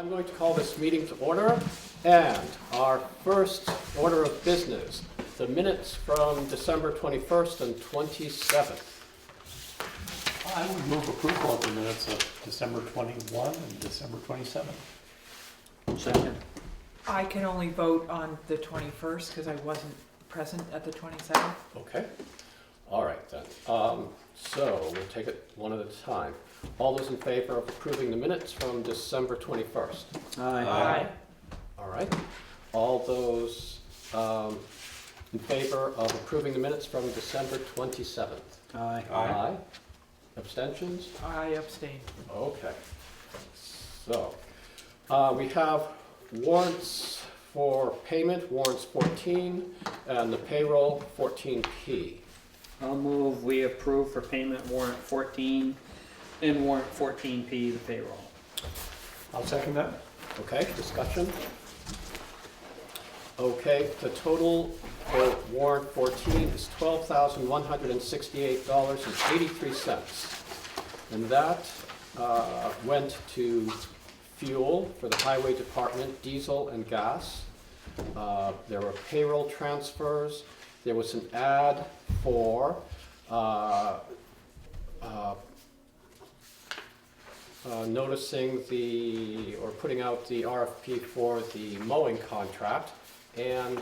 I'm going to call this meeting to order, and our first order of business, the minutes from December 21st and 27th. I would move approval of the minutes of December 21 and December 27. Second. I can only vote on the 21st because I wasn't present at the 27th. Okay, all right then. So we'll take it one at a time. All those in favor of approving the minutes from December 21st? Aye. All right. All those in favor of approving the minutes from December 27th? Aye. Aye. Abstentions? I abstain. Okay. So, we have warrants for payment, warrants 14, and the payroll 14P. I'll move we approve for payment warrant 14 and warrant 14P, the payroll. I'll second that. Okay, discussion? Okay, the total for warrant 14 is $12,168.83. And that went to fuel for the highway department, diesel and gas. There were payroll transfers. There was an ad for noticing or putting out the RFP for the mowing contract, and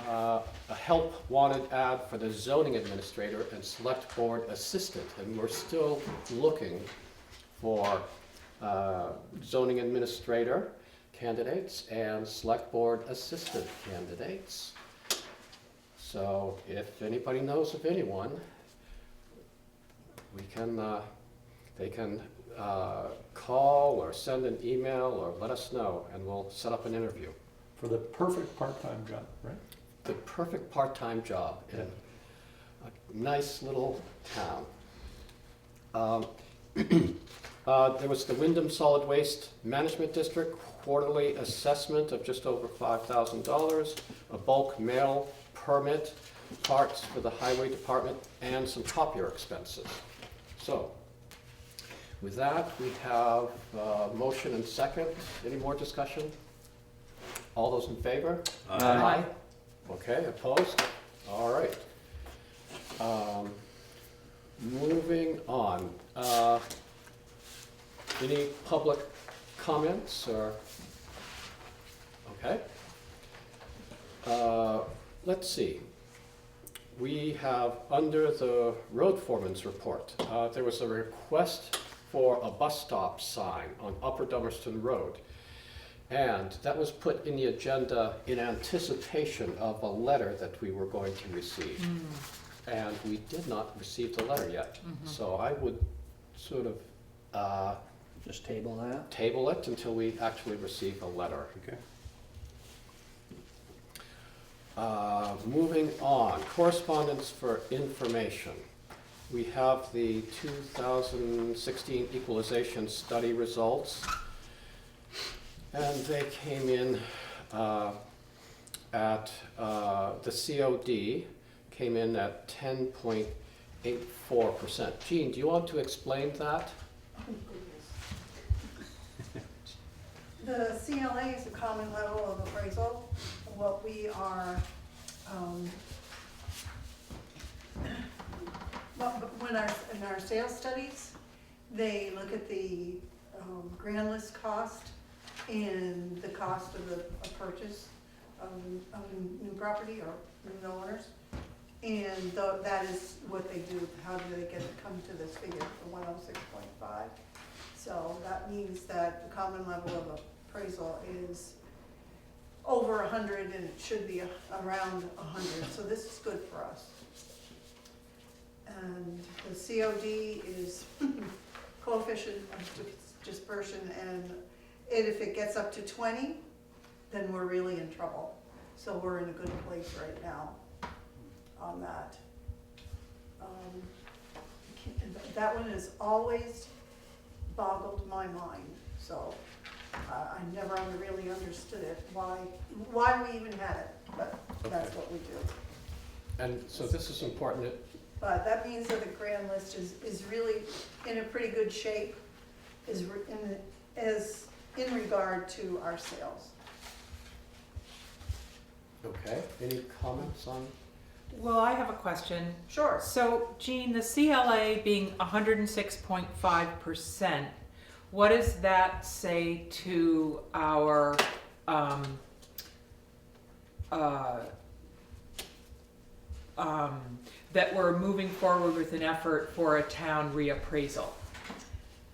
a help wanted ad for the zoning administrator and select board assistant. And we're still looking for zoning administrator candidates and select board assistant candidates. So if anybody knows of anyone, they can call or send an email or let us know, and we'll set up an interview. For the perfect part-time job, right? The perfect part-time job in a nice little town. There was the Wyndham Solid Waste Management District quarterly assessment of just over $5,000, a bulk mail permit, parts for the highway department, and some copier expenses. So, with that, we have motion and second. Any more discussion? All those in favor? Aye. Okay, opposed? All right. Moving on. Any public comments or? Okay. Let's see. We have, under the road foreman's report, there was a request for a bus stop sign on Upper Dummerston Road. And that was put in the agenda in anticipation of a letter that we were going to receive. And we did not receive the letter yet. So I would sort of Just table that. table it until we actually receive a letter. Okay. Moving on, correspondence for information. We have the 2016 equalization study results, and they came in at, the COD came in at 10.84%. Jean, do you want to explain that? The CLA is a common level of appraisal. What we are, in our sales studies, they look at the grand list cost and the cost of a purchase of a new property or new owners. And that is what they do. How do they come to this figure, the 106.5? So that means that the common level of appraisal is over 100, and it should be around 100. So this is good for us. And the COD is coefficient of dispersion, and if it gets up to 20, then we're really in trouble. So we're in a good place right now on that. That one has always boggled my mind, so I never really understood it, why we even had it, but that's what we do. And so this is important. But that means that the grand list is really in a pretty good shape, is in regard to our sales. Okay, any comments on? Well, I have a question. Sure. So, Jean, the CLA being 106.5%, what does that say to our, that we're moving forward with an effort for a town reappraisal?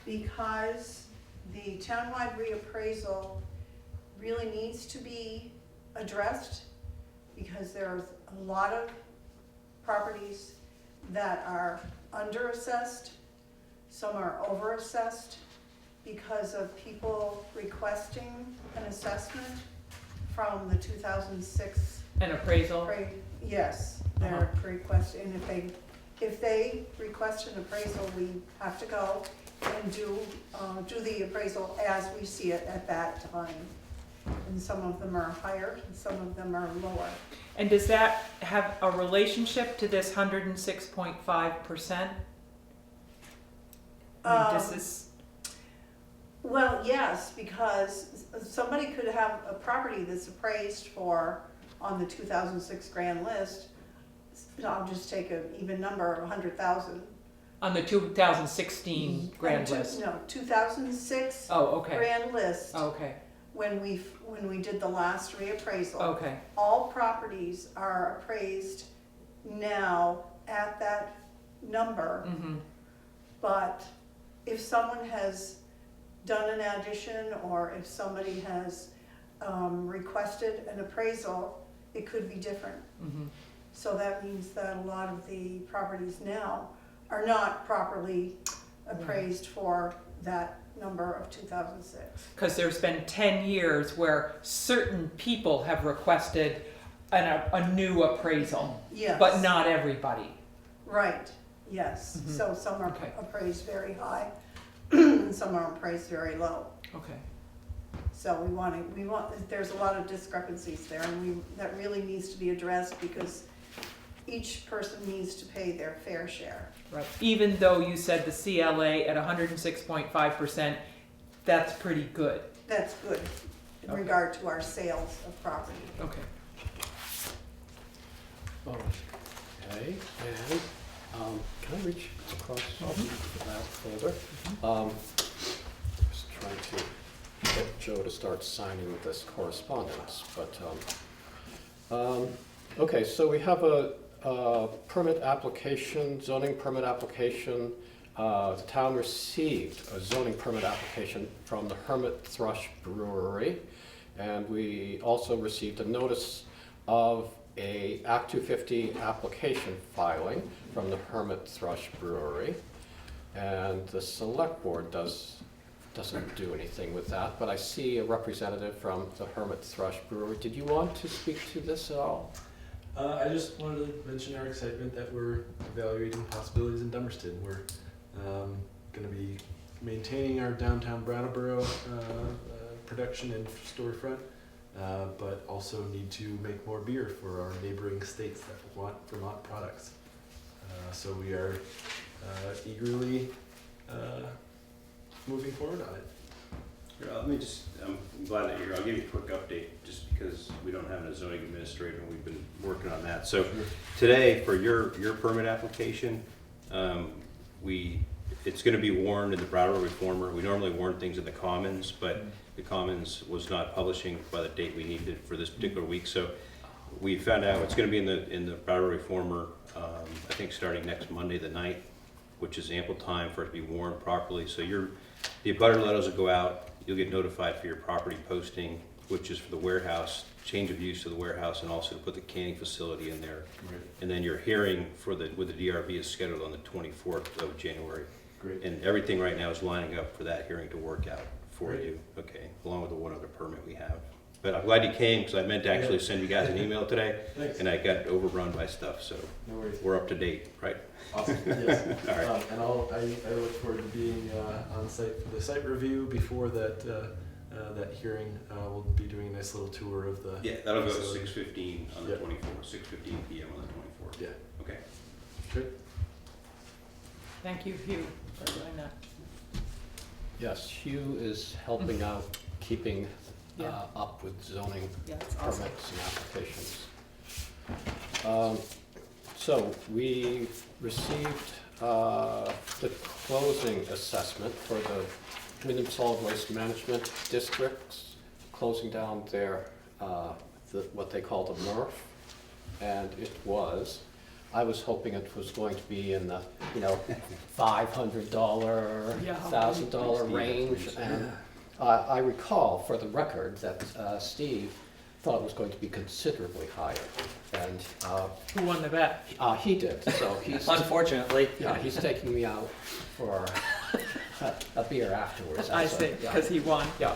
Because the townwide reappraisal really needs to be addressed, because there's a lot of properties that are underassessed, some are overassessed because of people requesting an assessment from the 2006 An appraisal? Yes, they're requesting, and if they request an appraisal, we have to go and do the appraisal as we see it at that time. And some of them are higher, and some of them are lower. And does that have a relationship to this 106.5%? This is, Well, yes, because somebody could have a property that's appraised for, on the 2006 grand list, I'll just take an even number of 100,000. on the 2016 grand list? No, 2006 Oh, okay, grand list, okay, when we did the last reappraisal. okay, All properties are appraised now at that number, mm-hmm, but if someone has done an addition, or if somebody has requested an appraisal, it could be different. mm-hmm. So that means that a lot of the properties now are not properly appraised for that number of 2006. Because there's been 10 years where certain people have requested a new appraisal, Yes. but not everybody. Right, yes. Mhm. So some are Okay. appraised very high, and some are appraised very low. Okay, So we want, there's a lot of discrepancies there, and that really needs to be addressed, because each person needs to pay their fair share. right. Even though you said the CLA at 106.5%, that's pretty good. That's good in Okay. regard to our sales of property. Okay. Okay, and can I reach across that folder? Just trying to get Joe to start signing this correspondence, but, okay, so we have a permit application, zoning permit application. The town received a zoning permit application from the Hermit Thrush Brewery, and we also received a notice of a Act 250 application filing from the Hermit Thrush Brewery. And the select board doesn't do anything with that, but I see a representative from the Hermit Thrush Brewery. Did you want to speak to this at all? I just wanted to mention our excitement that we're evaluating possibilities in Dummerston. We're going to be maintaining our downtown Brattleboro production and storefront, but also need to make more beer for our neighboring states that want Vermont products. So we are eagerly moving forward on it. Here, let me just, I'm glad that you're here. I'll give you a quick update just because we don't have a zoning administrator and we've been working on that. So today for your permit application, it's going to be warned in the Brattleboro Reformer. We normally warn things in the Commons, but the Commons was not publishing by the date we needed it for this particular week. So we found out it's going to be in the Brattleboro Reformer, I think starting next Monday the 9th, which is ample time for it to be warned properly. So the abutter letters will go out. You'll get notified for your property posting, which is for the warehouse, change of use of the warehouse, and also to put the canning facility in there. Right. And then your hearing with the DRB is scheduled on the 24th of January. Great. And everything right now is lining up for that hearing to work out for Great. you. Okay, along with the one other permit we have. But I'm glad you came because I meant to actually send you guys an email today, Thanks. and I got overrun by stuff, so No worries. we're up to date, right? Awesome. Yes. All right. And I look forward to being on site for the site review before that hearing. We'll be doing a nice little tour of the. Yeah, that'll go at facility. 6:15 on the Yep. 24th, 6:15 p.m. on the 24th. Yeah. Okay. Good. Thank you, Hugh, for doing that. Yes, Hugh is helping out, keeping Yeah. up with zoning Yeah, it's awesome. permits and applications. So we received the closing assessment for the Wyndham Solid Waste Management Districts, closing down their, what they call the MRF. And it was, I was hoping it was going to be in the, $500, Yeah. $1,000 range. And I recall, for the record, that Steve thought it was going to be considerably higher. And Who won the bet? he did, so Unfortunately. he's taking me out for a beer afterwards. I see, Yeah. because he won. Yeah.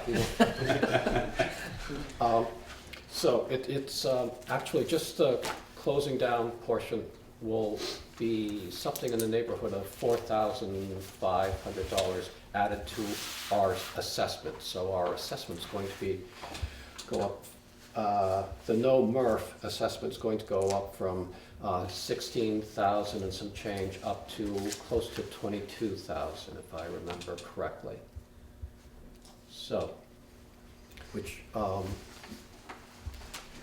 So it's actually just the closing down portion will be something in the neighborhood of $4,500 added to our assessment. So our assessment's going to go up, the no MRF assessment's going to go up from 16,000 and some change up to close to 22,000, if I remember correctly. So, which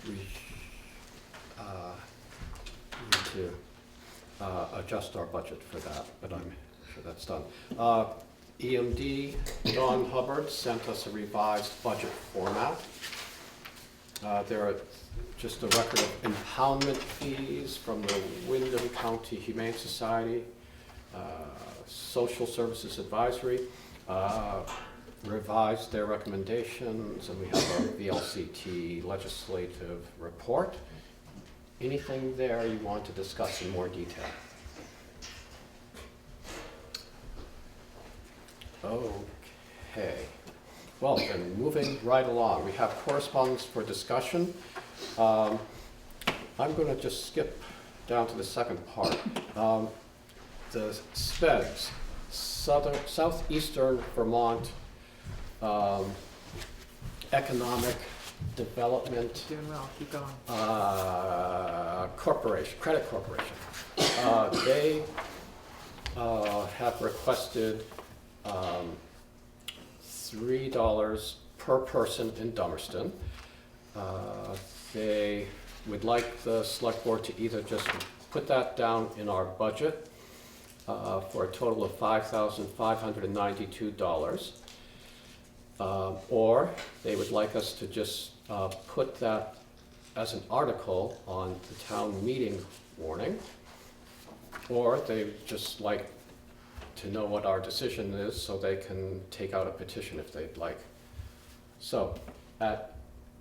we need to adjust our budget for that, but I'm sure that's done. EMD, Don Hubbard sent us a revised budget format. There are just a record of impoundment fees from the Wyndham County Humane Society, Social Services Advisory, revised their recommendations, and we have a VLCT legislative report. Anything there you want to discuss in more detail? Okay. Well, then, moving right along, we have correspondence for discussion. I'm going to just skip down to the second part. The SeVEDS, Southeastern Vermont Economic Development Doing well, keep going. Credit Corporation. They have requested $3 per person in Dummerston. They would like the select board to either just put that down in our budget for a total of $5,592, or they would like us to just put that as an article on the town meeting warning, or they just like to know what our decision is so they can take out a petition if they'd like. So at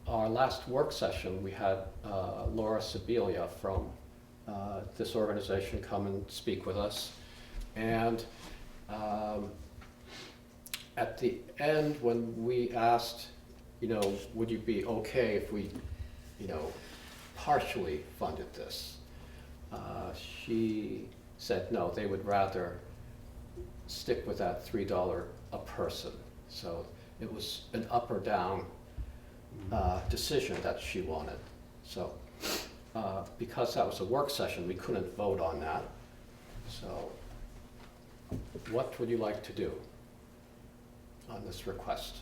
our last work session, we had Laura Sibilia from this organization come and speak with us. And at the end, when we asked, would you be okay if we, partially funded this? She said no, they would rather stick with that $3 a person. So it was an up or down decision that she wanted. So because that was a work session, we couldn't vote on that. So what would you like to do on this request?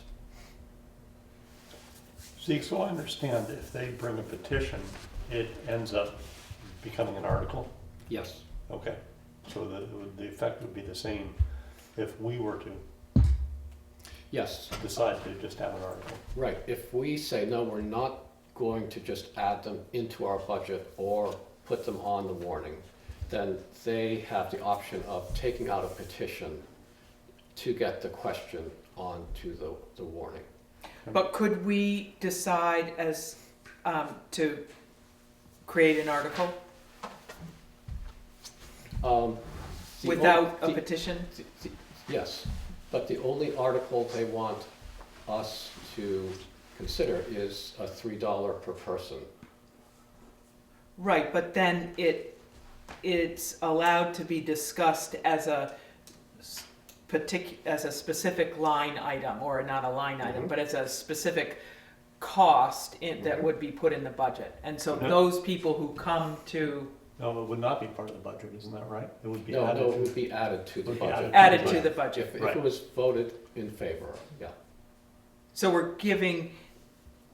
See, so I understand if they bring a petition, it ends up becoming an article? Yes. Okay, so the effect would be the same if we were to Yes. decide to just have an article. Right. If we say, no, we're not going to just add them into our budget or put them on the warning, then they have the option of taking out a petition to get the question onto the warning. But could we decide as, to create an article without a petition? Yes, but the only article they want us to consider is a $3 per person. Right, but then it's allowed to be discussed as a specific line item, or not a line item, but as a specific cost that would be put in the budget. And so those people who come to No, it would not be part of the budget, isn't that right? It would be No, added no, it to. would be added to the Would be budget. Added to the budget. If Right. it was voted in favor, yeah. So we're giving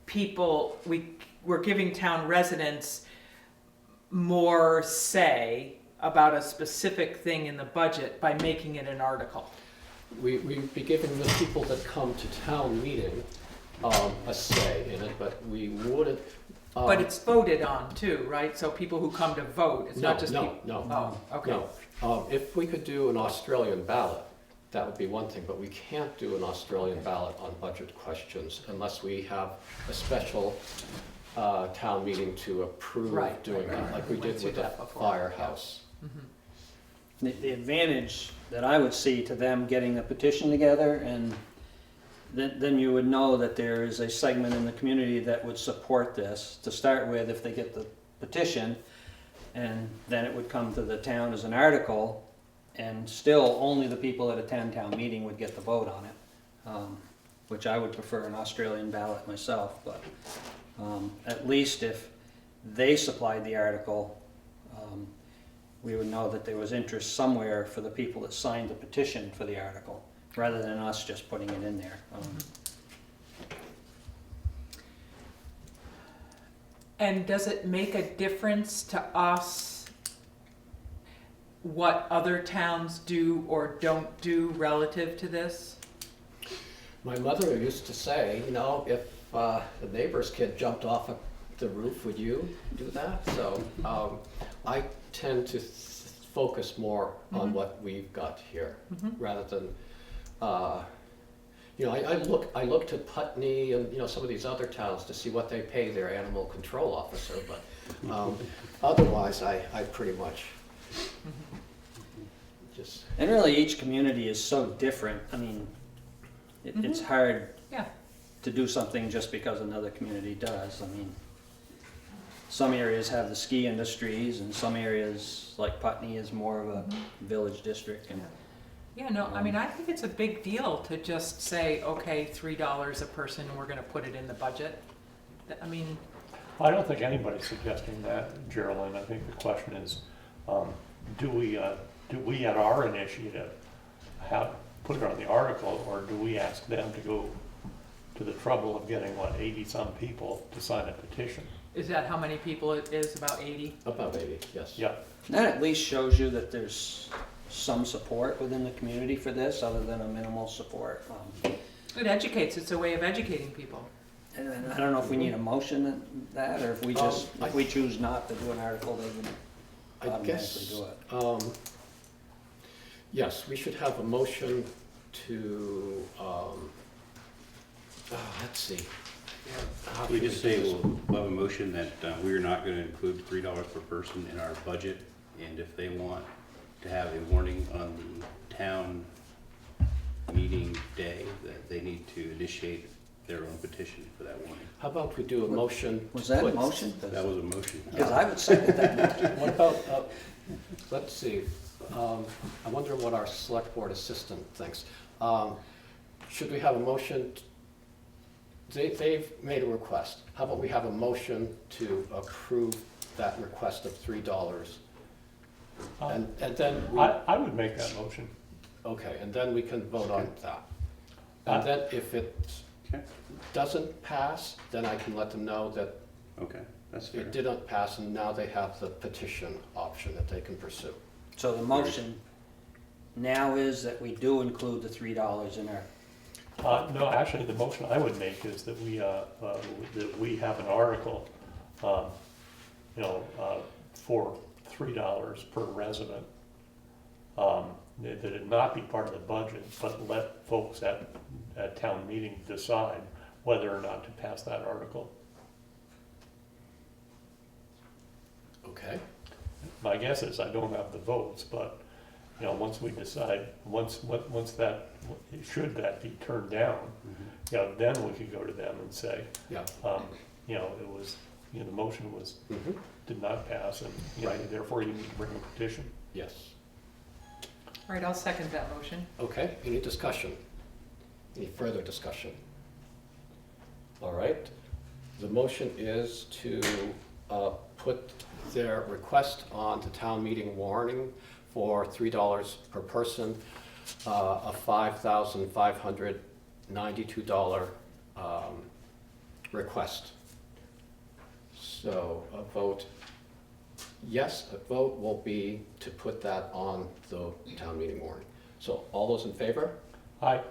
people, we're giving town residents more say about a specific thing in the budget by making it an article. We'd be giving the people that come to town meeting a say in it, but we wouldn't. But it's voted on too, right? So people who come to vote, it's not just people. No, Oh, okay. no. If we could do an Australian ballot, that would be one thing, but we can't do an Australian ballot on budget questions unless we have a special town meeting to approve Right, doing right, that, right. like we Went did through with the that before. firehouse. The advantage that I would see to them getting a petition together, and then you would know that there is a segment in the community that would support this, to start with, if they get the petition, and then it would come to the town as an article, and still only the people at a town meeting would get the vote on it, which I would prefer an Australian ballot myself, but at least if they supplied the article, we would know that there was interest somewhere for the people that signed the petition for the article, rather than us just putting it in there. And does it make a difference to us what other towns do or don't do relative to this? My mother used to say, you know, if the neighbor's kid jumped off of the roof, would you do that? So I tend to focus more on what we've got here, rather than, you know, I look to Putney and, you know, some of these other towns to see what they pay their animal control officer, but otherwise I pretty much just. And really, each community is so different. I mean, it's hard Yeah. to do something just because another community does. I mean, some areas have the ski industries, and some areas, like Putney, is more of a village district. And Yeah, no, I mean, I think it's a big deal to just say, okay, $3 a person, we're gonna put it in the budget. I mean, I don't think anybody's suggesting that, Geraldine. I think the question is, do we at our initiative put it on the article, or do we ask them to go to the trouble of getting, 80-some people to sign a petition? is that how many people it is, about 80? About 80, yes. Yeah. that at least shows you that there's some support within the community for this, other than a minimal support. It educates, it's a way of educating people. And I don't know if we need a motion in that, or if we just, if we choose not to do an article, they would I automatically guess, do it. yes, we should have a motion to, let's see. How We should just do say this? we'll have a motion that we are not going to include $3 per person in our budget, and if they want to have a warning on the town meeting day, that they need to initiate their own petition for that warning. How about we do a motion? Was to that a put- motion? That was a motion. Because I would second that motion. What about, let's see, I wonder what our select board assistant thinks. Should we have a motion, they've made a request. How about we have a motion to approve that request of $3? And then, I would make that motion. okay, and then we can vote on that. Uh, And then if it Okay, doesn't pass, then I can let them know that okay, that's fair. it didn't pass, and now they have the petition option that they can pursue. So the motion now is that we do include the $3 in our, No, actually, the motion I would make is that we have an article, for $3 per resident. That it not be part of the budget, but let folks at town meeting decide whether or not to pass that article. Okay? My guess is I don't have the votes, but, once we decide, once that, should that be turned down, then we could go to them and say, Yeah. it was, the motion was, Mhm. did not pass, and, Right. therefore you need to bring a petition. Yes. All right, I'll second that motion. Okay, any discussion? Any further discussion? All right, the motion is to put their request on the town meeting warning for $3 per person, a $5,592 request. So a vote, yes, a vote will be to put that on the town meeting warning. So all those in favor? Aye.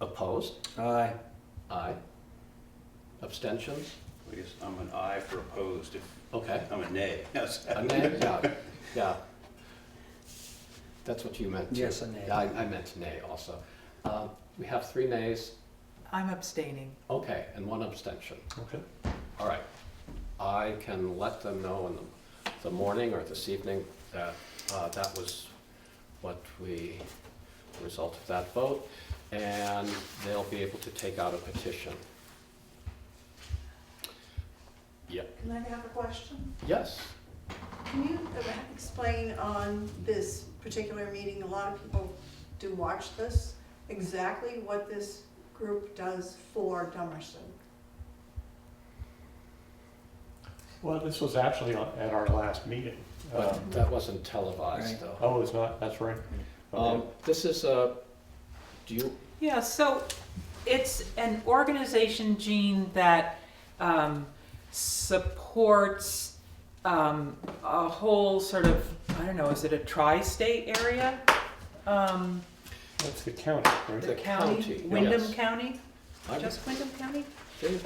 Opposed? Aye. Aye. Abstentions? I guess I'm an aye for opposed, if, Okay. I'm a nay. Yes. A nay? Yeah, yeah. That's what you meant too. Yes, a nay. Yeah, I meant nay also. We have 3 nays, I'm abstaining. okay, and 1 abstention. Okay. All right. I can let them know in the morning or this evening that that was what the result of that vote, and they'll be able to take out a petition. Yep. Can I have a question? Yes. Can you explain on this particular meeting, a lot of people do watch this, exactly what this group does for Dummerston? Well, this was actually at our last meeting. But that wasn't televised, Right. though. Oh, it's not, that's right. Okay. This is a, do you, Yeah, so it's an organization, Gene, that supports a whole sort of, I don't know, is it a tri-state area? That's the county, right? The county, Wyndham yes. County? I'm- Just Wyndham County? they-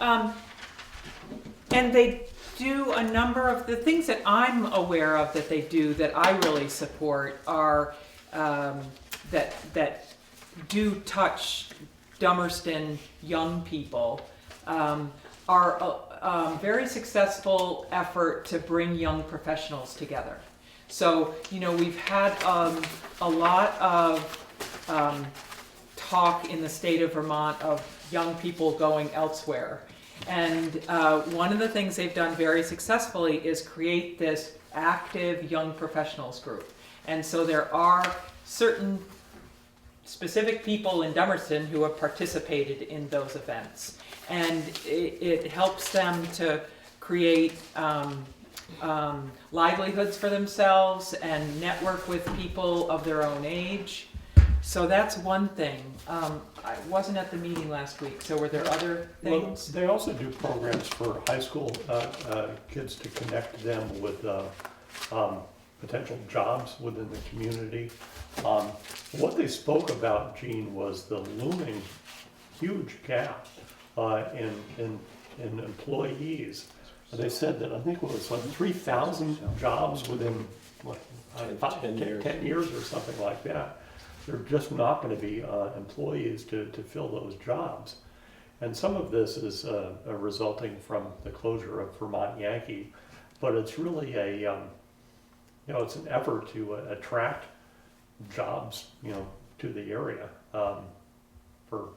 And they do a number of, the things that I'm aware of that they do that I really support are, that do touch Dummerston young people, are a very successful effort to bring young professionals together. So, you know, we've had a lot of talk in the state of Vermont of young people going elsewhere. And one of the things they've done very successfully is create this active young professionals group. And so there are certain specific people in Dummerston who have participated in those events. And it helps them to create livelihoods for themselves and network with people of their own age. So that's one thing. I wasn't at the meeting last week, so were there other Well, things? they also do programs for high school kids to connect them with potential jobs within the community. What they spoke about, Gene, was the looming huge gap in employees. They said that I think it was like 3,000 jobs within what, 10 years. 10 years or something like that. There are just not going to be employees to fill those jobs. And some of this is resulting from the closure of Vermont Yankee, but it's really it's an effort to attract jobs, to the area for,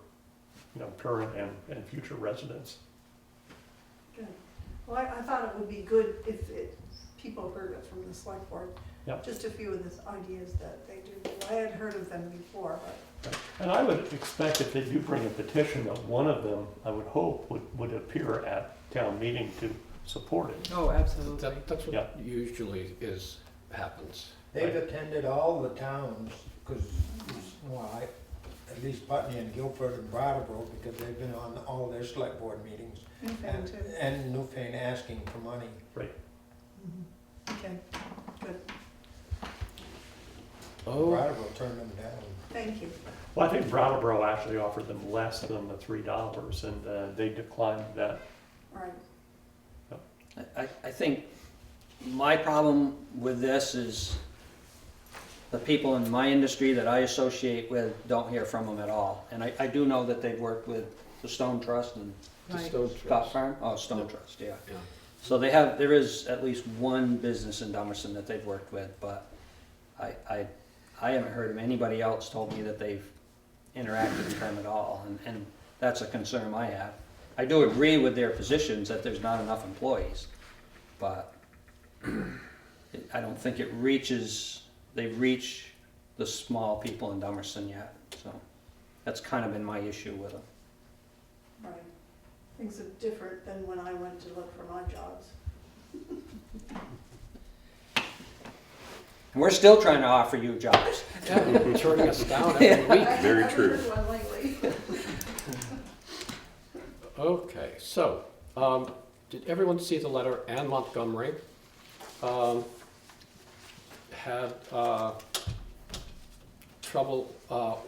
current and future residents. Good. Well, I thought it would be good if people heard it from the select board. Yep. Just a few of the ideas that they do. I had heard of them before, but And I would expect if they do bring a petition, that one of them, I would hope, would appear at town meeting to support it. Oh, absolutely. that's Yeah. what usually happens. They've attended all the towns, because, at least Putney and Guilford and Brattleboro, because they've been on all their select board meetings. Newfane too. And Newfane asking for money. Right. Okay, good. Oh, Brattleboro turned them down. Thank you. Well, I think Brattleboro actually offered them less than the $3, and they declined that. All right. I think my problem with this is the people in my industry that I associate with don't hear from them at all. And I do know that they've worked with the Stone Trust and the Right. Stone Scott Trust. Farm. Oh, Stone Yeah. Trust, yeah. Yeah. So there is at least one business in Dummerston that they've worked with, but I haven't heard of anybody else told me that they've interacted with them at all, and that's a concern I have. I do agree with their positions that there's not enough employees, but I don't think they reach the small people in Dummerston yet, so that's kind of been my issue with them. Right. Things are different than when I went to look for my jobs. And we're still trying to offer you jobs. Yeah, you're turning us down every week. Very I haven't true. heard one lately. Okay, so, did everyone see the letter? Ann Montgomery had trouble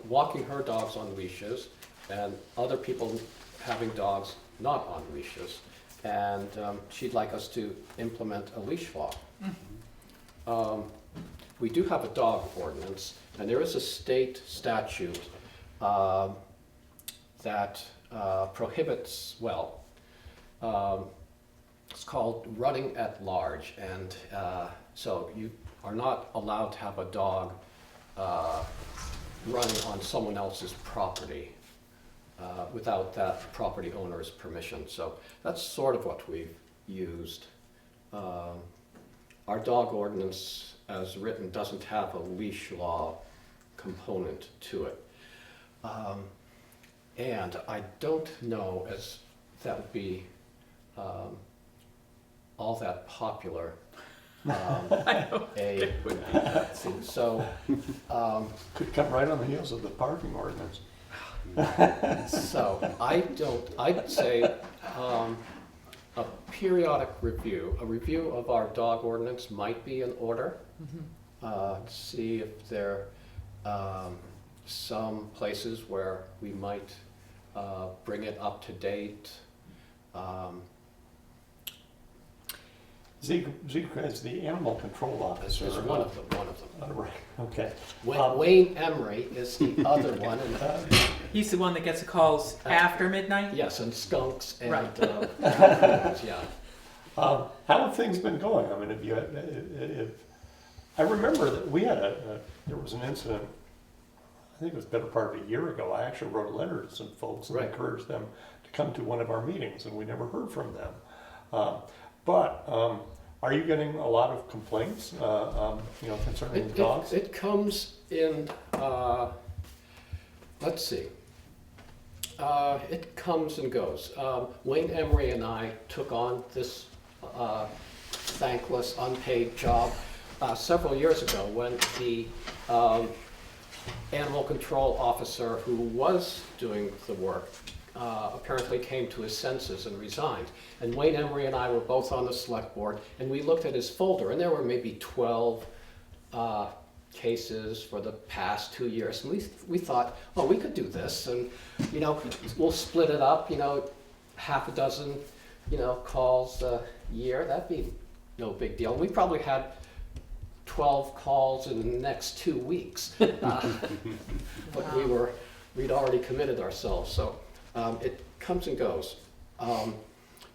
walking her dogs on leashes, and other people having dogs not on leashes. And she'd like us to implement a leash law. We do have a dog ordinance, and there is a state statute that prohibits, well, it's called running at large, and so you are not allowed to have a dog running on someone else's property without that property owner's permission. So that's sort of what we've used. Our dog ordinance, as written, doesn't have a leash law component to it. And I don't know as that would be all that popular. So, Could come right on the heels of the parking ordinance. so I'd say a periodic review, a review of our dog ordinance might be in order. See if there some places where we might bring it up to date. Zeke is the animal control This officer. is one of them. Right, okay. Wayne Emery is the other one. And, He's the one that gets the calls after midnight? yes, and skunks and Right. yeah. How have things been going? I mean, I remember that we had there was an incident, I think it was better part of a year ago. I actually wrote a letter to some folks and Right. encouraged them to come to one of our meetings, and we never heard from them. But are you getting a lot of complaints, concerning dogs? It comes in, let's see. It comes and goes. Wayne Emery and I took on this thankless, unpaid job several years ago when the animal control officer who was doing the work apparently came to his senses and resigned. And Wayne Emery and I were both on the select board, and we looked at his folder, and there were maybe 12 cases for the past 2 years. And we thought, oh, we could do this, and we'll split it up, half a dozen, calls a year. That'd be no big deal. We probably had 12 calls in the next 2 weeks, but we'd already committed ourselves. So it comes and goes.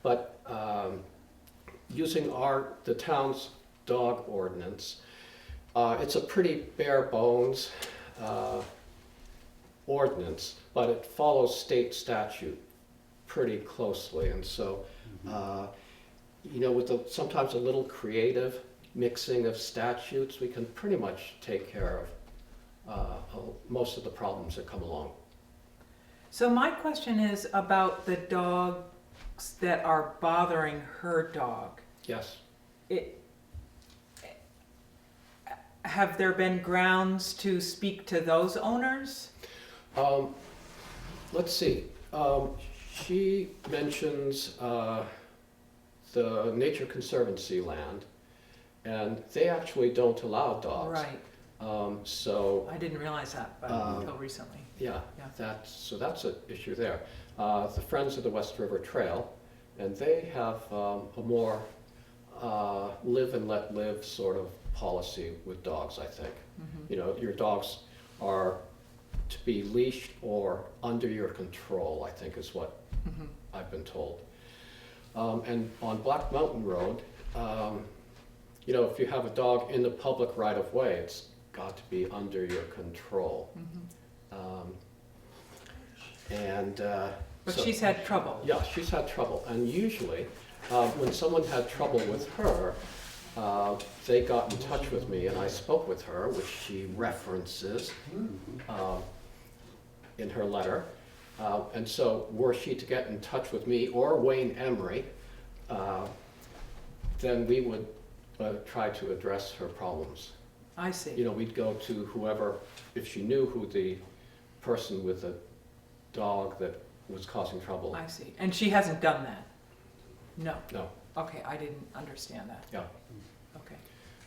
But using the town's dog ordinance, it's a pretty bare bones ordinance, but it follows state statute pretty closely. And so, with sometimes a little creative mixing of statutes, we can pretty much take care of most of the problems that come along. So my question is about the dogs that are bothering her dog. Yes. Have there been grounds to speak to those owners? Let's see. She mentions the Nature Conservancy land, and they actually don't allow dogs. Right. So I didn't realize that until recently. yeah, Yeah. that's an issue there. The Friends of the West River Trail, and they have a more live and let live sort of policy with dogs, I think. Your dogs are to be leashed or under your control, I think is what I've been told. And on Black Mountain Road, if you have a dog in the public right of way, it's got to be under your control. But she's had trouble. Yeah, she's had trouble, and usually, when someone had trouble with her, they got in touch with me, and I spoke with her, which she references in her letter. And so, were she to get in touch with me or Wayne Emery, then we would try to address her problems. I see. You know, we'd go to whoever, if she knew who the person with the dog that was causing trouble. I see. And she hasn't done that? No. No, Okay, I didn't understand that. yeah. Okay.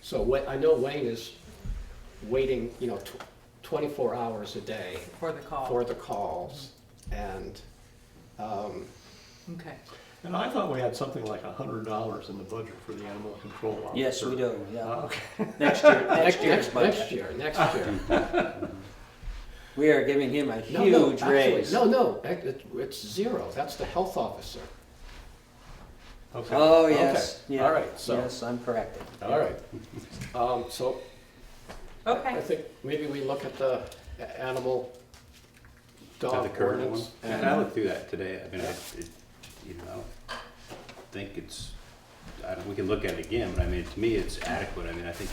So I know Wayne is waiting, 24 hours a day For the call. for the calls. And, Okay. And I thought we had something like $100 in the budget for the animal control officer. Yes, we do, yeah. Okay. Next year's budget. next year. We are giving him a No, huge actually, raise. No, it's zero. That's the health officer. Okay. Oh, Okay. yes, yeah. All right, so- Yes, I'm corrected. All right. So I Okay. think maybe we look at the animal Is that dog the current one? ordinance. And I looked through that today. I mean, I don't think it's, we can look at it again, but I mean, to me, it's adequate. I mean, I think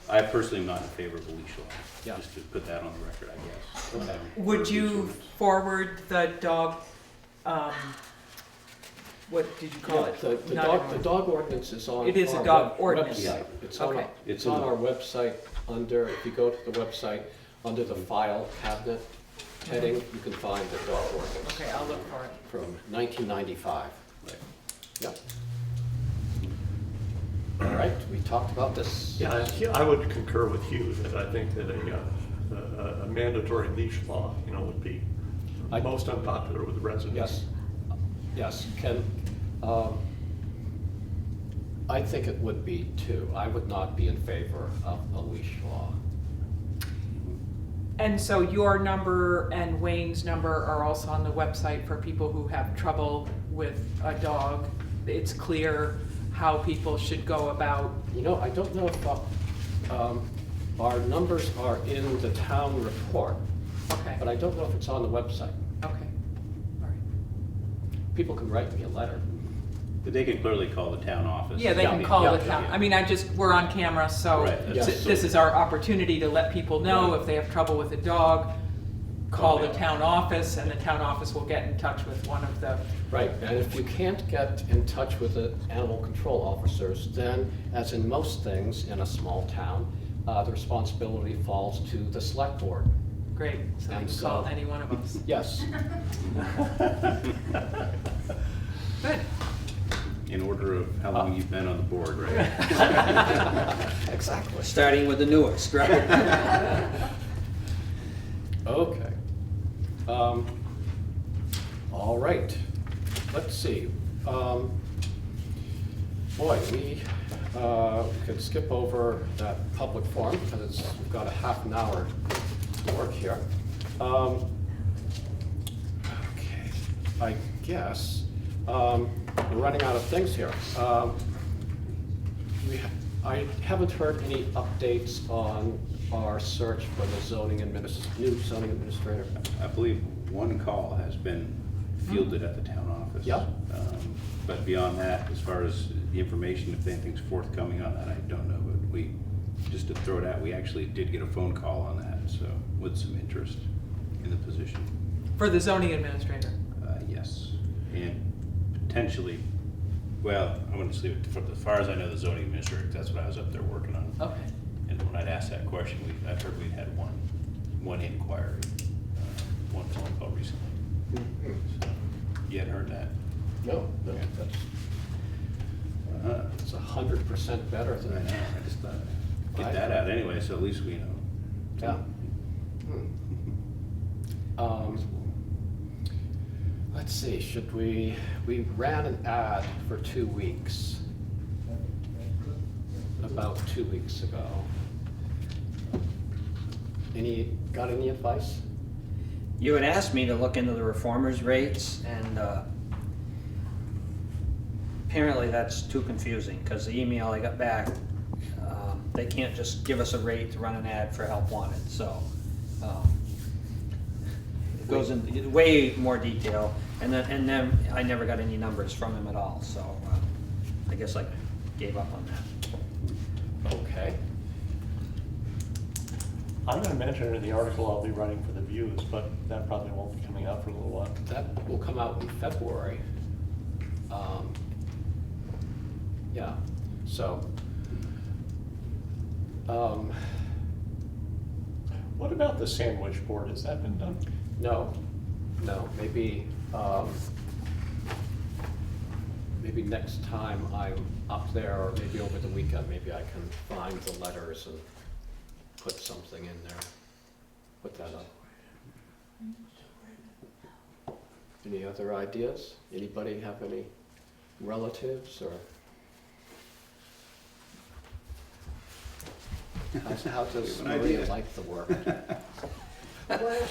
I personally am not in favor of a leash law. Yeah. Just to put that on the record, I guess. Okay. Would For leash you ordinance. forward the dog, what did you call Yeah, it? the Not dog, everyone. the dog ordinance is on. It is a our dog ordinance. website. It's on, Okay. it's in on the- our website under, if you go to the website, under the file cabinet heading, you can find the dog ordinance Okay, I'll look for it. from 1995. Right. Yep. All right, we talked about this. Yeah, I would concur with Hugh that I think that a mandatory leash law, would be most unpopular with the residents. Yes, yes, Ken, I think it would be too. I would not be in favor of a leash law. And so your number and Wayne's number are also on the website for people who have trouble with a dog. It's clear how people should go about. I don't know if our numbers are in the town report, Okay, but I don't know if it's on the website. okay, all right. People can write me a letter. But they can clearly call the town office. Yeah, they Yeah, can call yeah, the town. yeah. I mean, we're on camera, so Right, that's- Yes. this is our opportunity to let people know Right. if they have trouble with a dog, call the Yeah. town office, and the town office will get in touch with one of the, Right, and if you can't get in touch with the animal control officers, then, as in most things in a small town, the responsibility falls to the select board. great, so they And can call so- any one of us. Yes, Good. In order of how long you've been on the board, right? exactly. Starting with the newest, right? Okay. All right, let's see. Boy, we could skip over that public forum because we've got a half an hour to work here. Okay, I guess we're running out of things here. I haven't heard any updates on our search for the new zoning administrator. I believe one call has been fielded at the town office. Yeah. But beyond that, as far as the information, if anything's forthcoming on that, I don't know. But just to throw it out, we actually did get a phone call on that, so with some interest in the position. For the zoning administrator. Yes, and potentially, well, I wouldn't just leave it, as far as I know, the zoning administrator, that's what I was up there working on. Okay. And when I'd asked that question, I've heard we'd had one inquiry, one phone call recently. So, you hadn't heard that? No, Okay. that's 100% better I know, than. I just thought, get that out anyway, so at least we know. Yeah. Let's see, we ran an ad for 2 weeks, about 2 weeks ago. Got any advice? You had asked me to look into the reformers' rates, and apparently that's too confusing, because the email I got back, they can't just give us a rate to run an ad for help wanted, so it goes into way more detail, and then I never got any numbers from him at all, so I guess I gave up on that. Okay. I'm going to mention in the article I'll be writing for the Views, but that probably won't be coming out for a little while. That will come out in February. Yeah, so, What about the sandwich board? Has that been done? no, maybe, maybe next time I'm up there, or maybe over the weekend, maybe I can find the letters and put something in there, put that up. Any other ideas? Anybody have any relatives or? How does We have an Maria idea. like the work?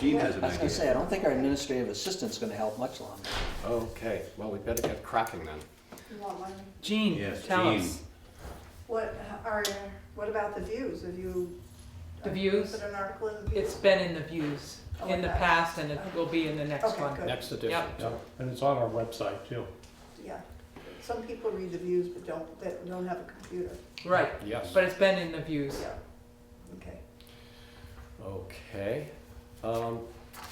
Gene has an I was gonna say, I idea. don't think our administrative assistant's gonna help much longer. Okay, well, we better get cracking then. You want one? Jean, Yes, tell Jean. us. What about the views? Have you? The views? Put an article in the views? It's been in the views Oh, in the okay. past, and it will be in the next Okay, one. good. Next edition. Yep. Yeah, and it's on our website too. Yeah. Some people read the views but don't have a computer. Right, Yes. but it's been in the views. Yeah. Okay. Okay,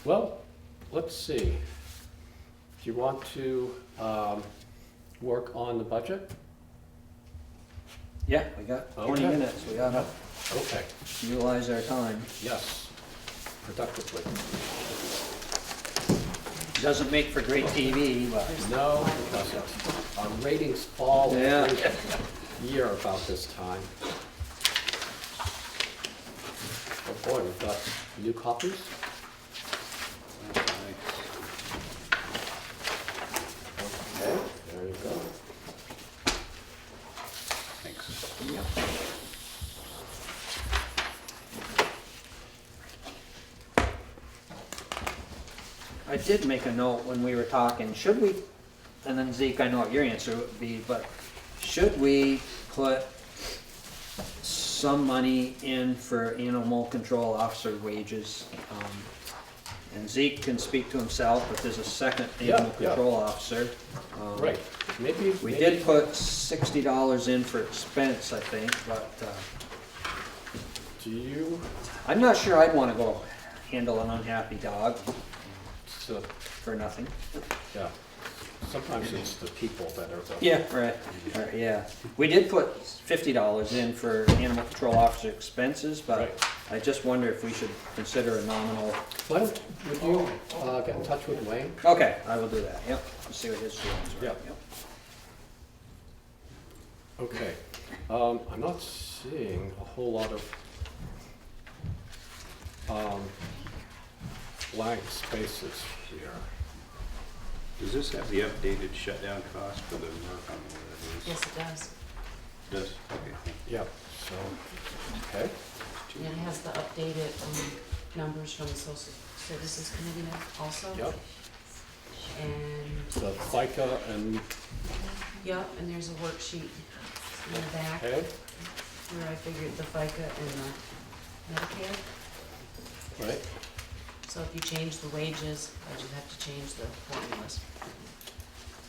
well, let's see. Do you want to, work on the budget? Yeah, we got 20 Okay. minutes, we gotta Okay, utilize our time. yes, productively. Doesn't make for great TV, but No, it doesn't. Our ratings fall Yeah. every year about this time. Oh boy, we've got new copies? Okay, there you go. Thanks. I did make a note when we were talking, should we, and then Zeke, I know what your answer would be, but should we put some money in for animal control officer wages? And Zeke can speak to himself, but there's a second animal Yeah. control officer. Right, maybe. We maybe- did put $60 in for expense, I think, but Do you, I'm not sure I'd wanna go handle an unhappy dog so, for nothing. yeah, sometimes it's the people that are the. Yeah, right, yeah. We did put $50 in for animal control officer expenses, but Right. I just wonder if we should consider a nominal. Would you get in touch with Wayne? Okay, I will do that, yep, and see what his feelings are. Yep. Okay, I'm not seeing a whole lot of blank spaces here. Does this have the updated shutdown cost for the work on what Yes, it does. it is? Does? Okay. Yep, so, okay, And it has the updated numbers from the Social Services Committee also. yep, And, the FICA and, yep, and there's a worksheet in the back okay, where I figured the FICA and the Medicare. right, So if you change the wages, I just have to change the formulas.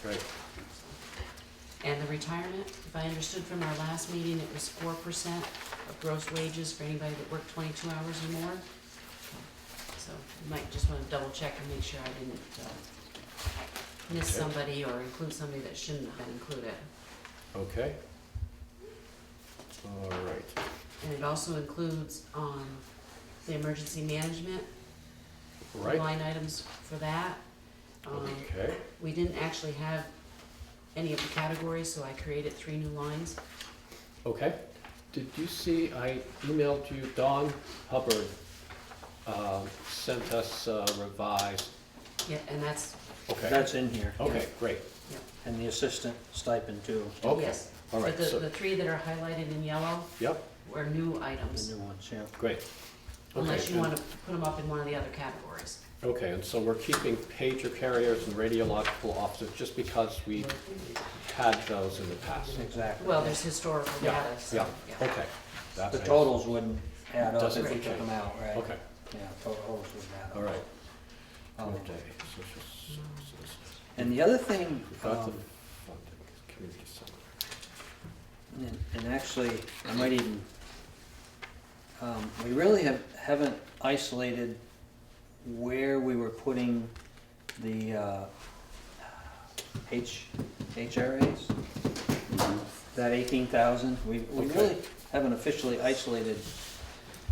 right, And the retirement, if I understood from our last meeting, it was 4% of gross wages for anybody that worked 22 hours or more. So you might just wanna double check and make sure I didn't miss Okay. somebody or include somebody that shouldn't have been included. okay. All right, And it also includes, the emergency management right, line items for that. okay, We didn't actually have any of the categories, so I created 3 new lines. okay. Did you see, I emailed you, Dawn Hubbard, sent us revised, Yeah, and that's, okay, That's in here, okay, great, and the assistant stipend too, okay, yes. all right, But so, the 3 that are highlighted in yellow yep, were new the items, new ones, yeah. great. unless Okay, you and- wanna put them up in one of the other categories. Okay, and so we're keeping pager carriers and radiological officers just because we had those in the past? Exactly. Well, there's historical Yeah, data, so, yeah, yeah. okay. That The makes- totals wouldn't add up Doesn't if we took change. them out, right? Okay, Yeah, totals would add up. all right. Um, Okay, social services. And the other thing, We've got the um, funding, community center. and actually, I might even, we really haven't isolated where we were putting the HRAs. that 18,000. We Okay. really haven't officially isolated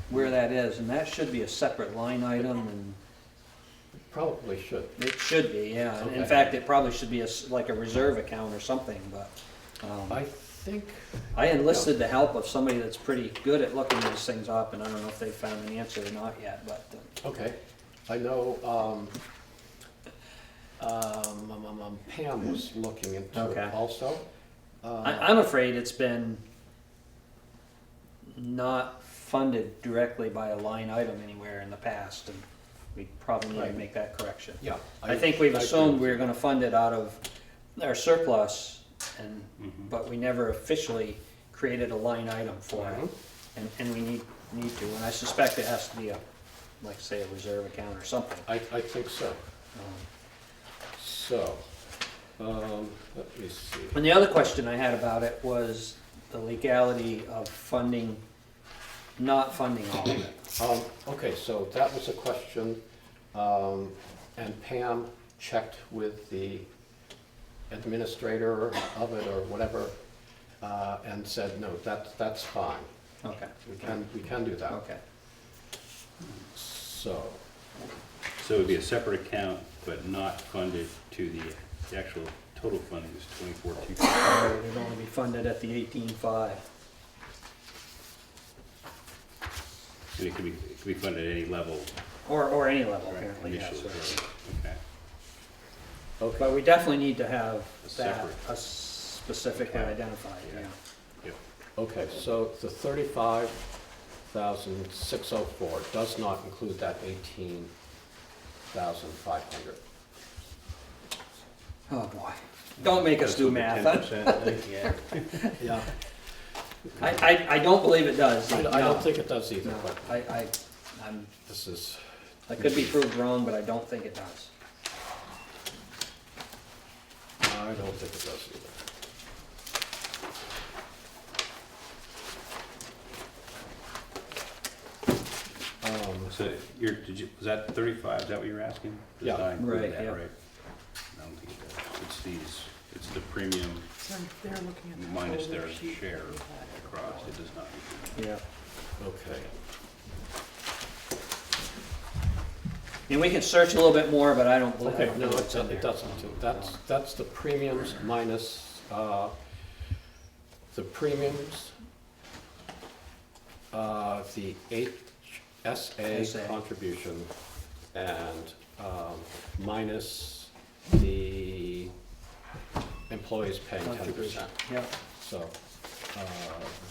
where that is, and that should be a separate line item, and Probably should. it should be, yeah. In Okay. fact, it probably should be like a reserve account or something, but I think, I enlisted the help of somebody that's pretty good at looking these things up, and I don't know if they found an answer or not yet, but okay, I know, Pam was looking into Okay. it also. I'm afraid it's been not funded directly by a line item anywhere in the past, and we probably need to Right. make that correction. Yeah. I think we've I agree assumed with we you. were gonna fund it out of our surplus, and, Mhm. but we never officially created a line item for Mhm. it. And we need to, and I suspect it has to be a, like say, a reserve account or something. I think so. Um, So, let me see. And the other question I had about it was the legality of funding, not funding all of it. Okay, so that was a question, and Pam checked with the administrator of it or whatever, and said, no, that's fine. Okay, We can do that. okay. So, So it would be a separate account, but not funded to the actual total funding is 24,250. It'd only be funded at the 18.5. And it could be funded at any level. Or any level, Right, apparently, yes. initially, right. Okay. But we definitely need to have A that, separate a specifically account. identified, Yeah. yeah. okay, so the 35,604 does not include that 18,500. Oh, boy. Don't make us do math. huh? 10%, yeah. Yeah. I don't believe it does. I no. don't think it does either, No, but I'm, this is, I could be proved wrong, but I don't think it does. I don't think it does either. So was that 35, is that what you were asking? Does Yeah. not include Right, that, yeah. right? I don't think it does. It's the premium So they're looking at the minus folder their sheet share we had. across, it does not include. Yeah. Okay. And we can search a little bit more, but I don't believe. I Okay, don't no, think it's in it there. doesn't. That's the premiums minus, the premiums, the HSA SA. contribution, and, minus the employees paying 10%. Contribution. Yeah. So,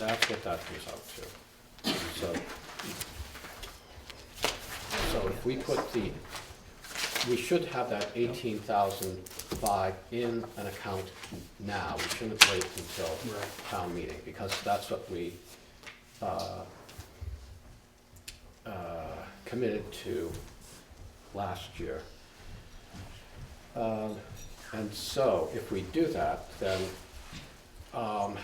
that's what that comes out to. So if we put we should have that 18,005 in an account now. We shouldn't wait until Right. town meeting, because that's what we committed to last year. And so if we do that, then we'll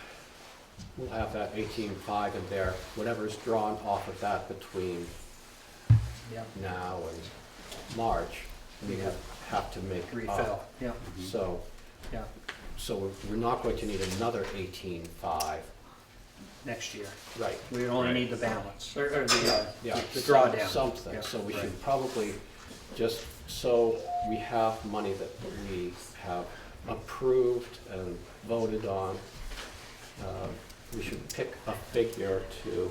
have that 18,500 in there, whatever's drawn off of that between Yeah. now and March, we have to make Refill, up. yeah, So, yeah, so we're not going to need another 18,500. next year. Right. We only Right. need the balance, or the Yeah, drawdown. something, Yeah, so we right. should probably, just so we have money that we have approved and voted on, we should pick a figure to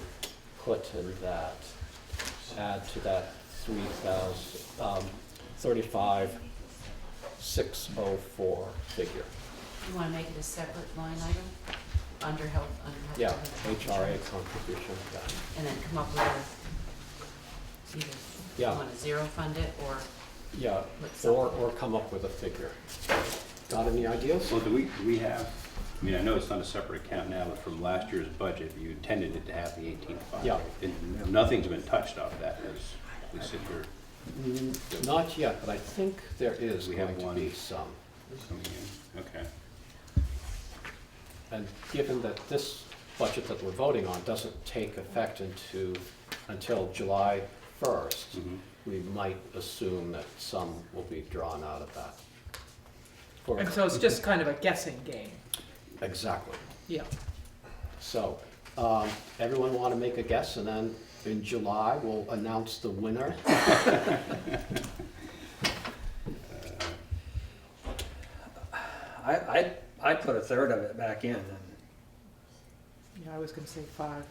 put in that, add to that 35,604 figure. You wanna make it a separate line item, under health, Yeah, insurance, HRA contribution, yeah. and then come up with either, you Yeah. wanna zero fund it, or Yeah, What's or come up with a figure. Got any ideas? Well, do we have, I mean, I know it's not a separate account now, but from last year's budget, you intended it to have the 18,500. Yeah. And nothing's been touched off that as we sit here Not yet, but I think there is We have going to one. be some. coming in. Okay. And given that this budget that we're voting on doesn't take effect until July 1st, Mhm. we might assume that some will be drawn out of that. For- And so it's just kind of a guessing game. Exactly. Yeah. So, everyone want to make a guess, and then in July, we'll announce the winner? I put a third of it back in, and Yeah, I was gonna say 5.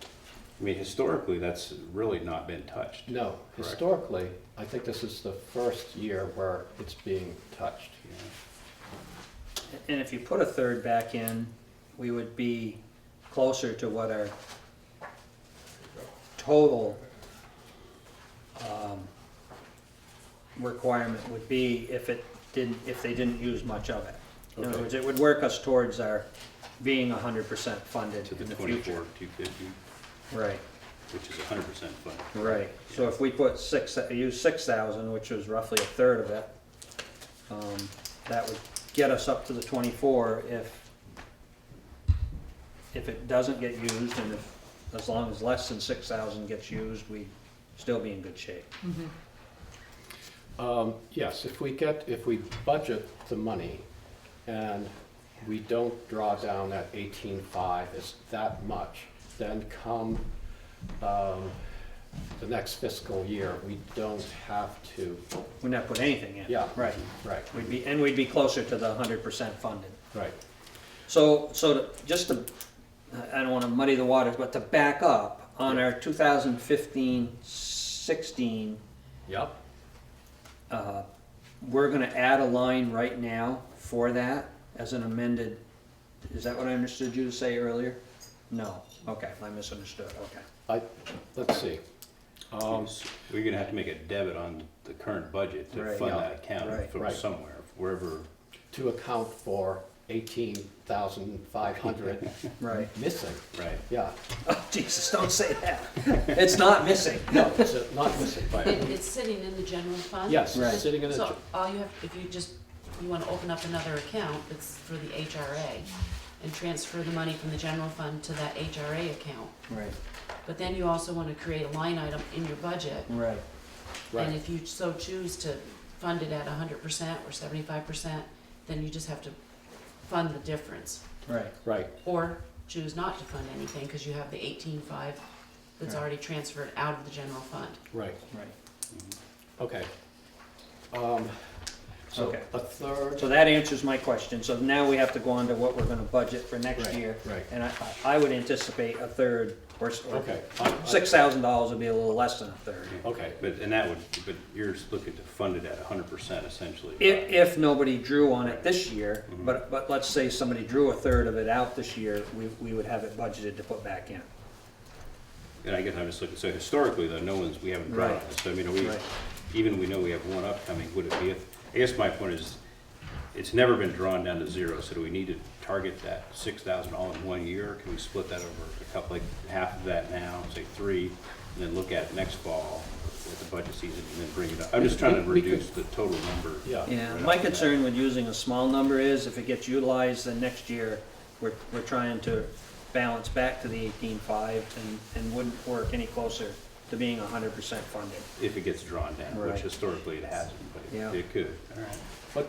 I mean, historically, that's really not been touched. No, Correct. historically, I think this is the first year where it's being touched. and if you put a third back in, we would be closer to what our total requirement would be if they didn't use much of it. In other Okay. words, it would work us towards our being 100% funded To the in the 24, future. 250, Right, which is 100% funded. right. So if we put use 6,000, which was roughly a third of it, that would get us up to the 24 if it doesn't get used, and as long as less than 6,000 gets used, we'd still be in good shape. Yes, if we budget the money and we don't draw down that 18.5 as that much, then come the next fiscal year, we don't have to, We'd not put anything in. yeah. Right. Right, We'd be closer to the 100% funded. right. So I don't wanna muddy the waters, but to back up, on our 2015-16, Yep, we're gonna add a line right now for that as an amended, is that what I understood you to say earlier? No, okay, I misunderstood, okay. let's see. We're gonna have to make a debit on the current budget to Right. fund Yeah. that account Right. from Right. somewhere, wherever. To account for 18,500 Right. missing, Right. yeah. Oh, Jesus, don't say that. It's not missing. No, it's not missing, but, It's sitting in the general fund? yes, Right. it's sitting in So the, all you have, if you wanna open up another account, it's for the HRA, and transfer the money from the general fund to that HRA account. Right, But then you also wanna create a line item in your budget, right, and right, if you so choose to fund it at 100% or 75%, then you just have to fund the difference. right. right. Or choose not to fund anything, cause you have the 18.5 that's Right. already transferred out of the general fund. Right, Right. okay. So Okay. a third, So that answers my question. So now we have to go on to what we're gonna budget for next Right, year. right. And I would anticipate a third, or okay. $6,000 would be a little less than a third. Okay, But you're looking to fund it at 100% essentially. If nobody drew on it this year, Mhm. but let's say somebody drew a third of it out this year, we would have it budgeted to put back in. And I guess I'm just looking, so historically though, we haven't drawn on Right. this. So I mean, Right. even we know we have one upcoming, would it be, I guess my point is, it's never been drawn down to zero, so do we need to target that 6,000 all in 1 year? Can we split that over a couple, like half of that now, say 3, and then look at next fall with the budget season and then bring it up? I'm just trying to We could- reduce the total number. yeah. Yeah, Right my off the bat. concern with using a small number is if it gets utilized, then next year, we're trying to balance back to the 18.5 and wouldn't work any closer to being 100% funded. If it gets drawn down, Right. which historically it hasn't, but Yeah. it could. All right.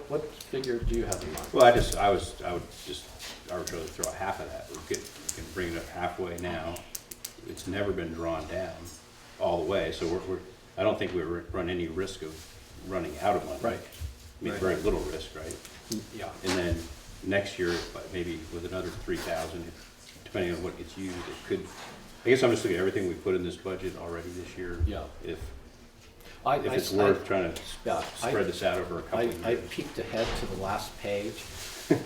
What figure do you have in mind? Well, I would just arbitrarily throw out half of that. We can bring it up halfway now. It's never been drawn down all the way, so I don't think we run any risk of running out of money. Right. I mean, Right. very little risk, right? Yeah, And then next year, maybe with another 3,000, depending on what gets used, it could, I guess I'm just looking at everything we put in this budget already this year. Yeah. If I, it's worth trying to yeah, spread this out over a couple of I years. peeked ahead to the last page,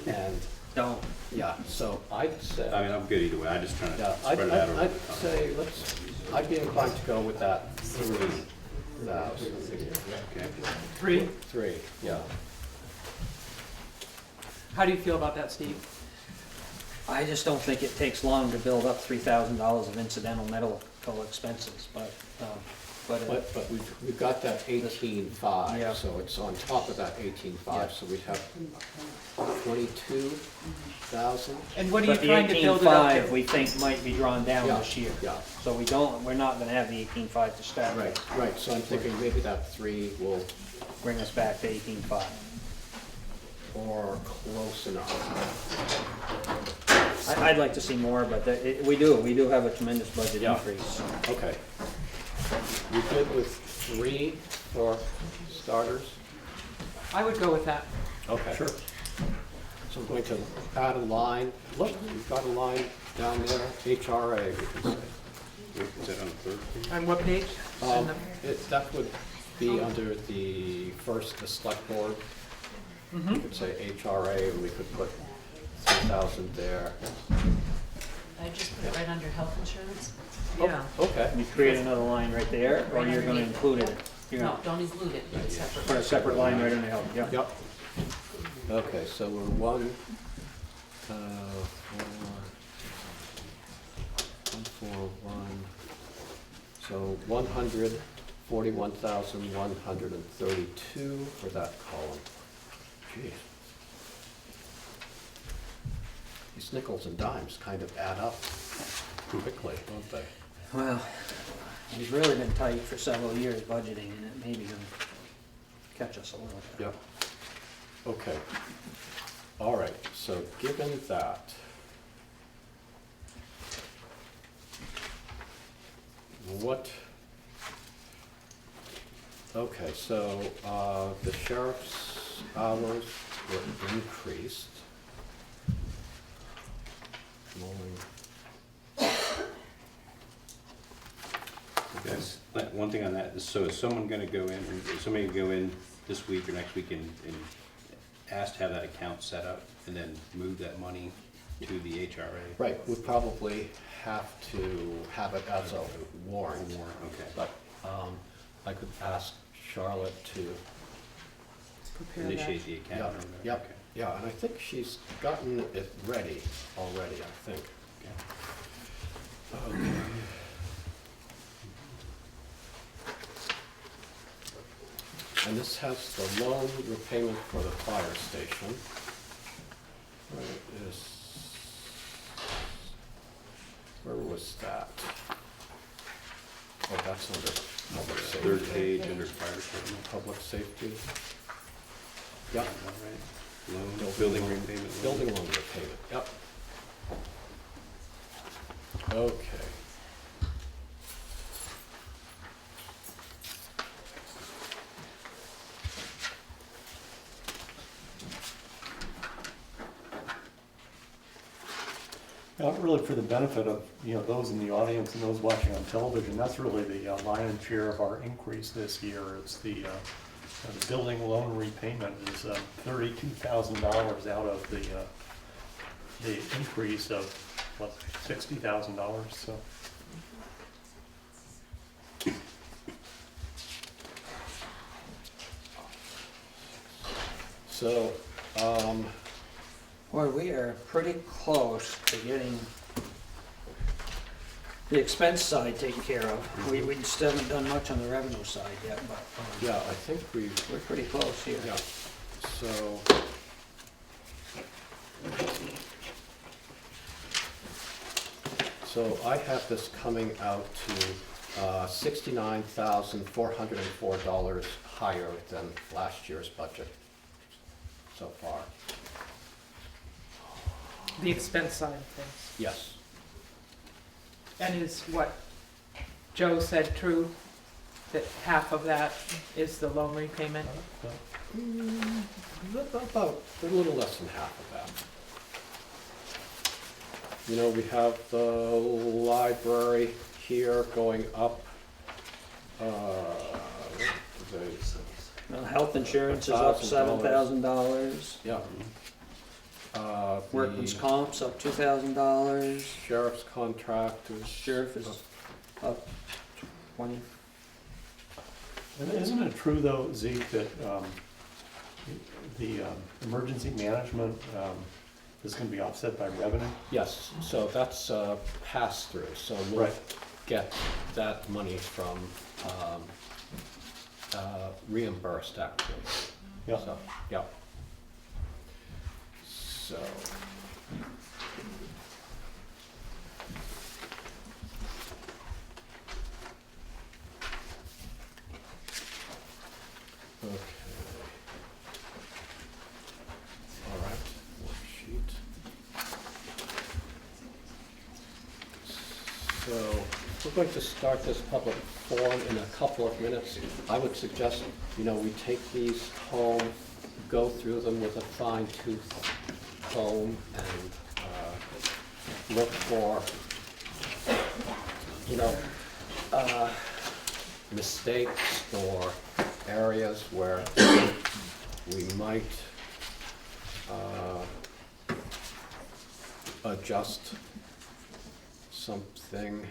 and, Don't. yeah, so I'd say, I mean, I'm good either way. I'm just trying to yeah, spread it out over I'd the time. say, I'd be inclined to go with that 3,000. Okay. 3? 3, yeah. How do you feel about that, Steve? I just don't think it takes long to build up $3,000 of incidental medical expenses, but But we've got that Yeah. 18.5, so it's on top of that 18.5, so we'd have 22,000. And what are you But the trying to build it up 18.5, to? we think might be drawn down Yeah, this year. yeah. So we're not gonna have the 18.5 to start with. Right, right, so I'm thinking maybe that 3 will, Bring us back to 18.5. or close enough. I'd like to see more, but we do have a tremendous budget Yeah. increase. Okay. You good with 3 for starters? I would go with that. Okay. Sure. So I'm going to add a line, look, we've got a line down there, HRA, we can say. Is that on the third page? On what page? In the- That would be under the first, the select board. We could say HRA, we could put 3,000 there. I just put it right under health insurance. Yeah. Okay. You create another line right there, or Right you're gonna underneath. include it? You're No, gonna don't include it, put it separate. put a separate line right under help, yeah. Yep. Okay, so we're 1, 4, 1. So 141,132 for that column. Jeez. These nickels and dimes kind of add up quickly, don't they? Well, we've really been tight for several years budgeting, and it may be gonna catch us a little bit. Yep. Okay. All right, so given that, what, okay, so the sheriff's hours were increased. Mowing. Yes, one thing on that, is so is someone gonna go in, is somebody gonna go in this week or next week and ask to have that account set up and then move that money to the HRA? Right, we probably have to have it as a warrant. Okay. But I could ask Charlotte to, Prepare that. Initiate the account or whatever? Yep. Okay. yeah, and I think she's gotten it ready already, I think. Okay. And this has the loan repayment for the fire station. Where is, where was that? Oh, that's under public safety. Third page under fire department. Public safety. Yep, All right. Loan, building repayment. loan. building loan repayment, yep. Okay. Really for the benefit of, those in the audience and those watching on television, that's really the lion's share of our increase this year. It's the building loan repayment is $32,000 out of the increase of, what, $60,000, so. So, Boy, we are pretty close to getting the expense side taken care of. We still haven't done much on the revenue side yet, but yeah, I think we're we're pretty close here. yeah, so. So I have this coming out to $69,404 higher than last year's budget so far. The expense side of things. Yes, And is what Joe said true? That half of that is the loan repayment? about a little less than half of that. You know, we have the library here going up. Well, health insurance is up $7,000. Yeah. Workman's The comp's up $2,000. Sheriff's contract is. Sheriff is up 20. And isn't it true though, Zeke, that the emergency management is going to be offset by revenue? Yes, so that's pass-through, so we'll Right. get that money from reimbursed actually. Yeah. So, yeah. So. Okay. All right, worksheet. So we're going to start this public forum in a couple of minutes. I would suggest, we take these home, go through them with a fine-tooth comb and look for, mistakes or areas where we might adjust something.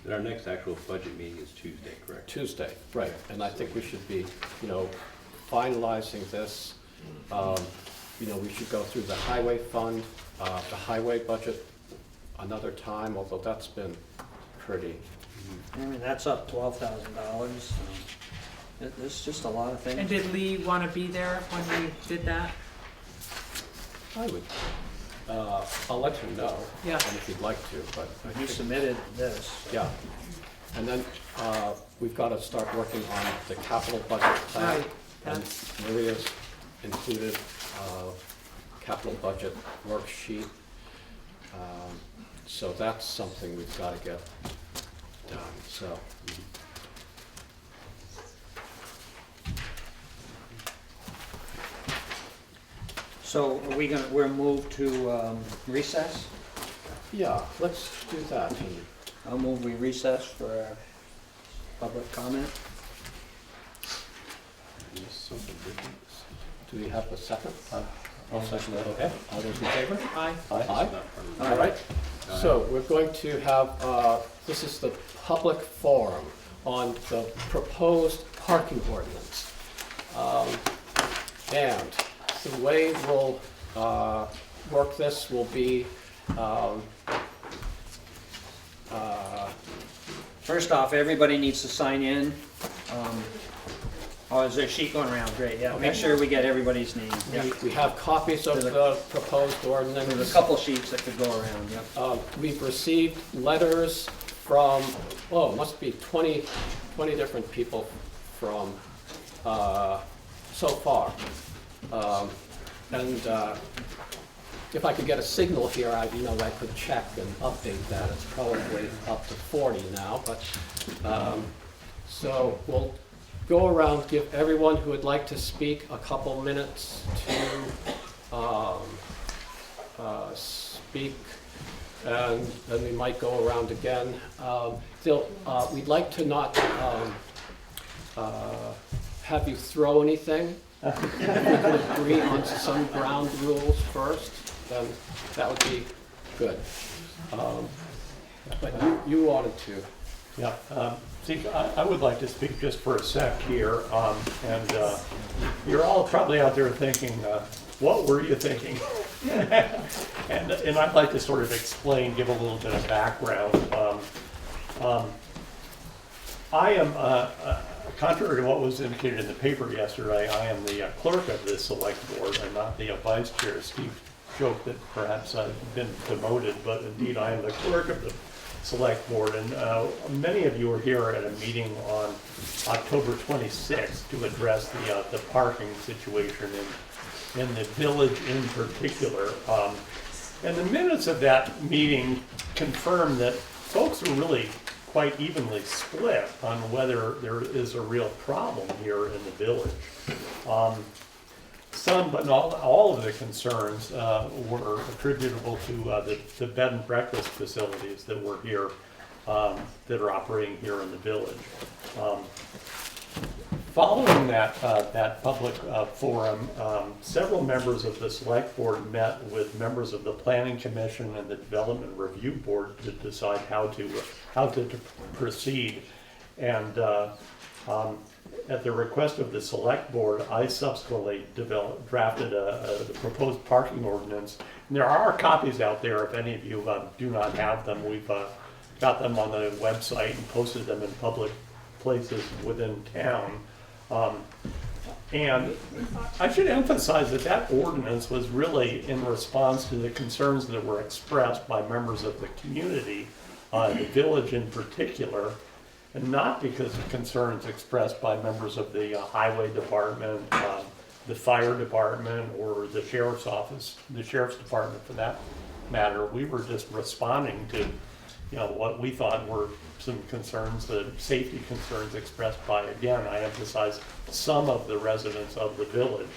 Our next actual budget meeting is Tuesday, correct? Tuesday, right, and I think we should be, finalizing this. We should go through the highway fund, the highway budget another time, although that's been pretty, I mean, that's up $12,000. There's just a lot of things. And did Lee want to be there when we did that? I would, I'll let him know. Yeah. And if you'd like to, but I You think, submitted this. yeah. And then, we've got to start working on the capital budget plan. Right, And that's- Maria's included, capital budget worksheet. So that's something we've got to get done, so. So are we'll move to recess? Yeah, let's do that. And I'll move we recess for public comment. do we have a second? I'll second that. Okay, all those in favor? Aye. Aye. All right, so we're going to have, this is the public forum on the proposed parking ordinance. And the way we'll work this will be, First off, everybody needs to sign in. Oh, is there a sheet going around? Great, yeah. Make sure we get everybody's name. Yeah. we have copies of the proposed There's ordinance. a couple sheets that could go around, yep. We've received letters from, it must be 20 different people from, so far. And if I could get a signal here, I could check and update that. It's probably up to 40 now, but, so we'll go around, give everyone who would like to speak a couple minutes to speak, and then we might go around again. We'd like to not have you throw anything. If we could agree on some ground rules first, then that would be good. But you wanted to. Yeah, see, I would like to speak just for a sec here, and you're all probably out there thinking, what were you thinking? And I'd like to sort of explain, give a little bit of background. I am, contrary to what was indicated in the paper yesterday, I am the clerk of this select board. I'm not the vice chair. Steve joked that perhaps I've been demoted, but indeed I am the clerk of the select board. And many of you were here at a meeting on October 26th to address the parking situation in the village in particular. And the minutes of that meeting confirmed that folks are really quite evenly split on whether there is a real problem here in the village. Some, but not all of the concerns were attributable to the bed and breakfast facilities that were here, that are operating here in the village. Following that public forum, several members of the select board met with members of the planning commission and the development review board to decide how to proceed. And at the request of the select board, I subsequently drafted the proposed parking ordinance. And there are copies out there if any of you do not have them. We've got them on the website and posted them in public places within town. And I should emphasize that ordinance was really in response to the concerns that were expressed by members of the community, the village in particular, and not because of concerns expressed by members of the highway department, the fire department or the sheriff's office, the sheriff's department for that matter. We were just responding to, what we thought were some concerns, the safety concerns expressed by, again, I emphasize, some of the residents of the village.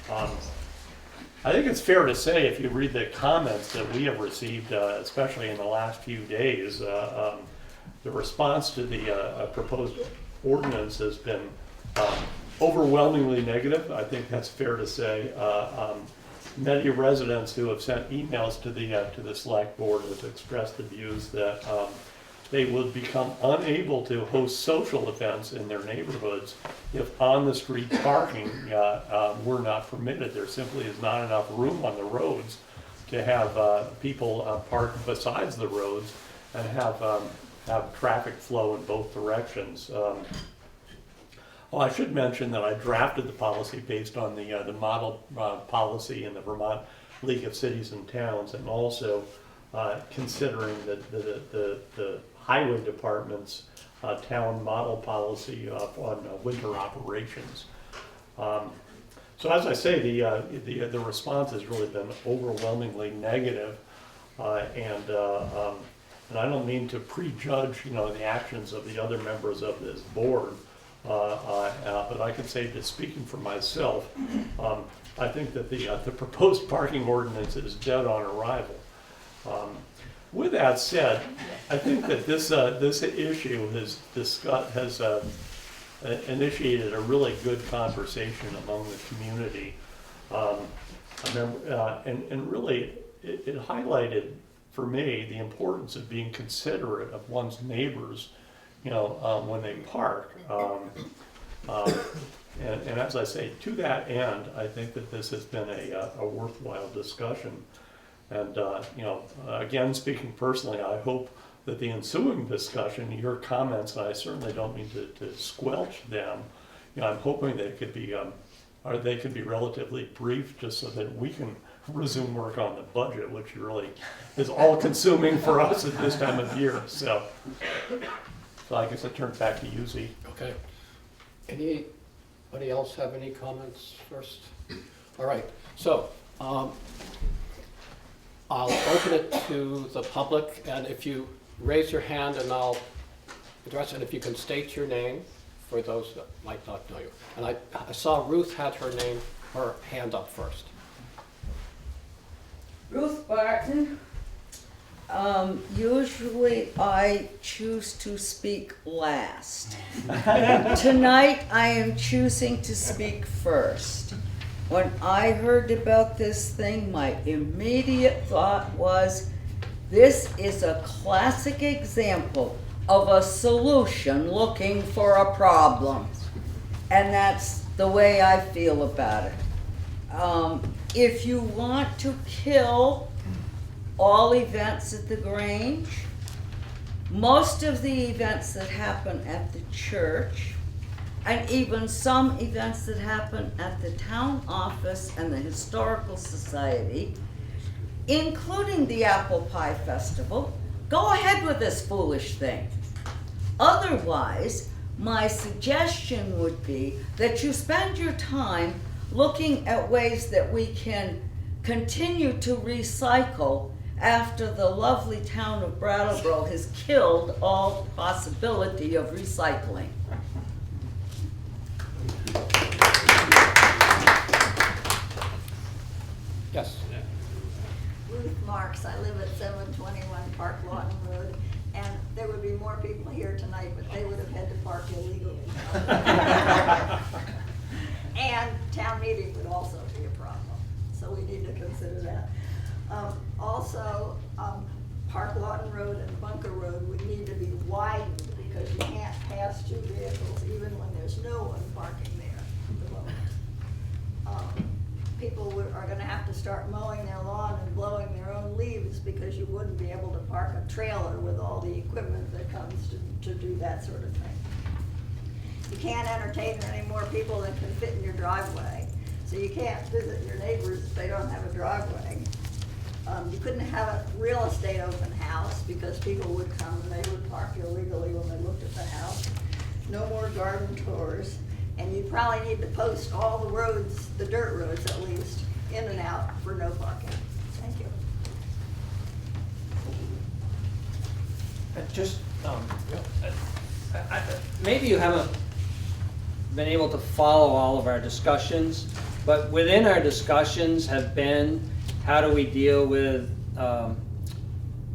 I think it's fair to say, if you read the comments that we have received, especially in the last few days, the response to the proposed ordinance has been overwhelmingly negative. I think that's fair to say. Many residents who have sent emails to the select board have expressed the views that they would become unable to host social events in their neighborhoods if on-the-street parking were not permitted. There simply is not enough room on the roads to have people park besides the roads and have traffic flow in both directions. I should mention that I drafted the policy based on the model policy in the Vermont League of Cities and Towns, and also considering the highway department's town model policy on winter operations. So as I say, the response has really been overwhelmingly negative, and I don't mean to prejudge the actions of the other members of this board. But I can say that, speaking for myself, I think that the proposed parking ordinance is dead on arrival. With that said, I think that this issue has initiated a really good conversation among the community, and really it highlighted for me the importance of being considerate of one's neighbors, when they park. And as I say, to that end, I think that this has been a worthwhile discussion. And, again, speaking personally, I hope that the ensuing discussion, your comments, and I certainly don't mean to squelch them, I'm hoping they could be relatively brief, just so that we can resume work on the budget, which really is all consuming for us at this time of year. So I guess I turn it back to you, Z. Okay. Anybody else have any comments first? All right, so I'll open it to the public, and if you raise your hand and I'll address it, if you can state your name for those that might not know you. And I saw Ruth had her hand up first. Ruth Barton. Usually I choose to speak last. Tonight I am choosing to speak first. When I heard about this thing, my immediate thought was, this is a classic example of a solution looking for a problem. And that's the way I feel about it. If you want to kill all events at the Grange, most of the events that happen at the church, and even some events that happen at the town office and the Historical Society, including the Apple Pie Festival, go ahead with this foolish thing. Otherwise, my suggestion would be that you spend your time looking at ways that we can continue to recycle after the lovely town of Brattleboro has killed all possibility of recycling. Yes. Ruth Marks, I live at 721 Park Lawton Road, and there would be more people here tonight, but they would have had to park illegally. And town meeting would also be a problem, so we need to consider that. Also, Park Lawton Road and Bunker Road would need to be widened, because you can't pass two vehicles even when there's no one parking there at the moment. People are going to have to start mowing their lawn and blowing their own leaves, because you wouldn't be able to park a trailer with all the equipment that comes to do that sort of thing. You can't entertain any more people than can fit in your driveway, so you can't visit your neighbors if they don't have a driveway. You couldn't have a real estate open house, because people would come and they would park illegally when they looked at the house. No more garden tours. And you probably need to post all the roads, the dirt roads at least, in and out for no parking. Thank you. Just, maybe you haven't been able to follow all of our discussions, but within our discussions have been, how do we deal with,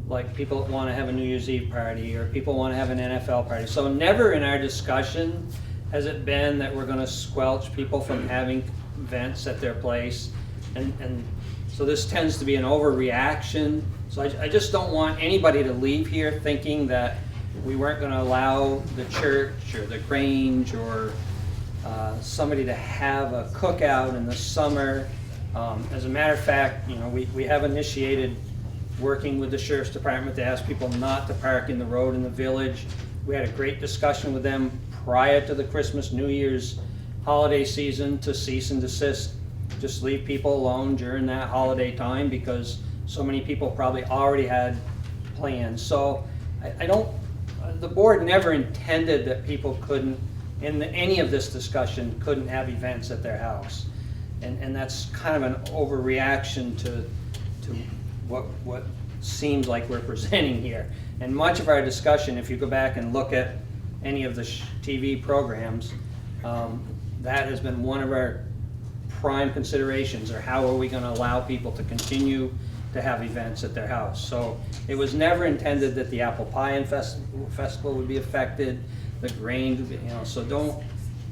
like people that want to have a New Year's Eve party, or people want to have an NFL party. So never in our discussion has it been that we're going to squelch people from having events at their place. And so this tends to be an overreaction. So I just don't want anybody to leave here thinking that we weren't going to allow the church or the Grange or somebody to have a cookout in the summer. As a matter of fact, you know, we have initiated working with the Sheriff's Department to ask people not to park in the road in the village. We had a great discussion with them prior to the Christmas, New Year's holiday season to cease and desist. Just leave people alone during that holiday time because so many people probably already had plans. So the board never intended that people couldn't, in any of this discussion, couldn't have events at their house. And that's kind of an overreaction to what seems like we're presenting here. And much of our discussion, if you go back and look at any of the TV programs, that has been one of our prime considerations, or how are we going to allow people to continue to have events at their house. So it was never intended that the Apple Pie Festival would be affected, the Grange, you know, so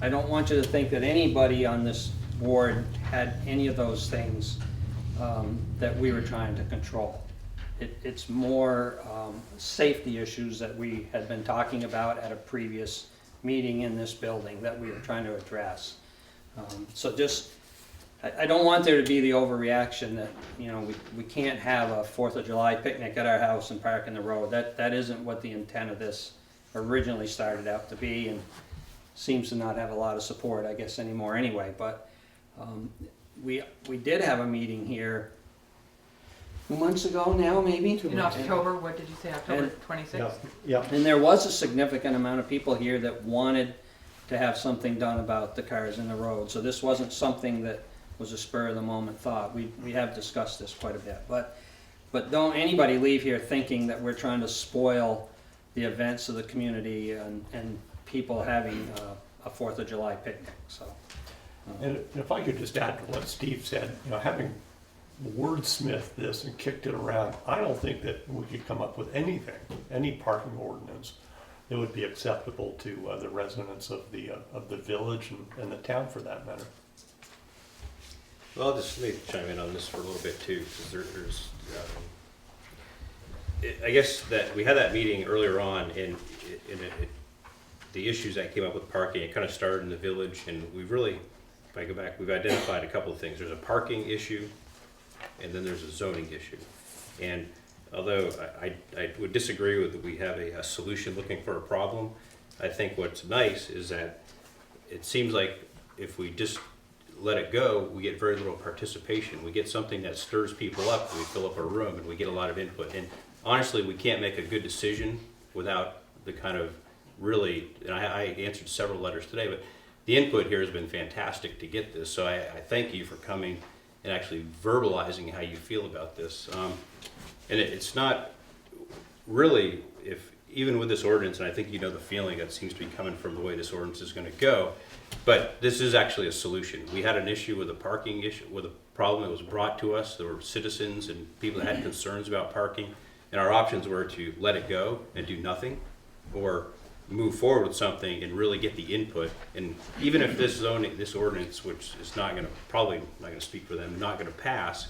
I don't want you to think that anybody on this board had any of those things that we were trying to control. It's more safety issues that we had been talking about at a previous meeting in this building that we were trying to address. So just, I don't want there to be the overreaction that, you know, we can't have a 4th of July picnic at our house and park in the road. That isn't what the intent of this originally started out to be, and seems to not have a lot of support, I guess, anymore anyway. But we did have a meeting here 2 months ago now, maybe? In October, what did you say, October 26th? Yeah, And there was a significant amount of people here that wanted to have something done about the cars in the road. So this wasn't something that was a spur of the moment thought. We have discussed this quite a bit. But don't anybody leave here thinking that we're trying to spoil the events of the community and people having a 4th of July picnic. So. and if I could just add to what Steve said, you know, having wordsmithed this and kicked it around, I don't think that we could come up with anything, any parking ordinance that would be acceptable to the residents of the village and the town for that matter. Well, I'll just maybe chime in on this for a little bit too, because I guess that we had that meeting earlier on, and the issues that came up with parking, it kind of started in the village, and we've really, if I go back, we've identified a couple of things. There's a parking issue, and then there's a zoning issue. And although I would disagree with that we have a solution looking for a problem, I think what's nice is that it seems like if we just let it go, we get very little participation. We get something that stirs people up, we fill up a room, and we get a lot of input. And honestly, we can't make a good decision without the kind of really, and I answered several letters today, but the input here has been fantastic to get this. So I thank you for coming and actually verbalizing how you feel about this. And it's not really, even with this ordinance, and I think you know the feeling that seems to be coming from the way this ordinance is going to go, but this is actually a solution. We had an issue with a parking issue, with a problem that was brought to us. There were citizens and people that had concerns about parking, and our options were to let it go and do nothing, or move forward with something and really get the input. And even if this ordinance, which is probably not going to speak for them, not going to pass,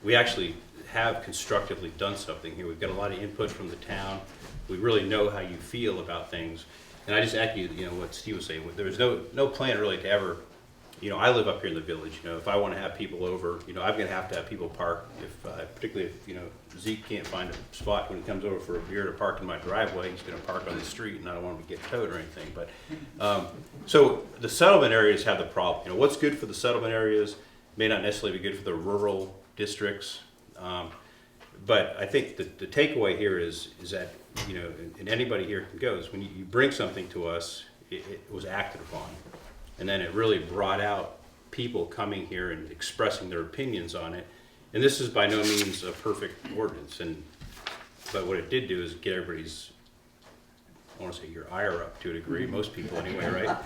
we actually have constructively done something here. We've got a lot of input from the town. We really know how you feel about things. And I just echo, you know, what Steve was saying. There was no plan really to ever, you know, I live up here in the village. You know, if I want to have people over, you know, I'm going to have people park. Particularly if, you know, Zeke can't find a spot when he comes over for a beer to park in my driveway, he's going to park on the street, and I don't want him to get towed or anything. But so the settlement areas have the problem. You know, what's good for the settlement areas may not necessarily be good for the rural districts. But I think the takeaway here is that, you know, and anybody here can go, is when you bring something to us, it was acted upon. And then it really brought out people coming here and expressing their opinions on it. And this is by no means a perfect ordinance, but what it did do is get everybody's, I want to say your ire up to a degree, most people anyway, right?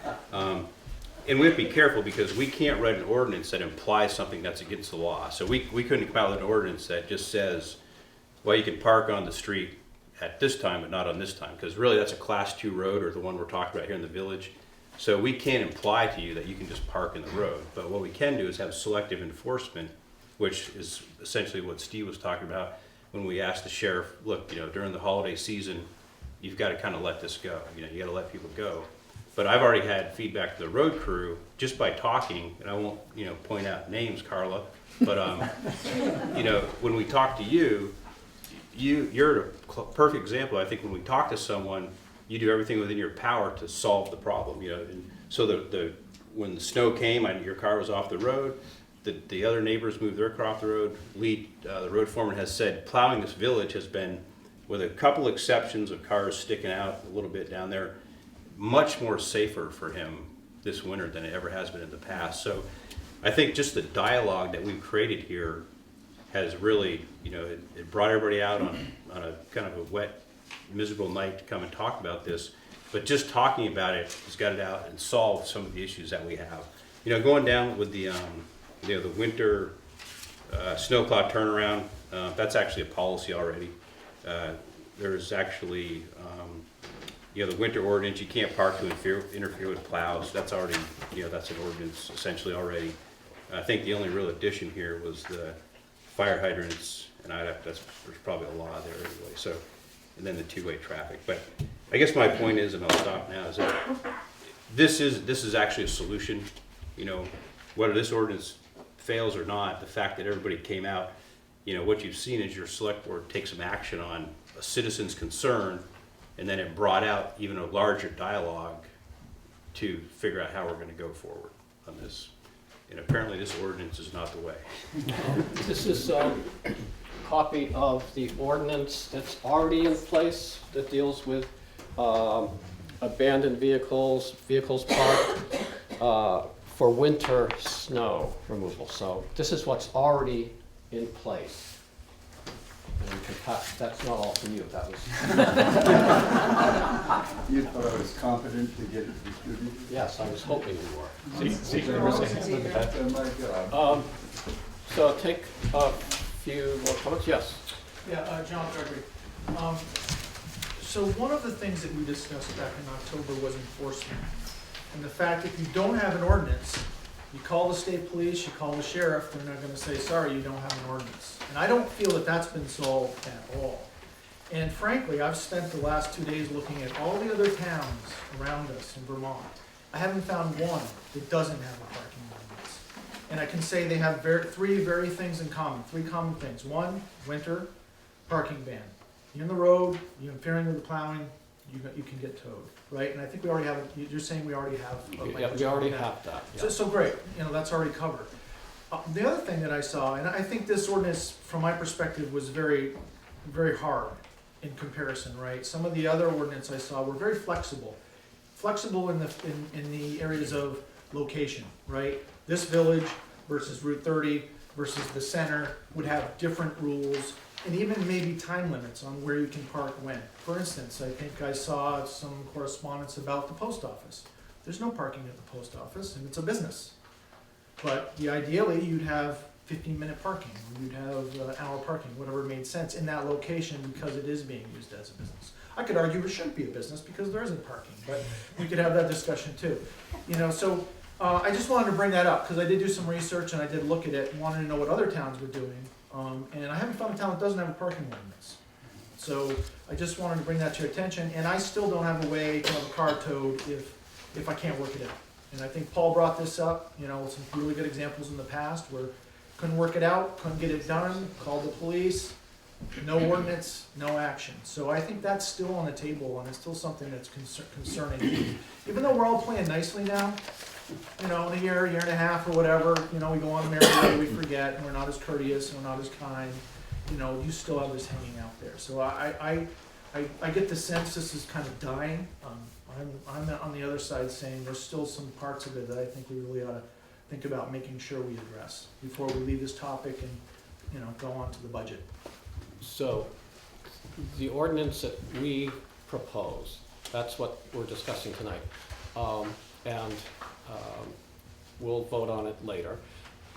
And we have to be careful because we can't write an ordinance that implies something that's against the law. So we couldn't come out with an ordinance that just says, well, you can park on the street at this time, but not on this time, because really that's a class 2 road, or the one we're talking about here in the village. So we can't imply to you that you can just park in the road. But what we can do is have selective enforcement, which is essentially what Steve was talking about when we asked the sheriff, look, during the holiday season, you've got to kind of let this go. You got to let people go. But I've already had feedback to the road crew just by talking, and I won't, point out names, Carla, but, when we talk to you, you're a perfect example. I think when we talk to someone, you do everything within your power to solve the problem, And so when the snow came, your car was off the road. The other neighbors moved their car off the road. Lee, the road foreman, has said plowing this village has been, with a couple exceptions of cars sticking out a little bit down there, much more safer for him this winter than it ever has been in the past. So I think just the dialogue that we've created here has really, it brought everybody out on a kind of a wet, miserable night to come and talk about this. But just talking about it has got it out and solved some of the issues that we have. Going down with the winter snowplow turnaround, that's actually a policy already. There's actually, the winter ordinance, you can't park to interfere with plows. That's already, that's an ordinance essentially already. I think the only real addition here was the fire hydrants, and there's probably a law there anyway. So, and then the two-way traffic. But I guess my point is, and I'll stop now, is that this is actually a solution. Whether this ordinance fails or not, the fact that everybody came out, what you've seen is your select board take some action on a citizen's concern, and then it brought out even a larger dialogue to figure out how we're going to go forward on this. And apparently this ordinance is not the way. This is a copy of the ordinance that's already in place that deals with abandoned vehicles parked for winter snow removal. So this is what's already in place. And you can pass, that's not all from you, that was. You thought I was competent to get it distributed? Yes, I was hoping you were. My God. So take a few more comments, yes. Yeah, John Gregory. So one of the things that we discussed back in October was enforcement. And the fact if you don't have an ordinance, you call the state police, you call the sheriff, they're not gonna say, sorry, you don't have an ordinance. And I don't feel that that's been solved at all. And frankly, I've spent the last 2 days looking at all the other towns around us in Vermont. I haven't found one that doesn't have a parking ordinance. And I can say they have three things in common, three common things. One, winter, parking ban. You're in the road, you're interfering with the plowing, you can get towed, right? And I think we already have, you're saying we already have. Yeah, we already have that. Yeah. So great, that's already covered. The other thing that I saw, and I think this ordinance, from my perspective, was very, very hard in comparison, right? Some of the other ordinance I saw were very flexible. Flexible in the areas of location, right? This village versus Route 30 versus the center would have different rules, and even maybe time limits on where you can park when. For instance, I think I saw some correspondence about the post office. There's no parking at the post office, and it's a business. But ideally, you'd have 15-minute parking, or you'd have hour parking, whatever made sense in that location because it is being used as a business. I could argue it shouldn't be a business because there isn't parking, but we could have that discussion too. So I just wanted to bring that up because I did do some research and I did look at it and wanted to know what other towns were doing. And I haven't found a town that doesn't have a parking ordinance. So I just wanted to bring that to your attention, and I still don't have a way to have a car towed if I can't work it out. And I think Paul brought this up, some really good examples in the past where couldn't work it out, couldn't get it done, called the police, no ordinance, no action. So I think that's still on the table, and it's still something that's concerning. Even though we're all playing nicely now, in a year and a half or whatever, we go on a merry way, we forget, and we're not as courteous, and we're not as kind, you still have this hanging out there. So I get the sense this is kind of dying on I'm on the other side saying there's still some parts of it that I think we really ought to think about making sure we address before we leave this topic and, go on to the budget. So, the ordinance that we propose, that's what we're discussing tonight. And we'll vote on it later.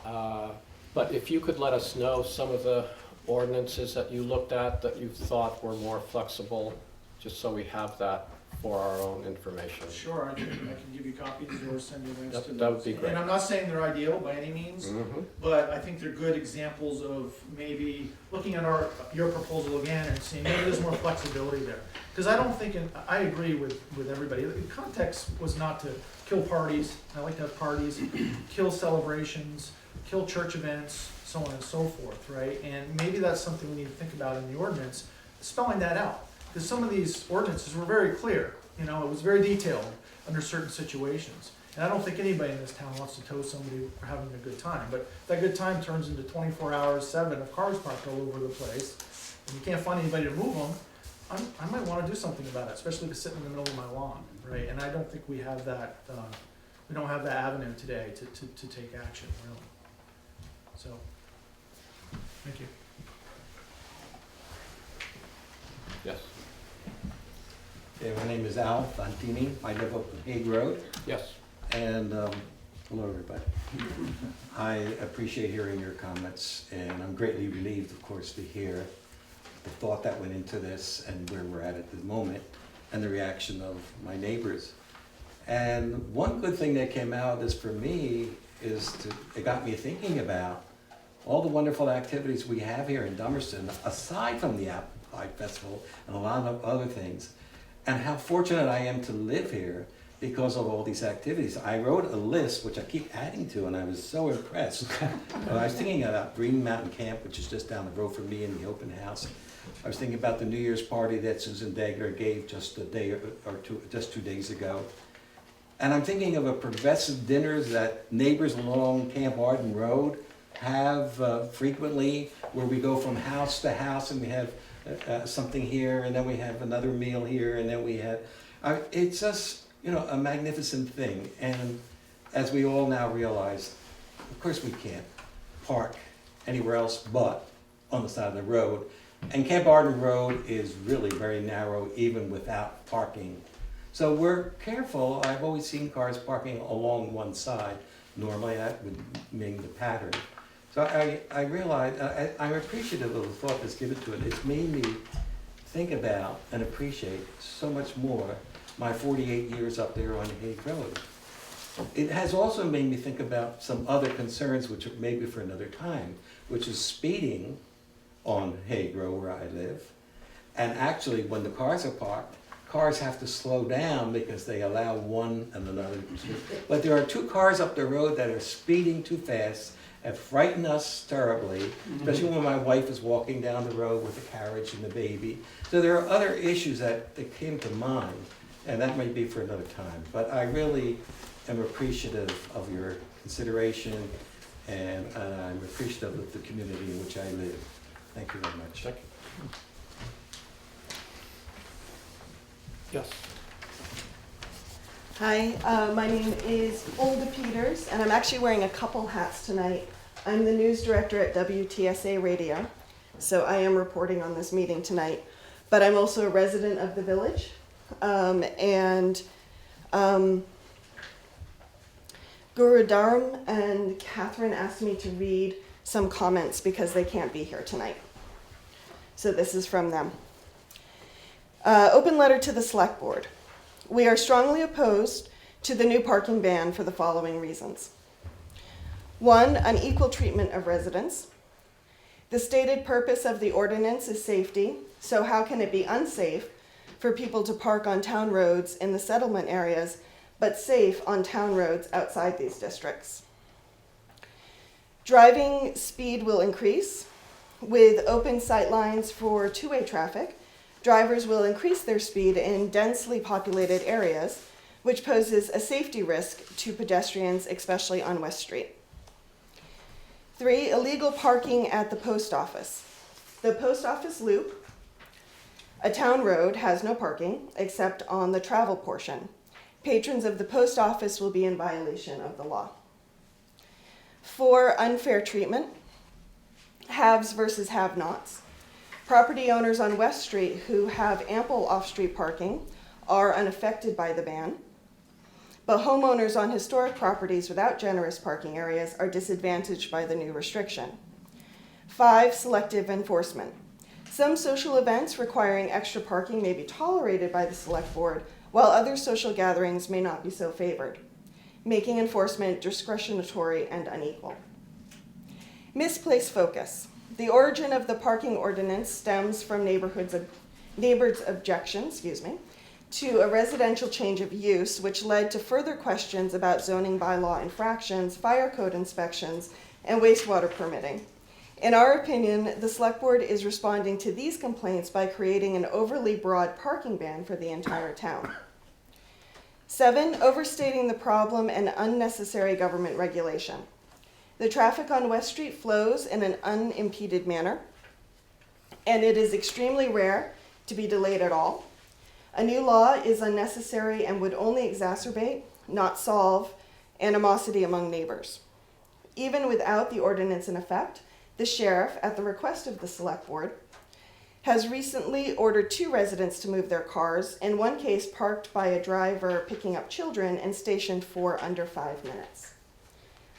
But if you could let us know some of the ordinances that you looked at that you thought were more flexible, just so we have that for our own information. Sure, I can give you copies or send you links to That would those. be great. And I'm not saying they're ideal by any means, Mhm. but I think they're good examples of maybe looking at your proposal again and seeing maybe there's more flexibility there. Because I don't think, I agree with everybody, the context was not to kill parties, I like to have parties, kill celebrations, kill church events, so on and so forth, right? And maybe that's something we need to think about in the ordinance, spelling that out. Because some of these ordinances were very clear, it was very detailed under certain situations. And I don't think anybody in this town wants to tow somebody for having a good time, but that good time turns into 24 hours, 7 of cars parked all over the place, and you can't find anybody to move them. I might want to do something about it, especially if it's sitting in the middle of my lawn, right? And I don't think we have that, we don't have that avenue today to take action, really. So, thank you. Yes, Yeah, my name is Al Fantini. I live up on Hague Road. yes. And hello, everybody. I appreciate hearing your comments, and I'm greatly relieved, of course, to hear the thought that went into this and where we're at the moment, and the reaction of my neighbors. And one good thing that came out is, for me, it got me thinking about all the wonderful activities we have here in Dummerston, aside from the Apple Pie Festival and a lot of other things, and how fortunate I am to live here because of all these activities. I wrote a list, which I keep adding to, and I was so impressed. I was thinking about Green Mountain Camp, which is just down the road from me, in the open house. I was thinking about the New Year's party that Susan Degler gave just a day or two, just 2 days ago. And I'm thinking of a progressive dinners that neighbors along Camp Arden Road have frequently, where we go from house to house and we have something here, and then we have another meal here, and then we have, it's just, a magnificent thing. And as we all now realize, of course we can't park anywhere else but on the side of the road. And Camp Arden Road is really very narrow, even without parking. So we're careful. I've always seen cars parking along one side. Normally that would mean the pattern. So I realize, I'm appreciative of the thought that's given to it. It's made me think about and appreciate so much more my 48 years up there on Hague Road. It has also made me think about some other concerns, which are maybe for another time, which is speeding on Hague Road where I live. And actually, when the cars are parked, cars have to slow down because they allow one and another to. But there are 2 cars up the road that are speeding too fast and frighten us terribly, especially when my wife is walking down the road with the carriage and the baby. So there are other issues that came to mind, and that might be for another time. But I really am appreciative of your consideration, and I'm appreciative of the community in which I live. Thank you very much. Thank you. Yes. Hi, my name is Olga Peters, and I'm actually wearing a couple hats tonight. I'm the news director at WTSA Radio, so I am reporting on this meeting tonight. But I'm also a resident of the village, and Guru Dharam and Catherine asked me to read some comments because they can't be here tonight. So this is from them. Open letter to the Select Board. We are strongly opposed to the new parking ban for the following reasons. 1, unequal treatment of residents. The stated purpose of the ordinance is safety, so how can it be unsafe for people to park on town roads in the settlement areas, but safe on town roads outside these districts? Driving speed will increase. With open sight lines for two-way traffic, drivers will increase their speed in densely populated areas, which poses a safety risk to pedestrians, especially on West Street. 3, illegal parking at the post office. The post office loop A town road has no parking except on the travel portion. Patrons of the post office will be in violation of the law. 4, unfair treatment. Haves versus have-nots. Property owners on West Street who have ample off-street parking are unaffected by the ban, but homeowners on historic properties without generous parking areas are disadvantaged by the new restriction. 5, selective enforcement. Some social events requiring extra parking may be tolerated by the select board, while other social gatherings may not be so favored, making enforcement discretionary and unequal. Misplaced focus. The origin of the parking ordinance stems from neighbors' objections, to a residential change of use, which led to further questions about zoning bylaw infractions, fire code inspections, and wastewater permitting. In our opinion, the select board is responding to these complaints by creating an overly broad parking ban for the entire town. 7, overstating the problem and unnecessary government regulation. The traffic on West Street flows in an unimpeded manner, and it is extremely rare to be delayed at all. A new law is unnecessary and would only exacerbate, not solve, animosity among neighbors. Even without the ordinance in effect, the sheriff, at the request of the select board, has recently ordered 2 residents to move their cars, in one case parked by a driver picking up children and stationed for under 5 minutes.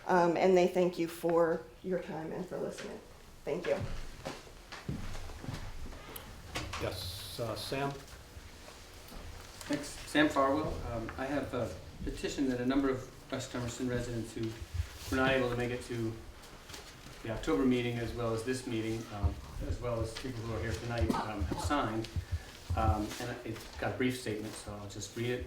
And they thank you for your time and for listening. Thank you. Yes, Sam? Thanks. Sam Farwell. I have a petition that a number of West Dummerston residents who were not able to make it to the October meeting, as well as this meeting, as well as people who are here tonight, have signed. And it's got a brief statement, so I'll just read it.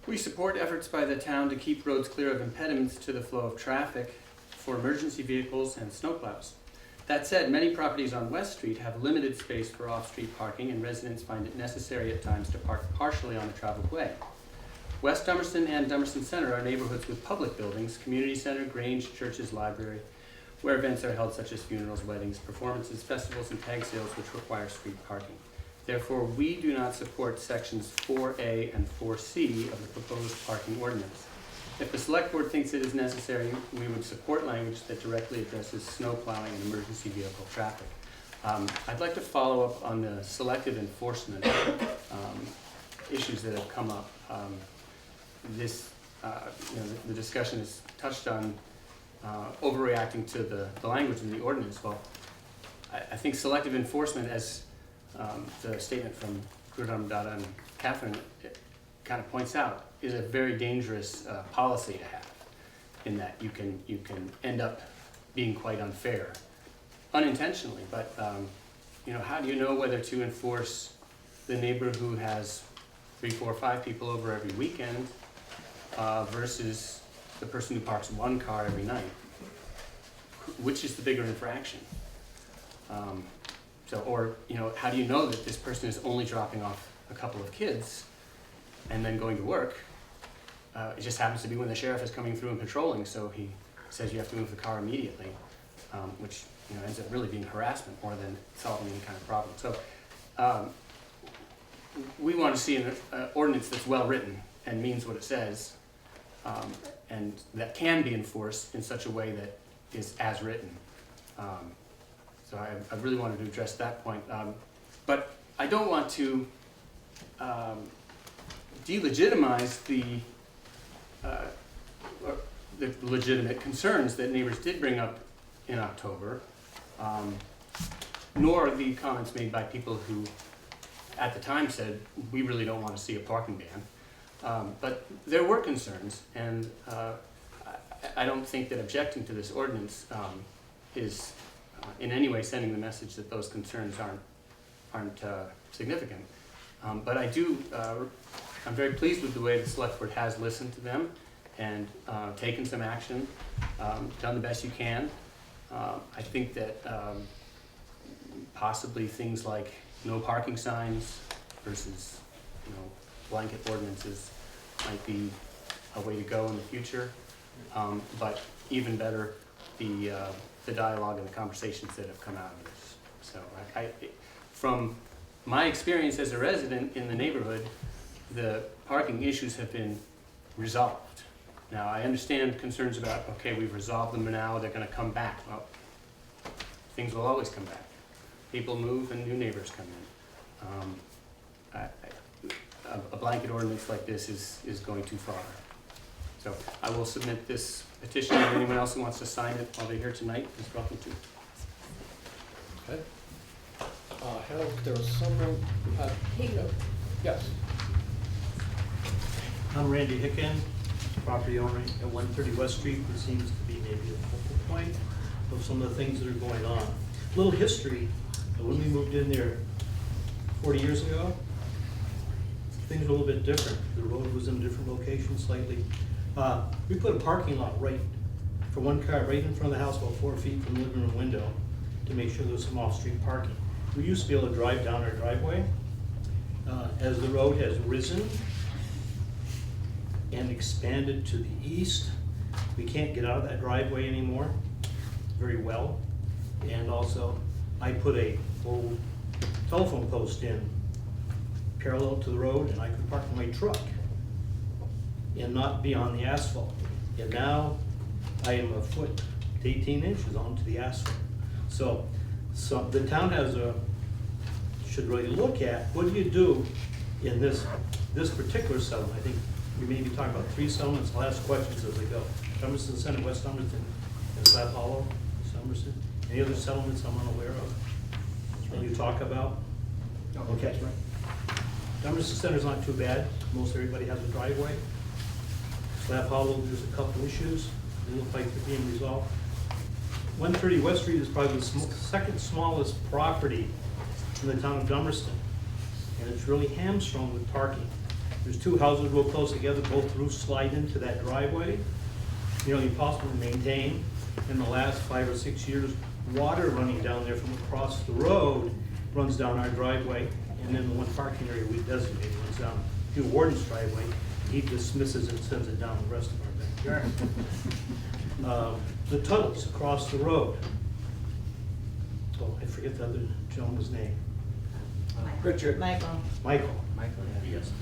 We support efforts by the town to keep roads clear of impediments to the flow of traffic for emergency vehicles and snowplows. That said, many properties on West Street have limited space for off-street parking, and residents find it necessary at times to park partially on a traveled way. West Dummerston and Dummerston Center are neighborhoods with public buildings, community center, grange, churches, library, where events are held such as funerals, weddings, performances, festivals, and tag sales, which require street parking. Therefore, we do not support sections 4A and 4C of the proposed parking ordinance. If the select board thinks it is necessary, we would support language that directly addresses snow plowing and emergency vehicle traffic. I'd like to follow up on the selective enforcement issues that have come up. The discussion has touched on overreacting to the language in the ordinance. Well, I think selective enforcement, as the statement from Dada and Catherine kind of points out, is a very dangerous policy to have, in that you can end up being quite unfair, unintentionally. But how do you know whether to enforce the neighbor who has 3, 4, 5 people over every weekend versus the person who parks 1 car every night? Which is the bigger infraction? How do you know that this person is only dropping off a couple of kids and then going to work? It just happens to be when the sheriff is coming through and patrolling, so he says you have to move the car immediately, which ends up really being harassment more than solving any kind of problem. So we want to see an ordinance that's well written and means what it says, and that can be enforced in such a way that is as written. So I really wanted to address that point. But I don't want to delegitimize the legitimate concerns that neighbors did bring up in October, nor the comments made by people who at the time said, we really don't want to see a parking ban. But there were concerns, and I don't think that objecting to this ordinance is in any way sending the message that those concerns aren't significant. But I'm very pleased with the way the select board has listened to them and taken some action, done the best you can. I think that possibly things like no parking signs versus blanket ordinances might be a way to go in the future. But even better, the dialogue and the conversations that have come out of this. So from my experience as a resident in the neighborhood, the parking issues have been resolved. Now, I understand concerns about, okay, we've resolved them now, they're gonna come back. Well, things will always come back. People move and new neighbors come in. A blanket ordinance like this is going too far. So I will submit this petition, and anyone else who wants to sign it while they're here tonight is welcome to. Okay. Harold, there was someone who had, yes. I'm Randy Hicken, property owner at 130 West Street. There seems to be maybe a focal point of some of the things that are going on. A little history, when we moved in there 40 years ago, things were a little bit different. The road was in a different location slightly. We put a parking lot right for one car right in front of the house, about 4 feet from the living room window, to make sure there was some off-street parking. We used to be able to drive down our driveway. As the road has risen and expanded to the east, we can't get out of that driveway anymore very well. And also, I put a old telephone post in parallel to the road, and I could park my truck and not be on the asphalt. And now I am a foot to 18 inches onto the asphalt. So the town should really look at, what do you do in this particular settlement? I think we may be talking about 3 settlements. I'll ask questions as they go. Dummerston Center, West Dummerston, and Slab Hollow, Dummerston. Any other settlements I'm unaware of that you talk about? Okay. Dummerston Center's not too bad. Most everybody has a driveway. Slab Hollow, there's a couple issues. They look like they're being resolved. 130 West Street is probably the second smallest property in the town of Dummerston, and it's really hamstrung with parking. There's 2 houses real close together, both roofs slide into that driveway. You know, impossible to maintain. In the last 5 or 6 years, water running down there from across the road runs down our driveway, and then the one parking area we designated runs down to Warden's driveway. He dismisses it and sends it down the rest of our backyard. The tunnels across the road. Oh, I forget the other gentleman's name. Richard. Michael. Michael. Yes.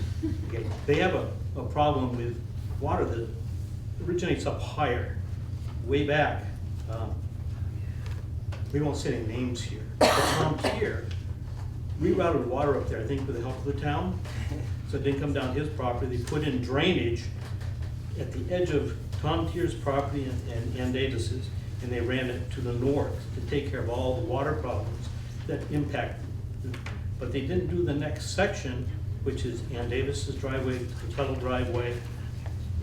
Okay. They have a problem with water that originates up higher, way back. We won't say any names here. But Tom here rerouted water up there, I think with the help of the town. So it didn't come down his property. They put in drainage at the edge of Tom Tier's property and Davis's, and they ran it to the north to take care of all the water problems that impact. But they didn't do the next section, which is Ann Davis's driveway, the Tuttle driveway,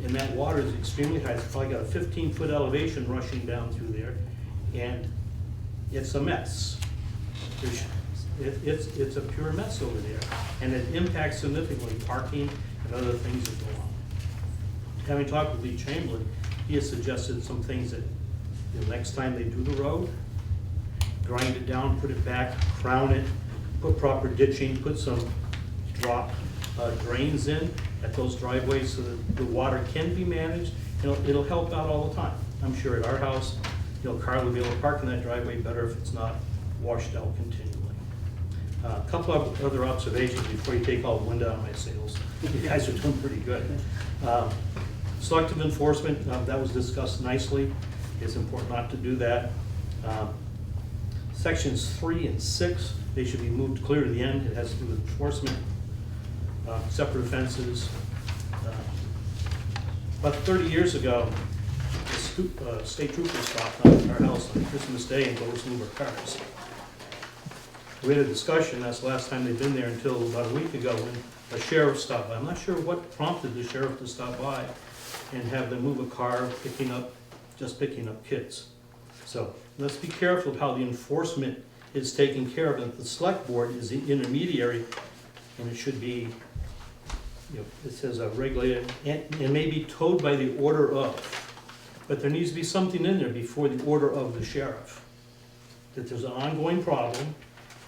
and that water is extremely high. It's probably got a 15-foot elevation rushing down through there, and it's a mess. It's a pure mess over there, and it impacts significantly parking and other things that go on. Having talked with Lee Chamberlain, he has suggested some things that the next time they do the road, grind it down, put it back, crown it, put proper ditching, put some drop drains in at those driveways so that the water can be managed. It'll help out all the time. I'm sure at our house, car will be able to park in that driveway better if it's not washed out continually. A couple of other observations before you take all the wind out of my sails. You guys are doing pretty good. Selective enforcement, that was discussed nicely. It's important not to do that. Sections 3 and 6, they should be moved clear to the end. It has to do with enforcement, separate offenses. About 30 years ago, the state trooper stopped on our house on Christmas Day and goes move our cars. We had a discussion, that's the last time they've been there until about a week ago when a sheriff stopped by. I'm not sure what prompted the sheriff to stop by and have them move a car picking up kids. So let's be careful of how the enforcement is taken care of. And the select board is the intermediary, and it should be, it says regulated and may be towed by the order of. But there needs to be something in there before the order of the sheriff, that there's an ongoing problem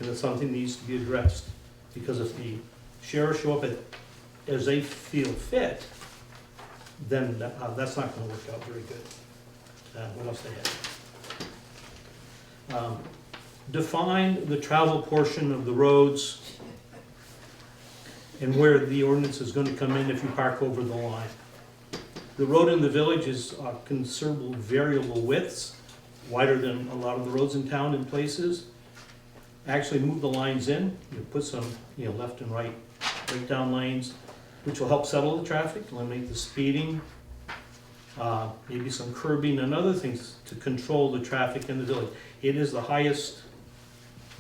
and that something needs to be addressed. Because if the sheriff show up as they feel fit, then that's not going to work out very good. What else they have? Define the travel portion of the roads and where the ordinance is gonna come in if you park over the line. The road in the village is considerable variable widths, wider than a lot of the roads in town in places. Actually move the lines in, you put some, left and right breakdown lanes, which will help settle the traffic, eliminate the speeding, maybe some curbing and other things to control the traffic in the village. It is the highest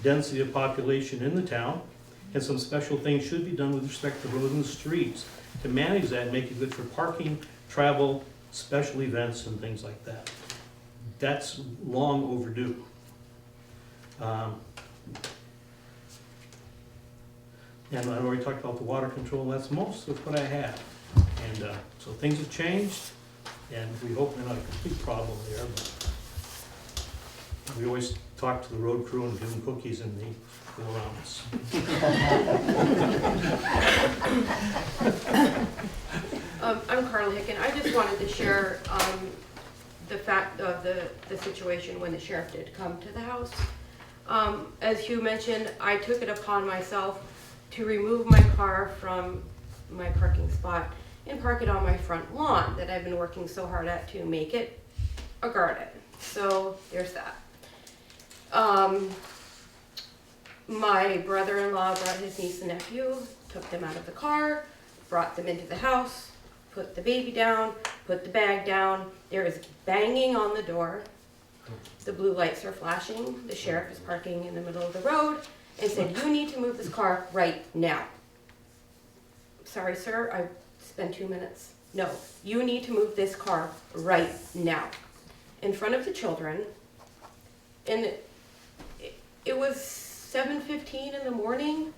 density of population in the town, and some special things should be done with respect to roads and streets to manage that and make it good for parking, travel, special events, and things like that. That's long overdue. And I've already talked about the water control, that's most of what I have. And so things have changed, and we hope we're not a complete problem there, but we always talk to the road crew and give them cookies and they go around us. I'm Carla Hicken. I just wanted to share the fact of the situation when the sheriff did come to the house. As Hugh mentioned, I took it upon myself to remove my car from my parking spot and park it on my front lawn that I've been working so hard at to make it a garden. So there's that. My brother-in-law brought his niece and nephew, took them out of the car, brought them into the house, put the baby down, put the bag down. There is banging on the door. The blue lights are flashing. The sheriff is parking in the middle of the road and said, "You need to move this car right now." Sorry, sir, I spent 2 minutes. No, you need to move this car right now. In front of the children. And it was 7:15 in the morning.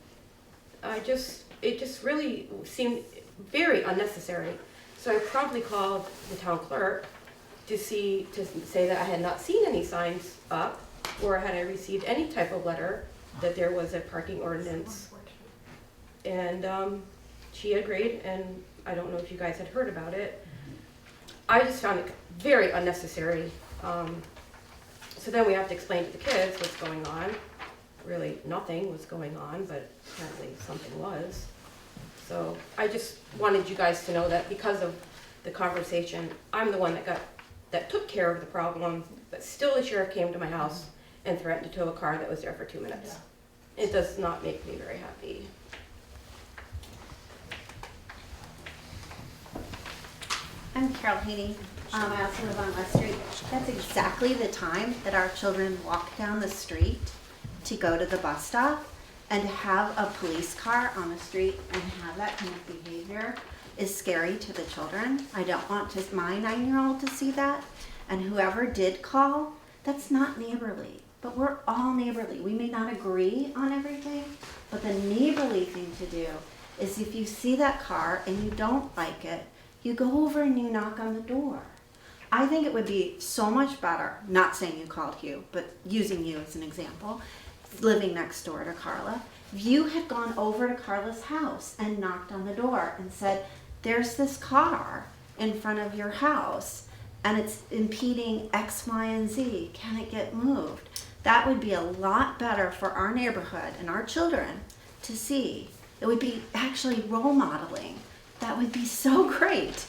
It just really seemed very unnecessary. So I promptly called the town clerk to say that I had not seen any signs up, or had I received any type of letter that there was a parking ordinance. And she agreed, and I don't know if you guys had heard about it. I just found it very unnecessary. So then we have to explain to the kids what's going on. Really, nothing was going on, but apparently something was. So I just wanted you guys to know that because of the conversation, I'm the one that took care of the problem, but still the sheriff came to my house and threatened to tow a car that was there for 2 minutes. It does not make me very happy. I'm Carol Haney. I also live on West Street. That's exactly the time that our children walk down the street to go to the bus stop, and to have a police car on the street and have that kind of behavior is scary to the children. I don't want my 9-year-old to see that. And whoever did call, that's not neighborly. But we're all neighborly. We may not agree on everything, but the neighborly thing to do is if you see that car and you don't like it, you go over and you knock on the door. I think it would be so much better, not saying you called Hugh, but using you as an example, living next door to Carla, if you had gone over to Carla's house and knocked on the door and said, "There's this car in front of your house and it's impeding X, Y, and Z. Can it get moved?" That would be a lot better for our neighborhood and our children to see. It would be actually role modeling. That would be so great.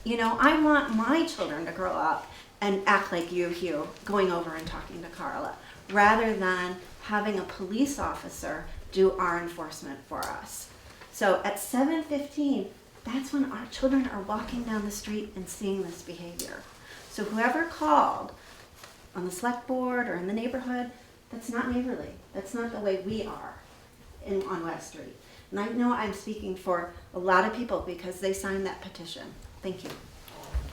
You know, I want my children to grow up and act like you, Hugh, going over and talking to Carla, rather than having a police officer do our enforcement for us. So at 7:15, that's when our children are walking down the street and seeing this behavior. So whoever called on the select board or in the neighborhood, that's not neighborly. That's not the way we are on West Street. And I know I'm speaking for a lot of people because they signed that petition. Thank you.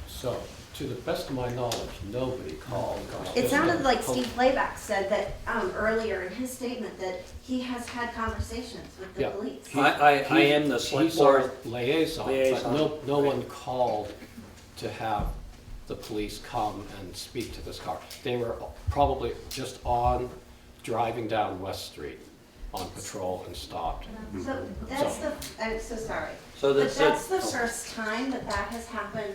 So, to the best of my knowledge, nobody called. It sounded like Steve Playback said that earlier in his statement that he has had conversations with the police. I am the select He's our board liaison, but no one called to have the police come and speak to this car. They were probably just driving down West Street on patrol and stopped. So that's I'm so sorry. So But that's the first time that has happened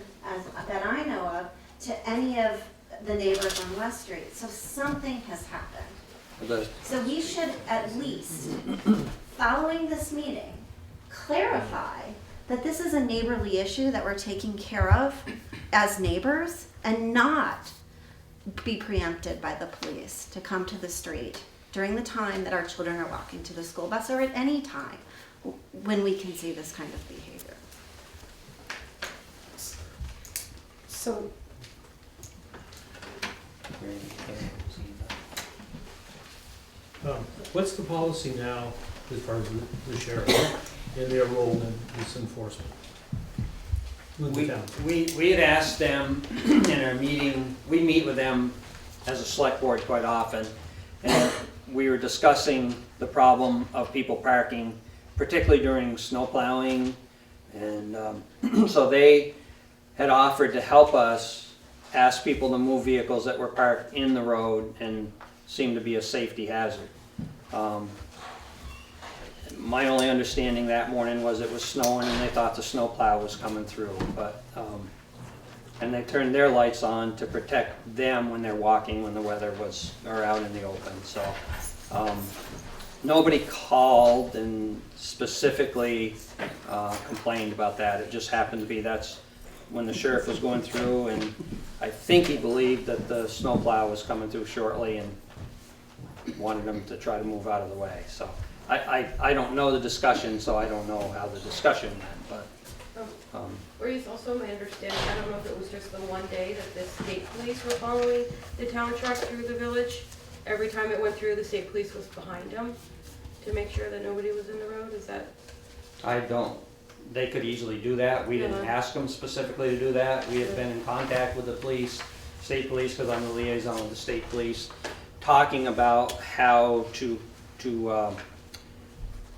that I know of to any of the neighbors on West Street. So something has happened. So we should at least, following this meeting, clarify that this is a neighborly issue that we're taking care of as neighbors and not be preempted by the police to come to the street during the time that our children are walking to the school bus or at any time when we can see this kind of behavior. So, What's the policy now as far as the sheriff and their role in this enforcement? With the town? We had asked them in our meeting, we meet with them as a select board quite often, and we were discussing the problem of people parking, particularly during snow plowing, and so they had offered to help us ask people to move vehicles that were parked in the road and seemed to be a safety hazard. My only understanding that morning was it was snowing and they thought the snow plow was coming through, but and they turned their lights on to protect them when they're walking when the weather was or out in the open. So nobody called and specifically complained about that. It just happened to be that's when the sheriff was going through, and I think he believed that the snow plow was coming through shortly and wanted them to try to move out of the way. So I don't know the discussion, so I don't know how the discussion went, but. Or is also my understanding, I don't know if it was just the one day that the state police were following the town truck through the village. Every time it went through, the state police was behind them to make sure that nobody was in the road, is that? I don't. They could easily do that. We didn't ask them specifically to do that. We have been in contact with the police, state police, because I'm the liaison with the state police, talking about how to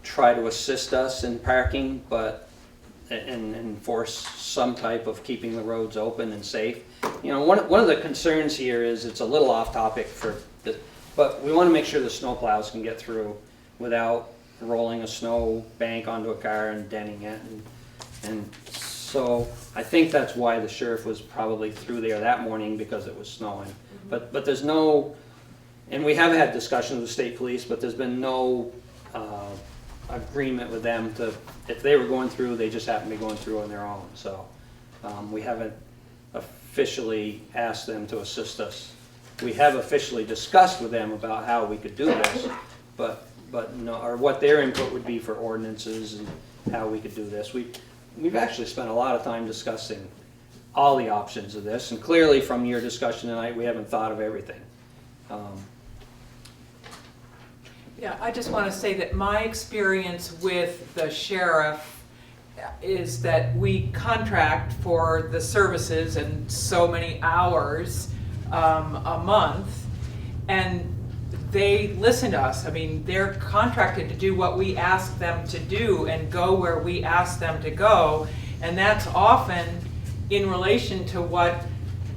try to assist us in parking, but and enforce some type of keeping the roads open and safe. You know, one of the concerns here is it's a little off topic but we want to make sure the snow plows can get through without rolling a snow bank onto a car and denting it, and so I think that's why the sheriff was probably through there that morning, because it was snowing. But there's no, and we have had discussions with state police, but there's been no agreement with them to, if they were going through, they just happen to be going through on their own. So we haven't officially asked them to assist us. We have officially discussed with them about how we could do this, but no, or what their input would be for ordinances and how we could do this. We've actually spent a lot of time discussing all the options of this, and clearly from your discussion tonight, we haven't thought of everything. yeah, I just want to say that my experience with the sheriff is that we contract for the services and so many hours a month, and they listen to us. I mean, they're contracted to do what we ask them to do and go where we ask them to go, and that's often in relation to what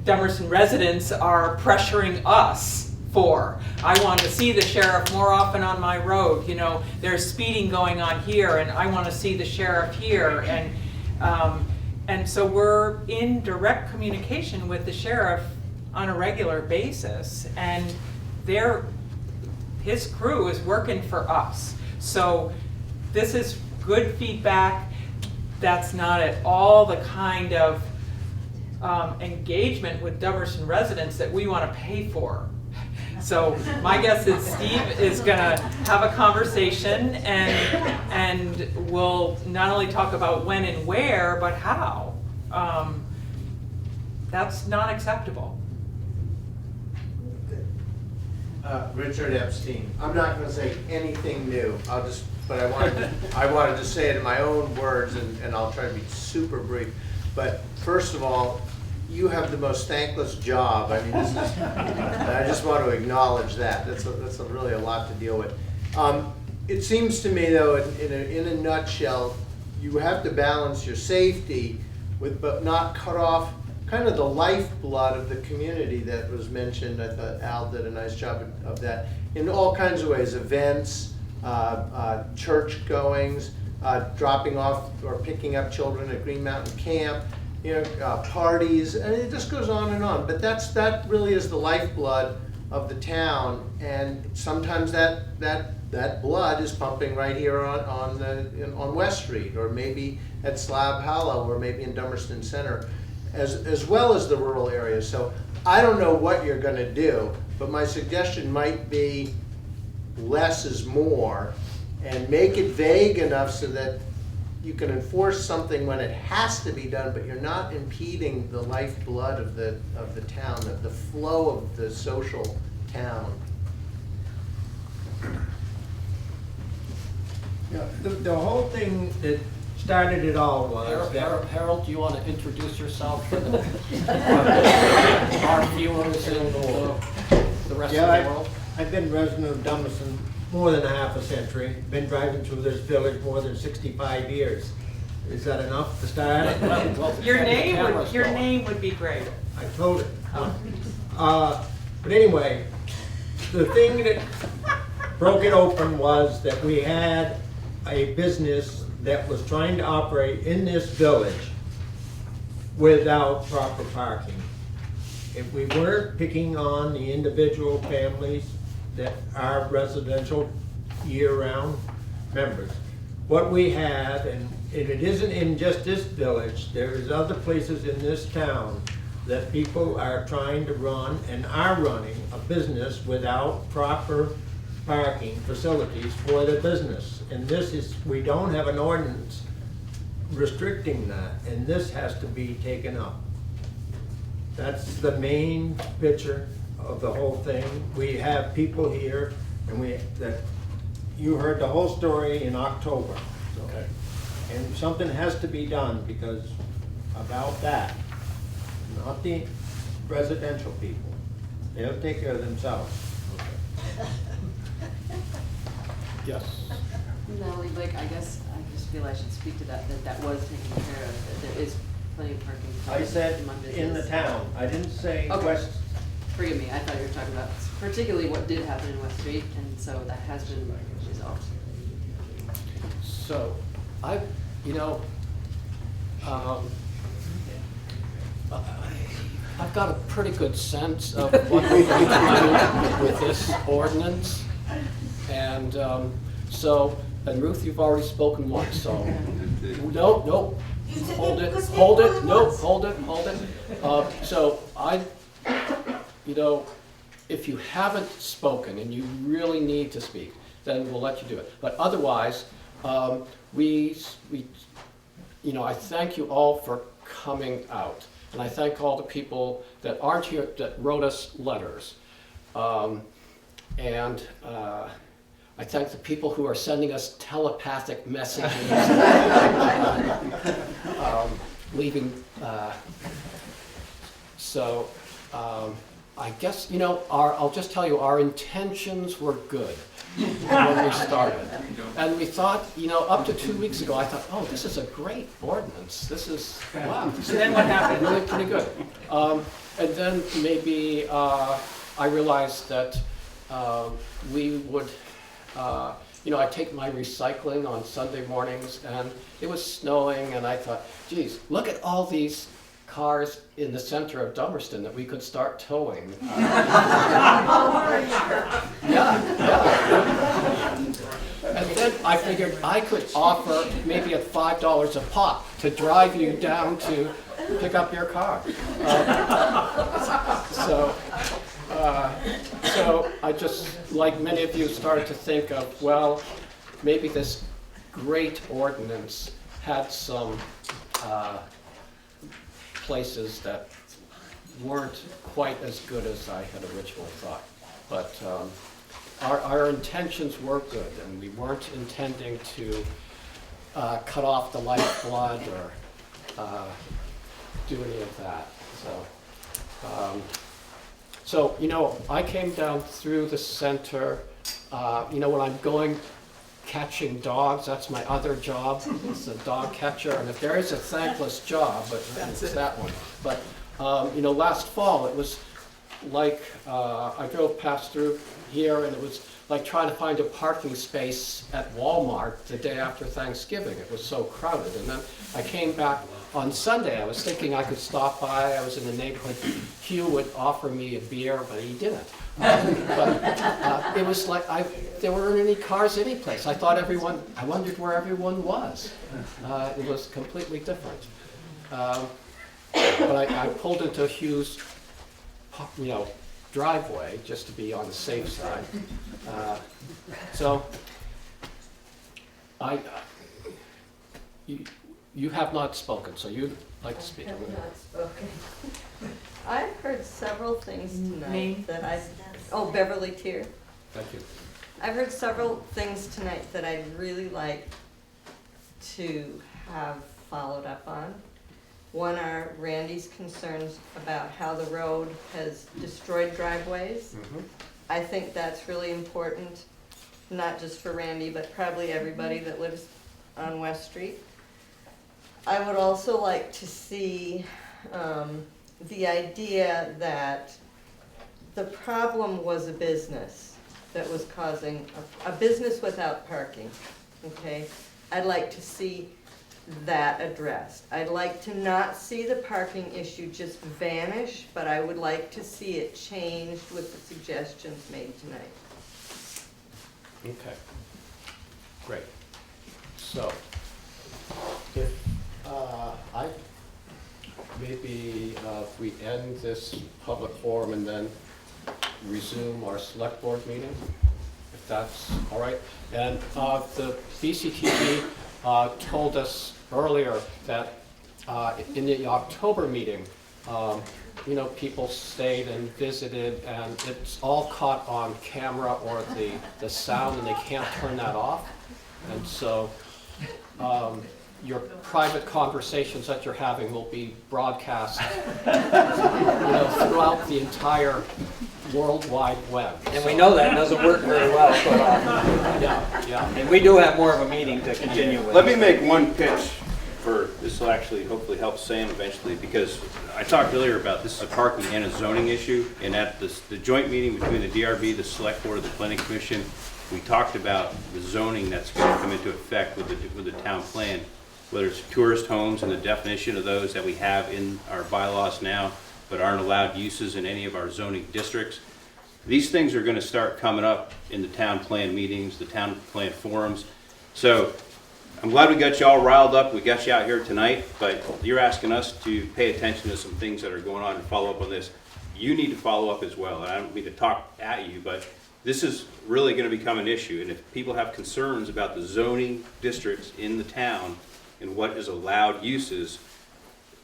Dummerston residents are pressuring us for. I want to see the sheriff more often on my road. You know, there's speeding going on here, and I want to see the sheriff here, and so we're in direct communication with the sheriff on a regular basis, and his crew is working for us. So this is good feedback. That's not at all the kind of engagement with Dummerston residents that we want to pay for. So my guess is Steve is gonna have a conversation and we'll not only talk about when and where, but how. That's not acceptable. Richard Epstein. I'm not going to say anything new. But I wanted to say it in my own words, and I'll try to be super brief. But first of all, you have the most thankless job. I mean, this is. I just want to acknowledge that. That's really a lot to deal with. It seems to me, though, in a nutshell, you have to balance your safety with, but not cut off kind of the lifeblood of the community that was mentioned. I thought Al did a nice job of that in all kinds of ways: events, church goings, dropping off or picking up children at Green Mountain Camp, parties, and it just goes on and on. But that really is the lifeblood of the town, and sometimes that that blood is pumping right here on West Street, or maybe at Slab Hollow, or maybe in Dummerston Center, as well as the rural areas. So I don't know what you're gonna do, but my suggestion might be less is more, and make it vague enough so that you can enforce something when it has to be done, but you're not impeding the lifeblood of the town, the flow of the social town. Yeah, the whole thing that started it all was that Harold, do you want to introduce yourself for the, our viewers and the rest of the world? I've been resident of Dummerston more than a half a century, been driving through this village more than 65 years. Is that enough to start? Your name would be great. I told it. But anyway, the thing that broke it open was that we had a business that was trying to operate in this village without proper parking. If we weren't picking on the individual families that are residential year-round members, what we have, and it isn't in just this village, there is other places in this town that people are trying to run and are running a business without proper parking facilities for their business. And this is, we don't have an ordinance restricting that, and this has to be taken up. That's the main picture of the whole thing. We have people here, and you heard the whole story in October. So, okay. And something has to be done because about that, not the residential people. They'll take care of themselves. Okay. Yes. Melanie, like, I guess I just feel I should speak to that was taken care of, that there is plenty of parking. I said among in the business. town. I didn't say Okay. West. Forgive me, I thought you were talking about particularly what did happen in West Street, and so that has been resolved. So, I've got a pretty good sense of what we're going to do with this ordinance. And and Ruth, you've already spoken once, so. No, hold it, hold it. So if you haven't spoken and you really need to speak, then we'll let you do it. But otherwise, I thank you all for coming out. And I thank all the people that aren't here that wrote us letters. I thank the people who are sending us telepathic messages, leaving. I guess, I'll just tell you, our intentions were good when we started. And we thought, up to 2 weeks ago, I thought, oh, this is a great ordinance. This is, wow. So then what happened? Really pretty good. And then maybe I realized that we would, I take my recycling on Sunday mornings, and it was snowing, and I thought, geez, look at all these cars in the center of Dummerston that we could start towing. Yeah. And then I figured I could offer maybe at $5 a pop to drive you down to pick up your car. So I just, like many of you, started to think of, well, maybe this great ordinance had some places that weren't quite as good as I had originally thought. But our intentions were good, and we weren't intending to cut off the lifeblood or do any of that. So, I came down through the center, when I'm going catching dogs, that's my other job, it's a dog catcher, and if there is a thankless job, but it's that one. But, last fall, it was like, I drove past through here and it was like trying to find a parking space at Walmart the day after Thanksgiving. It was so crowded. And then I came back on Sunday. I was thinking I could stop by. I was in the neighborhood. Hugh would offer me a beer, but he didn't. But it was like there weren't any cars any place. I wondered where everyone was. It was completely different. But I pulled into Hugh's, driveway just to be on the safe side. So you have not spoken, so you'd like to speak. I have not spoken. I've heard several things tonight Beverly Tier. Thank you. I've heard several things tonight that I'd really like to have followed up on. One are Randy's concerns about how the road has destroyed driveways. Mm-hmm. I think that's really important, not just for Randy, but probably everybody that lives on West Street. I would also like to see the idea that the problem was a business that was causing a business without parking, okay? I'd like to see that addressed. I'd like to not see the parking issue just vanish, but I would like to see it changed with the suggestions made tonight. Okay. Great. So, if if we end this public forum and then resume our select board meeting, if that's all right. And the VCTV told us earlier that in the October meeting, people stayed and visited, and it's all caught on camera or the sound, and they can't turn that off. And so your private conversations that you're having will be broadcast throughout the entire World Wide Web. And we know that doesn't work very well, but yeah. And we do have more of a meeting to continue with. Let me make one pitch for, this will actually hopefully help Sam eventually, because I talked earlier about this is a parking and a zoning issue, and at the joint meeting between the DRB, the Select Board, and the Planning Commission, we talked about the zoning that's going to come into effect with the town plan, whether it's tourist homes and the definition of those that we have in our bylaws now, but aren't allowed uses in any of our zoning districts. These things are going to start coming up in the town plan meetings, the town plan forums. So I'm glad we got you all riled up. We got you out here tonight, but you're asking us to pay attention to some things that are going on and follow up on this. You need to follow up as well. And I don't mean to talk at you, but this is really going to become an issue. And if people have concerns about the zoning districts in the town and what is allowed uses,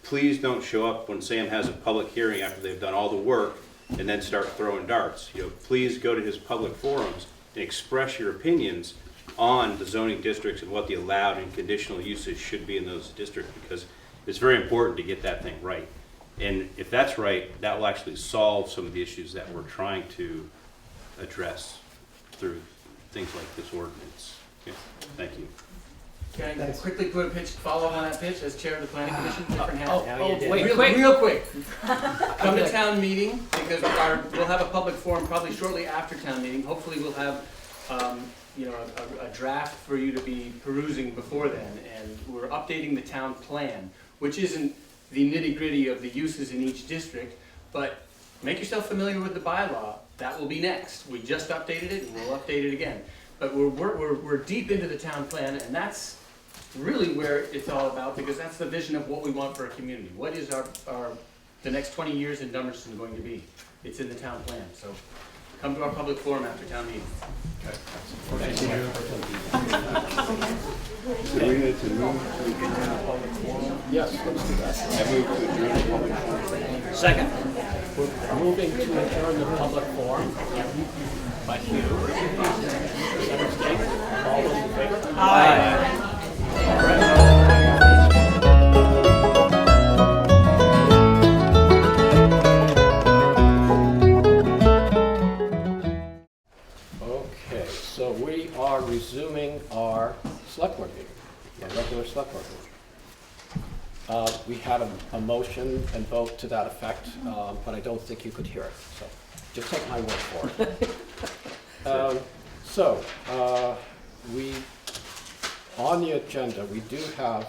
please don't show up when Sam has a public hearing after they've done all the work and then start throwing darts. Please go to his public forums and express your opinions on the zoning districts and what the allowed and conditional uses should be in those districts, because it's very important to get that thing right. And if that's right, that will actually solve some of the issues that we're trying to address through things like this ordinance. Okay. Thank you. Can I quickly put a pitch, follow on that pitch as chair of the planning commission, different hat? Wait, Real quick. Come to town meeting, because we'll have a public forum probably shortly after town meeting. Hopefully we'll have a draft for you to be perusing before then, and we're updating the town plan, which isn't the nitty-gritty of the uses in each district, but make yourself familiar with the bylaw. That will be next. We just updated it, and we'll update it again. But we're deep into the town plan, and that's really where it's all about, because that's the vision of what we want for a community. What is the next 20 years in Dummerston going to be? It's in the town plan. So come to our public forum after town meeting. Okay. Thank you. Do we need to move to Yes, let's do that. I move to adjourn the public forum. Second. We're moving to adjourn the public forum by Hugh. All those in favor? Aye. Okay, so we are resuming our select board meeting, our regular select board meeting. We had a motion and vote to that effect, but I don't think you could hear it, so just take my word for it. On the agenda, we do have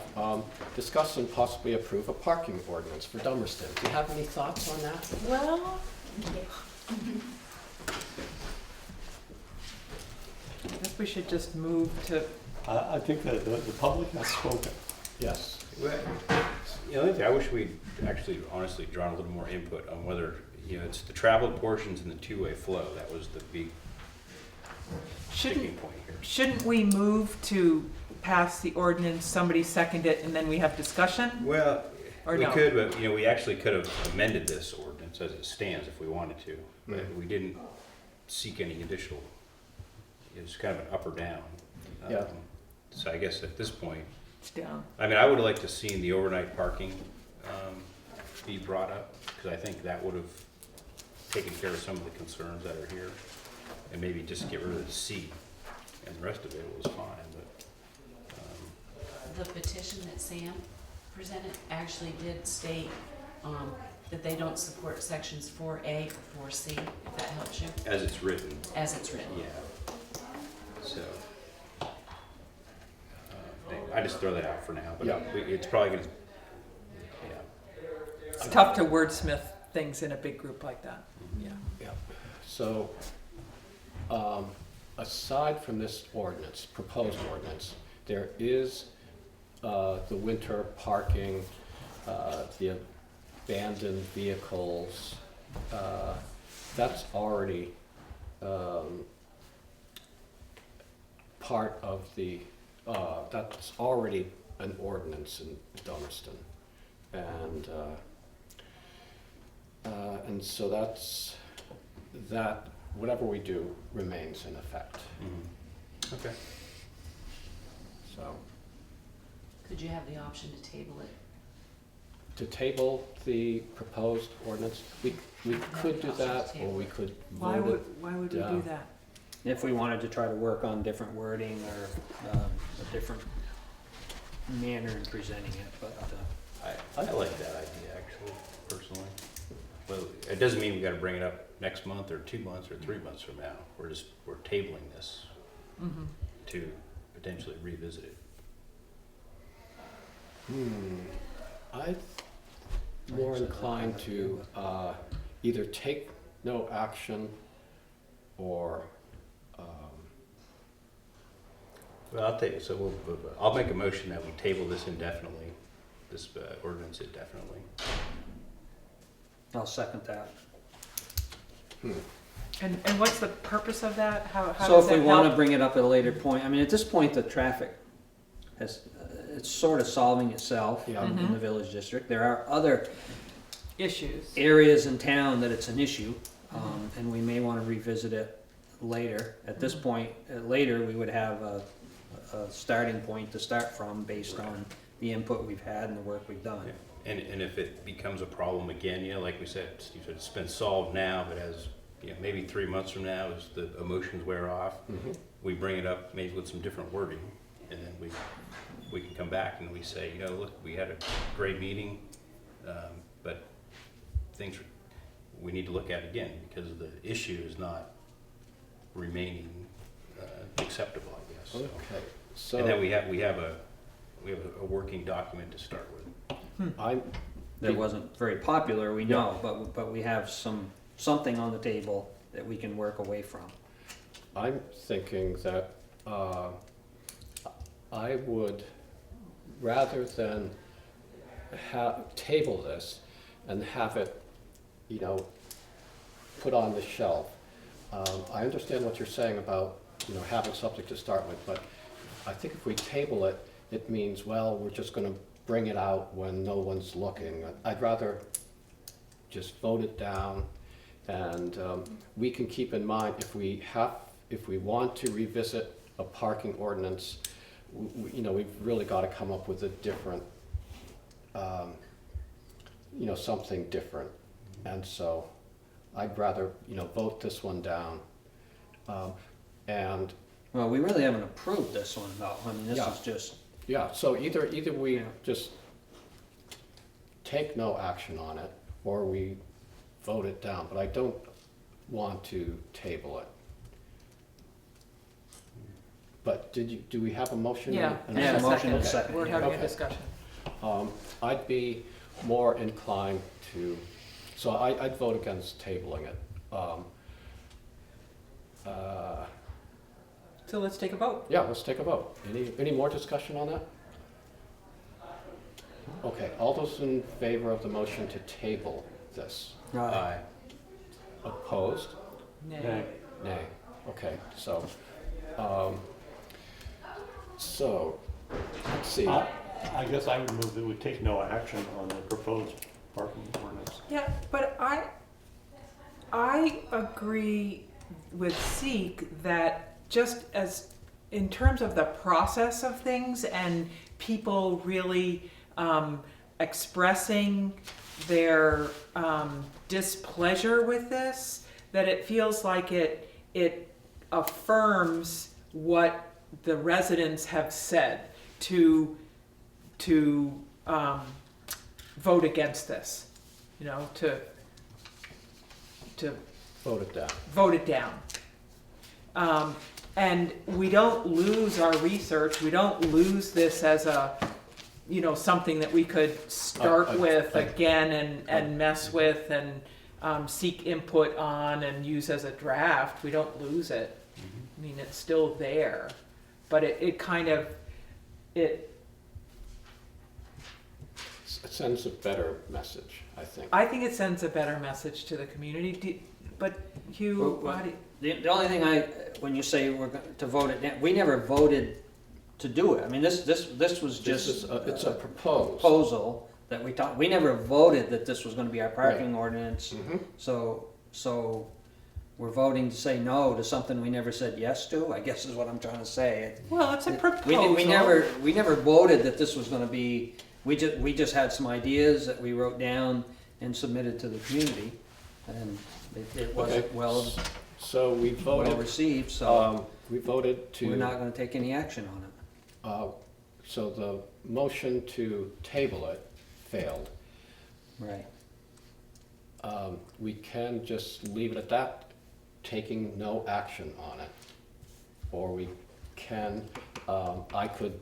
discuss and possibly approve a parking ordinance for Dummerston. Do you have any thoughts on that? Well, I guess we should just move to, I think that the public has spoken. Yes. Well, the only thing, I wish we'd actually honestly drawn a little more input on whether, it's the traveled portions and the two-way flow. That was the big sticking point here. shouldn't we move to pass the ordinance, somebody second it, and then we have discussion? Well, Or we no? could, but, we actually could have amended this ordinance as it stands if we wanted to. But we didn't seek any additional, it was kind of an up or down. Yeah. So I guess at this point, It's down. I mean, I would like to see the overnight parking be brought up, because I think that would have taken care of some of the concerns that are here. And maybe just get rid of the C, and the rest of it was fine, but. The petition that Sam presented actually did state that they don't support sections 4A or 4C, if that helps you, As it's written. as it's written. Yeah. So. I just throw that out for now, but Yeah. it's probably gonna, It's tough to wordsmith things in a big group like that. Yeah. Yeah. So, aside from this ordinance, proposed ordinance, there is the winter parking, the abandoned vehicles. That's already part of the, that's already an ordinance in Dummerston. And so that whatever we do remains in effect. okay. So Could you have the option to table it? to table the proposed ordinance, we could do that, or we could Why vote would, it why would we do down. that? If we wanted to try to work on different wording or a different manner in presenting it, but I like that idea, actually, personally. Well, it doesn't mean we gotta bring it up next month, or 2 months, or 3 months from now. We're tabling this to potentially revisit it. I'm more inclined to either take no action or, Well, I'll make a motion that we table this indefinitely, this ordinance indefinitely. I'll second that. And what's the purpose of that? How So does if we that want to help? bring it up at a later point, I mean, at this point, the traffic has, it's sort of solving itself Yeah. in the village district. There are other Issues. areas in town that it's an issue, and we may want to revisit it later. At this point, later, we would have a starting point to start from based on the input we've had and the work we've done. And if it becomes a problem again, like we said, Steve said, it's been solved now, but as, maybe 3 months from now, as the emotions wear off, we bring it up maybe with some different wording, and then we can come back and we say, look, we had a great meeting, but we need to look at it again, because the issue is not remaining acceptable, I guess. okay, so. And then we have a working document to start with. That wasn't very popular, we know, but we have something on the table that we can work away from. I'm thinking that I would, rather than table this and have it, put on the shelf. I understand what you're saying about, having something to start with, but I think if we table it, it means, well, we're just gonna bring it out when no one's looking. I'd rather just vote it down, and we can keep in mind, if we want to revisit a parking ordinance, we've really got to come up with a different, something different. And so I'd rather, vote this one down. And Well, we really haven't approved this one though, I mean, this Yeah. is just, yeah, so either we just take no action on it, or we vote it down, but I don't want to table it. But do we have a motion? Yeah. and a Yeah, second? motion and Okay. second. We're having a Okay. discussion. I'd be more inclined to, so I'd vote against tabling it. So let's take a vote. Yeah, let's take a vote. Any more discussion on that? Okay, all those in favor of the motion to table this? Aye. Opposed? Nay. Nay. Okay, so, let's see. I guess I would move that we take no action on the proposed parking ordinance. Yeah, but I agree with Seek that just as in terms of the process of things and people really expressing their displeasure with this, that it feels like it affirms what the residents have said to vote against this, you know, to Vote it down. vote it down. And we don't lose our research, we don't lose this as a, you know, something that we could start with again and mess with and seek input on and use as a draft. We don't lose it. I mean, it's still there, but it kind of, It sends a better message, I think. I think it sends a better message to the community. But Hugh, Well, why do you- The only thing when you say we're going to vote it down, we never voted to do it. I mean, this was just It's a proposal that we never voted that this was going to be our parking ordinance. Mhm. So we're voting to say no to something we never said yes to, I guess is what I'm trying to say. well, it's a proposal. We never voted that this was going to be, we just had some ideas that we wrote down and submitted to the community, and it wasn't So we voted. well received, so we voted to. we're not going to take any action on it. So the motion to table it failed. Right. We can just leave it at that, taking no action on it. Or we can, I could,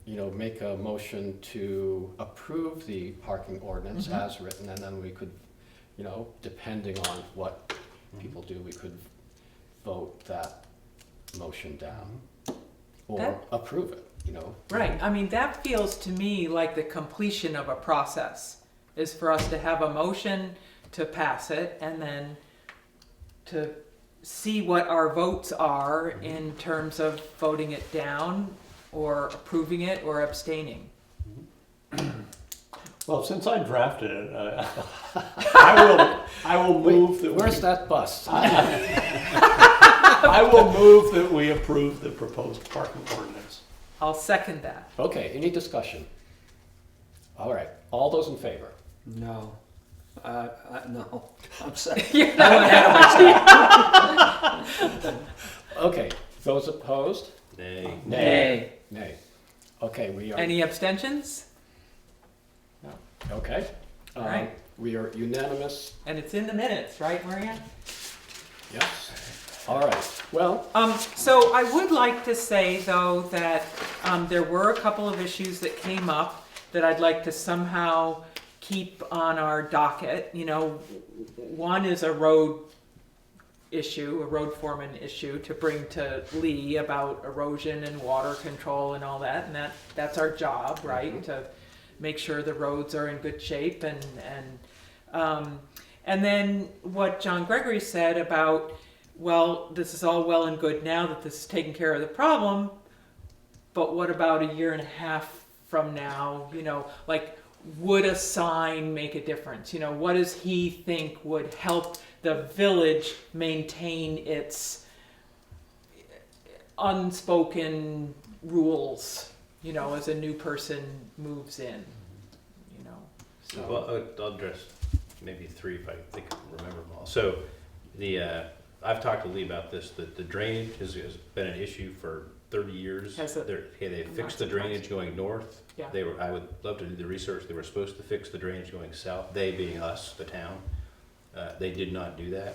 make a motion to approve the parking ordinance as written, and then we could, depending on what people do, we could vote that motion down. Or That- approve it, Right, I mean, that feels to me like the completion of a process, is for us to have a motion to pass it, and then to see what our votes are in terms of voting it down, or approving it, or abstaining. Well, since I drafted it, I will move that. Where's that bus? I will move that we approve the proposed parking ordinance. I'll second that. Okay, any discussion? All right, all those in favor? No. No. I'm sorry. Okay, those opposed? Nay. Nay. Nay. Okay, we are. Any abstentions? Okay. All right. We are unanimous. And it's in the minutes, right, Maria? Yes. All right, well. So I would like to say, though, that there were a couple of issues that came up that I'd like to somehow keep on our docket. One is a road issue, a road foreman issue to bring to Lee about erosion and water control and all that, and that's our job, right? To make sure the roads are in good shape, and then what John Gregory said about, well, this is all well and good now that this is taking care of the problem, but what about a year and a half from now? Would a sign make a difference? What does he think would help the village maintain its unspoken rules, as a new person moves in, so. Well, I'll address maybe three if I think I can remember them all. So I've talked to Lee about this, that the drainage has been an issue for 30 years. Has it? They I'm fixed not the drainage going north. Yeah. I would love to do the research. They were supposed to fix the drainage going south, they being us, the town. They did not do that.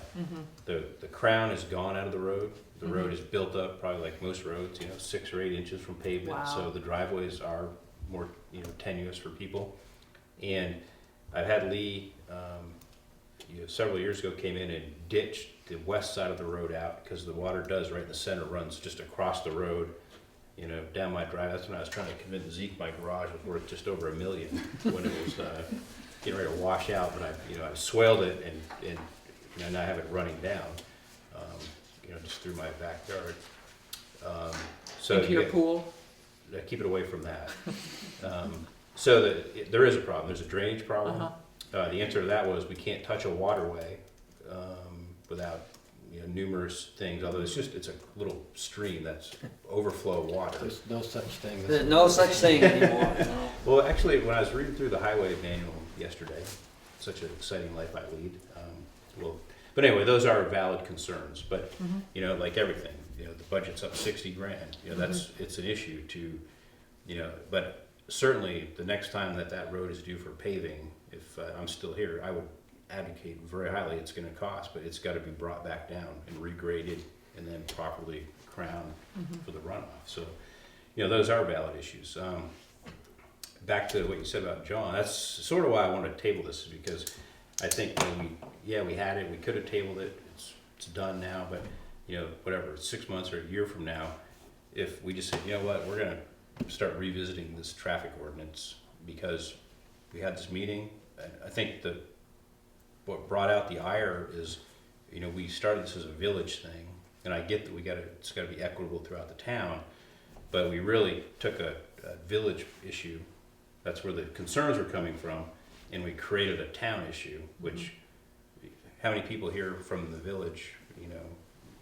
The crown is gone out of the road. The road is built up, probably like most roads, 6 or 8 inches from pavement. Wow. So the driveways are more, tenuous for people. And I've had Lee, several years ago, came in and ditched the west side of the road out, because the water does right in the center, runs just across the road, down my drive. That's when I was trying to convince Zeke my garage was worth just over $1 million when it was getting ready to wash out. But I swaled it and now I have it running down, just through my backyard. So Into your pool? Keep it away from that. So there is a problem. There's a drainage problem. The answer to that was we can't touch a waterway without numerous things. Although it's a little stream that's overflow water. There's no such thing. There's no such thing anymore. Well, actually, when I was reading through the highway manual yesterday, such an exciting life I lead. But anyway, those are valid concerns. But like everything, the budget's up 60 grand. It's an issue to, but certainly the next time that road is due for paving, if I'm still here, I would advocate very highly. It's going to cost, but it's got to be brought back down and regraded and then properly crowned for the runoff. So, those are valid issues. Back to what you said about John, that's sort of why I wanted to table this, is because I think we had it, we could have tabled it, it's done now, but whatever, 6 months or a year from now, if we just said, what, we're going to start revisiting this traffic ordinance because we had this meeting. I think what brought out the ire is, we started this as a village thing, and I get that it's got to be equitable throughout the town, but we really took a village issue. That's where the concerns were coming from, and we created a town issue. Which, how many people here from the village?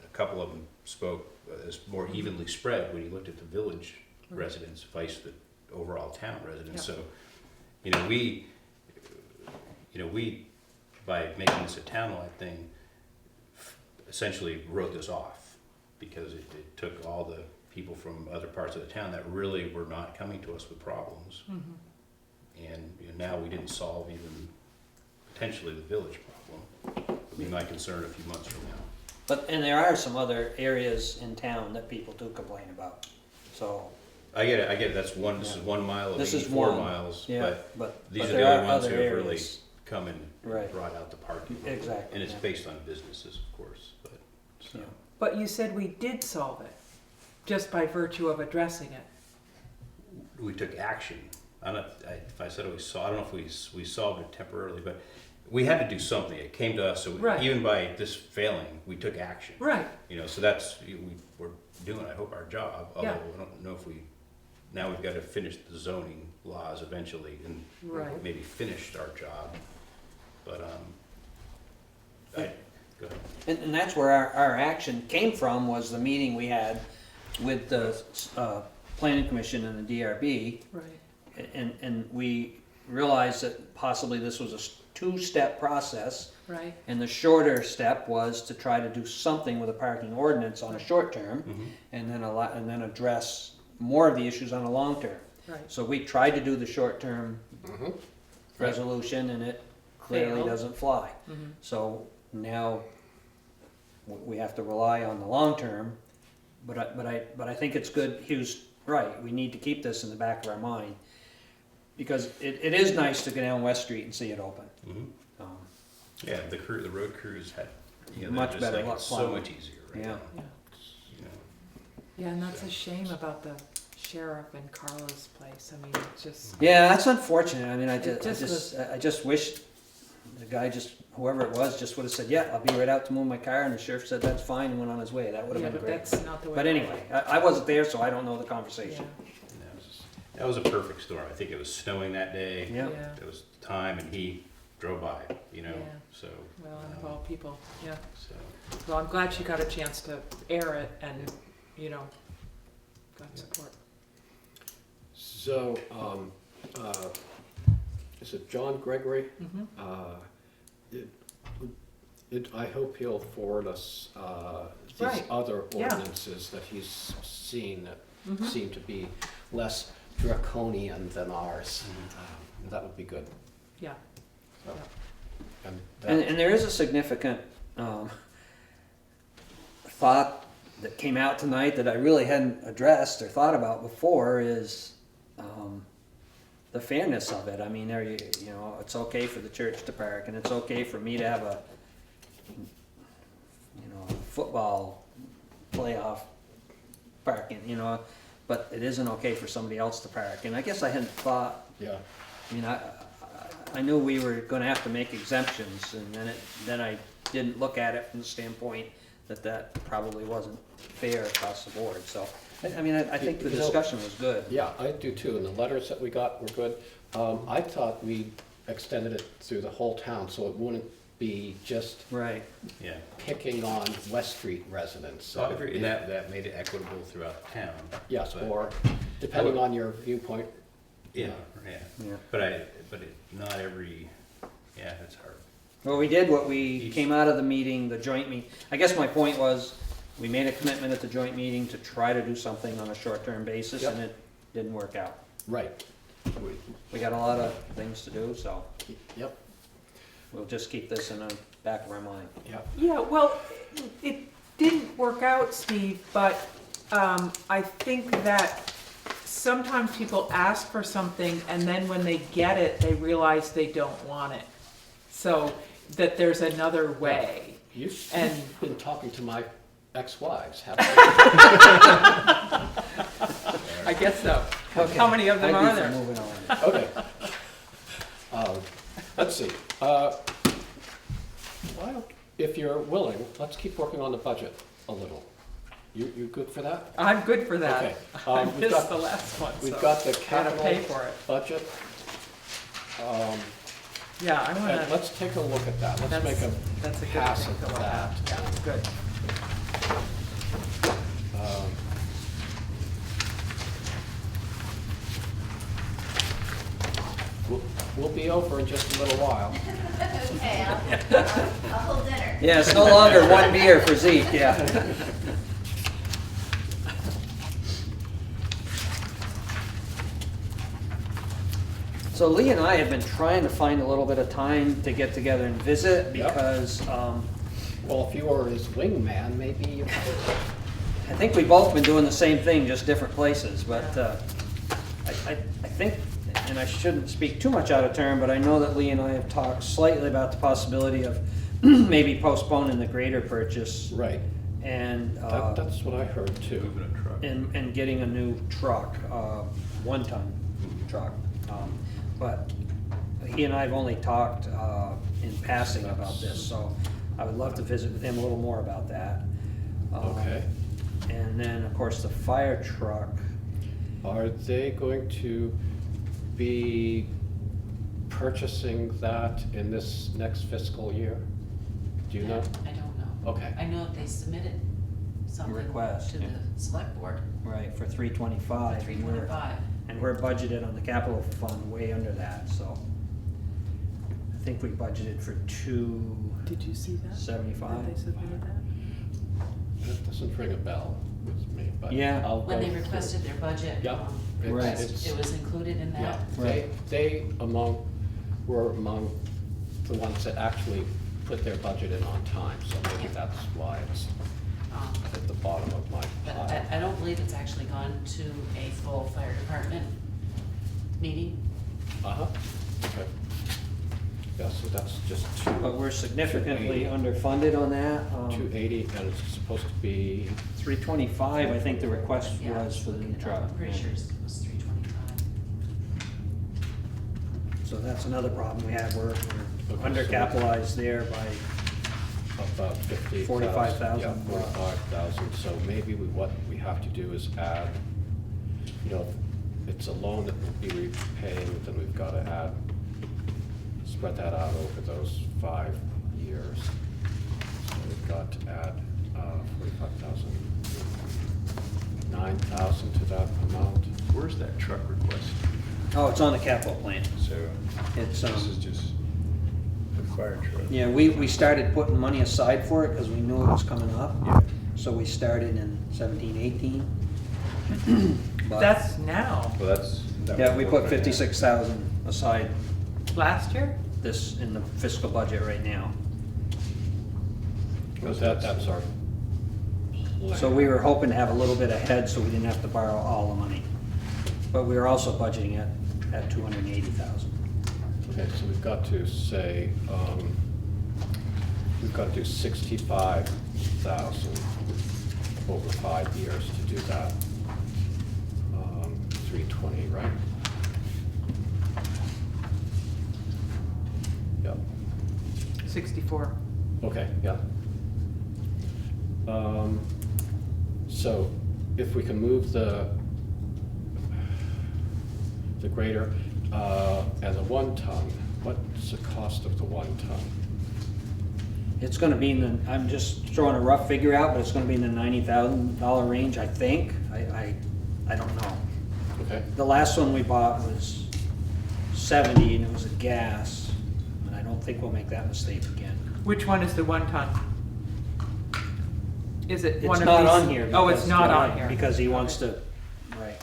A couple of them spoke as more evenly spread when you looked at the village residents vice the overall town residents. So, we by making this a townwide thing, essentially wrote this off, because it took all the people from other parts of the town that really were not coming to us with problems. And now we didn't solve even potentially the village problem. Would be my concern a few months from now. And there are some other areas in town that people do complain about, so. I get it, this is 1 mile of This is 84 one. miles, Yeah, but these but are there the are only ones who other have really areas. come and Right. brought out the parking. Exactly, And it's yeah. based on businesses, of course, but, so. Yeah. But you said we did solve it, just by virtue of addressing it. We took action. If I said I don't know if we solved it temporarily, but we had to do something. It came to us, so Right. even by this failing, we took action. Right. So that's, we're doing, I hope, our job. Although Yeah. I don't know if now we've got to finish the zoning laws eventually and Right. maybe finished our job. But, go ahead. And that's where our action came from, was the meeting we had with the Planning Commission and the DRB. Right. And we realized that possibly this was a two-step process. Right. And the shorter step was to try to do something with a parking ordinance on a short term, and then address more of the issues on a long term. Right. So we tried to do the short term resolution, and it clearly Failed. doesn't fly. So now we have to rely on the long term. But I think it's good. He was right. We need to keep this in the back of our mind, because it is nice to go down West Street and see it open. Yeah, the road crews had, they're Much just better like, luck it's so plowing. much easier right Yeah. now. Yeah. Yeah, and that's a shame about the sheriff and Carla's place. I mean, it's just. Yeah, that's unfortunate. I mean, I It just just wish the guy whoever it was, just would have said, "Yeah, I'll be right out to move my car," and the sheriff said, "That's fine," and went on his way. That would have Yeah, been but great. that's not the way. But anyway, I wasn't there, so I don't know the conversation. That was a perfect storm. I think it was snowing that day. Yeah. Yeah. It was time, and he drove by, so. Well, and of all people, yeah. So. Well, I'm glad she got a chance to air it and, got support. So, is it John Gregory? I hope he'll forward us these Right. other Yeah. ordinances that he's seen that seem to be less draconian than ours. That would be good. Yeah. So, and And there is a significant thought that came out tonight that I really hadn't addressed or thought about before is the fairness of it. I mean, you know, it's okay for the church to park, and it's okay for me to have a, you know, football playoff parking, you know, but it isn't okay for somebody else to park. And I guess I hadn't thought. Yeah. I mean, I knew we were going to have to make exemptions, and then I didn't look at it from the standpoint that probably wasn't fair across the board. So, I mean, I think the discussion was good. Yeah, I do too, and the letters that we got were good. I thought we extended it through the whole town, so it wouldn't be just right. Yeah. picking on West Street residents. So I agree, and that made it equitable throughout the town. Yes, But- or depending on your viewpoint. Yeah, Yeah. But not every, yeah, it's hard. Well, we did what we came out of the meeting, the joint meeting. I guess my point was, we made a commitment at the joint meeting to try to do something on a short-term basis, Yep. and it didn't work out. Right. We got a lot of things to do, so Yep. we'll just keep this in the back of our mind. Yep. Yeah, well, it didn't work out, Steve, but I think that sometimes people ask for something and then when they get it, they realize they don't want it. So that there's another way. You've And- been talking to my ex-wives, haven't you? I guess so. Okay. How many of them I'd be are for there? moving on. Okay. Let's see. Well, if you're willing, let's keep working on the budget a little. You good for that? I'm good for that. Okay. I We've missed got- the last one, We've so got the gotta capital pay for it. budget. Yeah, I And wanna, let's take a look at that. Let's make a that's a good pass thing of to look that. at. Yeah, good. We'll be over in just a little while. Okay, I'll hold dinner. Yeah, it's no longer one beer for Zeke, yeah. So Lee and I have been trying to find a little bit of time to get together and visit Yep. because Well, if you were his wingman, maybe you could. I think we've both been doing the same thing, just different places, but I think, and I shouldn't speak too much out of turn, but I know that Lee and I have talked slightly about the possibility of maybe postponing the grader purchase Right. and, That's what I heard too. Moving a truck. and getting a new truck, one-ton truck. But he and I have only talked in passing about this, so I would love to visit with him a little more about that. Okay. And then, of course, the fire truck. Are they going to be purchasing that in this next fiscal year? Do you know? I don't know. Okay. I know that they submitted something Request, to yeah. the select board Right, for 325. for 325. And we're budgeted on the capital fund way under that, so. I think we budgeted for Did you see that? 275. That they submitted that? That doesn't ring a bell with me, but Yeah. I'll When go they through. requested their budget, Yeah. It's- Right. it's- it was included in Yeah, that. they were among the ones that actually put their budget in on time, so maybe that's why it's Um, at the bottom of my But pile. I don't believe it's actually gone to a full fire department meeting. Uh-huh, okay. Yeah, so that's just But we're significantly underfunded on that. 280, and it's supposed to be, 325, I think the request Yeah, was for the new truck. I'm pretty sure it was 325. So that's another problem we have, we're Okay, undercapitalized there by, about 50,000. 45,000. Yeah, 45,000, so maybe what we have to do is add, you know, if it's a loan that we'll be repaying, then we've got to add, spread that out over those 5 years. So we've got to add 45,000, 9,000 to that amount. Where's that truck request? oh, it's on the capital plan. So It's, this is just, fire truck. Yeah, we started putting money aside for it because we knew it was coming up. Yeah. So we started in 17, 18. But- That's now. Well, that's. that Yeah, was we what put we're gonna 56,000 aside Last year? this in the fiscal budget right now. Because that's our plan. So we were hoping to have a little bit ahead so we didn't have to borrow all the money. But we were also budgeting it at 280,000. Okay, so we've got to say, we've got to do 65,000 over 5 years to do that. 320, right? Yep, 64. okay, yeah. So if we can move the grader as a 1 ton, what's the cost of the 1 ton? It's gonna be in the, I'm just throwing a rough figure out, but it's gonna be in the $90,000 range, I think. I don't know. Okay, The last one we bought was 70 and it was a gas, and I don't think we'll make that mistake again. Which one is the 1 ton? Is it It's one of not these? on here. Oh, it's because- not on right, here. Because he wants to, right.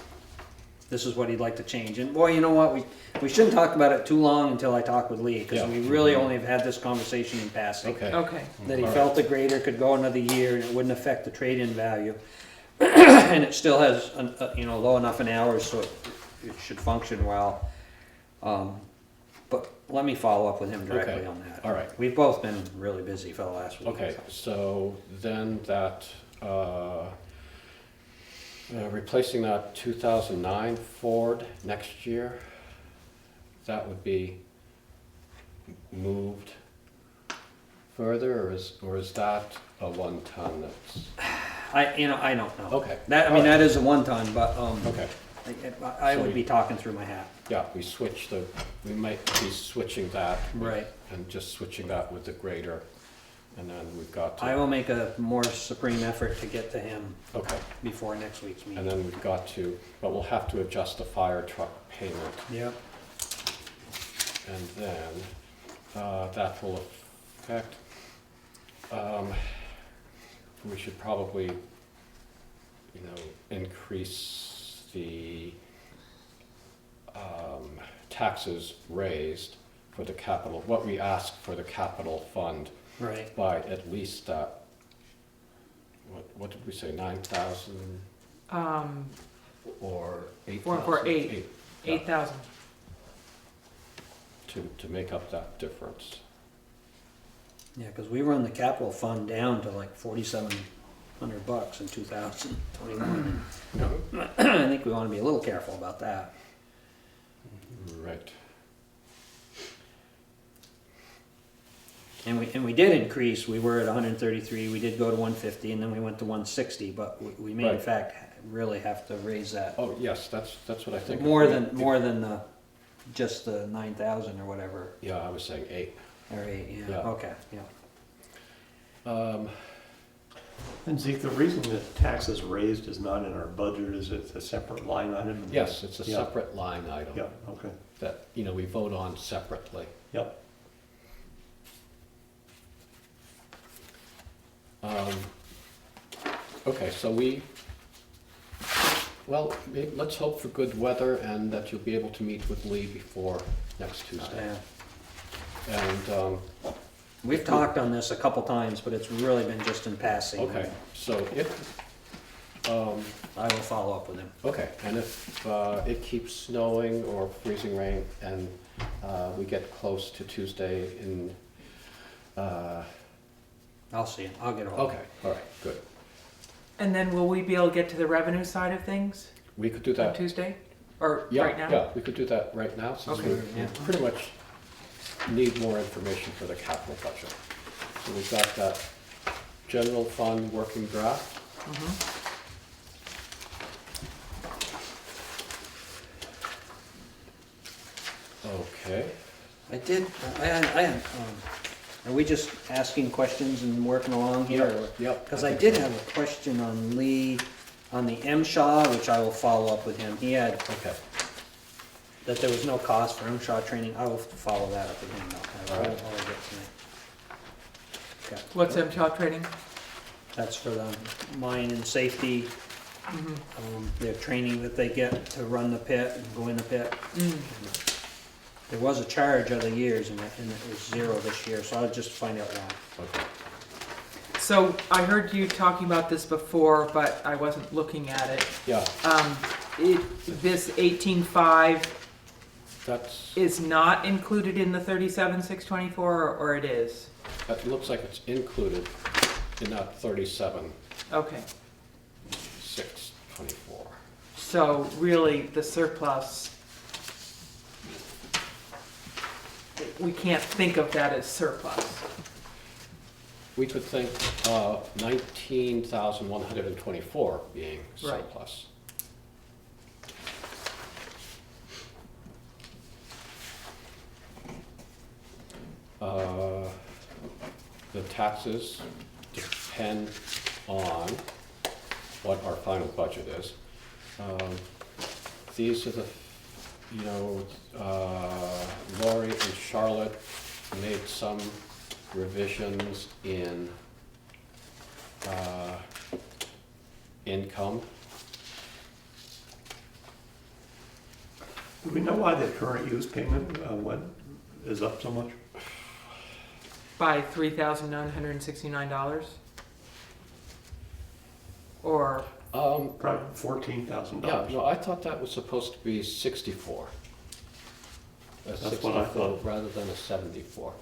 This is what he'd like to change. And boy, you know what, we shouldn't talk about it too long until I talk with Lee, because Yeah. we really only have had this conversation in passing. okay. Okay. That he All right. felt the grader could go another year and it wouldn't affect the trade-in value. And it still has, low enough in hours, so it should function well. But let me follow up with him directly Okay. on that. All right. We've both been really busy for the last week. Okay, so then that, replacing that 2009 Ford next year, that would be moved further, or is that a 1 ton that's, I don't know. okay. That is a 1 ton, but, Okay, I So would we- be talking through my hat. yeah, we might be switching that. Right. And just switching that with the grader, and then we've got to. I will make a more supreme effort to get to him Okay, before next week's and meeting. then we've got to, but we'll have to adjust the fire truck payment. Yep. And then, that will affect, we should probably, increase the, taxes raised for the capital, what we ask for the capital fund Right. by at least that, what did we say, 9,000 or 8,000? 448. 8,000. To make up that difference. Yeah, because we run the capital fund down to like $4,700 in 2021. I think we want to be a little careful about that. Right. And we did increase. We were at 133. We did go to 150, and then we went to 160. But we may in Right. fact really have to raise that Oh, yes, that's what I think. more than just the 9,000 or whatever, Yeah, I was saying 8. or 8. Yeah. Yeah. Okay. Yeah. And Zeke, the reason that taxes raised is not in our budget, is it's a separate line item? Yes, it's a Yeah. separate line item. Yeah, okay. That, we vote on separately. Yep. Okay, so let's hope for good weather and that you'll be able to meet with Lee before next Tuesday. Yeah. And, We've talked on this a couple times, but it's really been just in passing. okay, so if, I will follow up with him. okay, and if it keeps snowing or freezing rain and we get close to Tuesday in, I'll see him. I'll get a hold of him. okay, all right, good. And then will we be able to get to the revenue side of things We could do on that. Tuesday? Or Yeah, right now? yeah, we could do that right now, since Okay. we pretty much need more information for the capital budget. So we've got that general fund working draft. Okay, Are we just asking questions and working along here? or- yep. Because I did have a question on Lee, on the MSHA, which I will follow up with him. He had, Okay, that there was no cost for MSHA training. I will follow that up again, though. I'll get tonight. Okay. What's MTOT training? That's for the mine and safety, their training that they get to run the pit and go in the pit. There was a charge other years and it was zero this year, so I'll just find out why. Okay. So I heard you talking about this before, but I wasn't looking at it. Yeah, This 18.5 that's, is not included in the 37,624, or it is? it looks like it's included in that 37, Okay, 624. so really the surplus, we can't think of that as surplus. We could think 19,124 being Right. surplus. The taxes depend on what our final budget is. These are the, you know, Lori and Charlotte made some revisions in income. Do we know why the current use payment is up so much? By $3,969? Or, Probably $14,000. Yeah, no, I thought that was supposed to be 64. That's what I thought. Rather than a 74.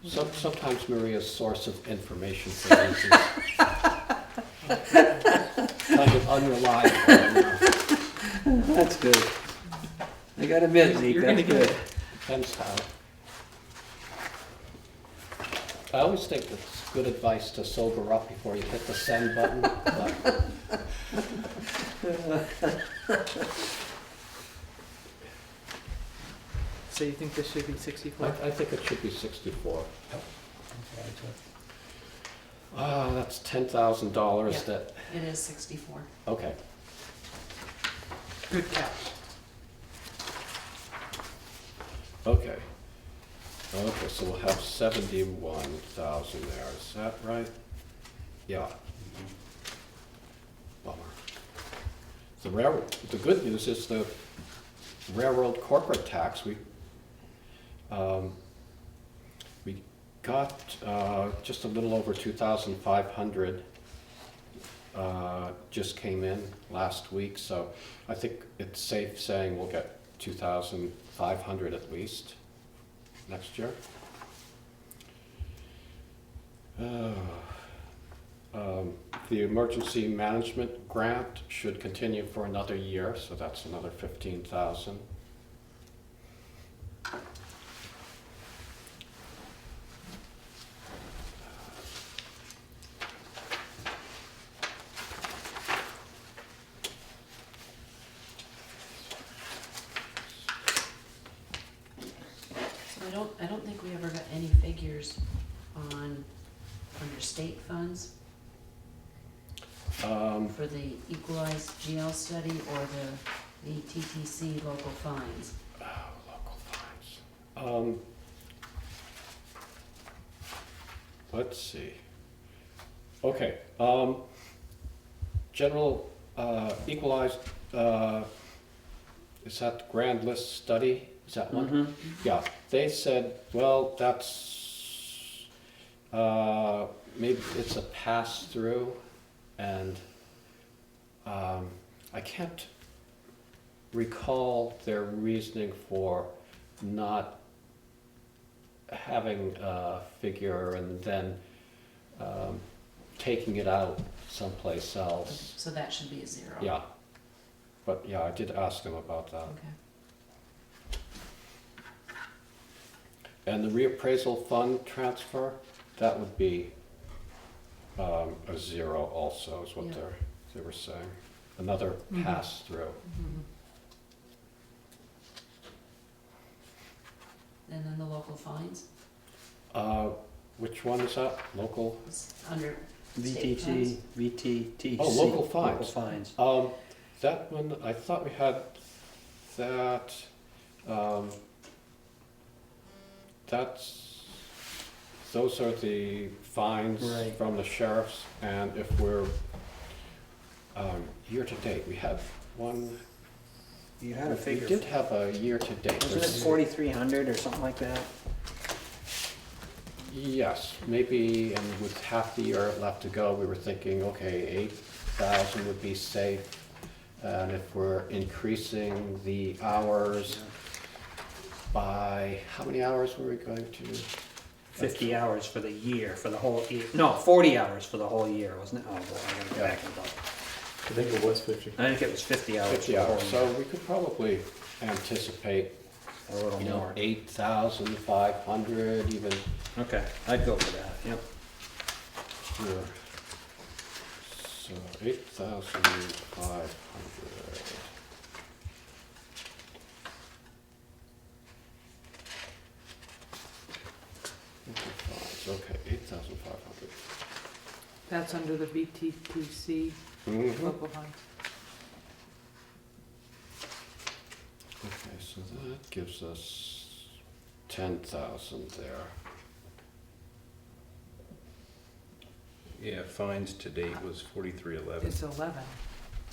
Sometimes Maria's source of information for these is kind of unreliable. That's good. I gotta admit, Zeke, You're gonna that's get good. Depends how. I always think it's good advice to sober up before you hit the send button, but so you think this should be 64? I think it should be 64. That's $10,000 Yeah. that, It is 64. okay. Good catch. Okay. Okay, so we'll have 71,000 there, is that right? Yeah. Bummer. The railroad, the good news is the railroad corporate tax, we got just a little over 2,500 just came in last week, so I think it's safe saying we'll get 2,500 at least next year. The emergency management grant should continue for another year, so that's another 15,000. So I don't think we ever got any figures on, under state funds for the equalized GL study or the TTC local fines. Local fines. Let's see. Okay, general equalized, is that the grand list study? Is that one? Yeah, they said, well, that's, maybe it's a pass-through, and I can't recall their reasoning for not having a figure and then taking it out someplace else. So that should be a 0. Yeah, but yeah, I did ask them about that. Okay. And the reappraisal fund transfer, that would be a 0 also, is what Yeah. they were saying. Another pass-through. And then the local fines, Which one is that? Local? it's under state funds. VTT, VTTC. Oh, local fines. Local fines. that one, I thought we had that, those are the fines Right. from the sheriffs, and if we're, year-to-date, we have one. You had a figure. We did have a year-to-date. Wasn't it 4,300 or something like that? Yes, maybe, and with half the year left to go, we were thinking, okay, 8,000 would be safe. And if we're increasing the hours by, how many hours were we going to? 50 hours for the year, for the whole year. No, 40 hours for the whole year, wasn't it? Oh, boy, I gotta go back and look. I think it was 50. I think it was 50 hours. 50 for the whole hours, year. so we could probably anticipate, A little you know, more. 8,500 even. Okay, I'd go for that, yep. Sure. So 8,500. Okay, 8,500. That's under the VTTC Mhm. local fund. Okay, so that gives us 10,000 there. Yeah, fines to date was 4311. It's 11.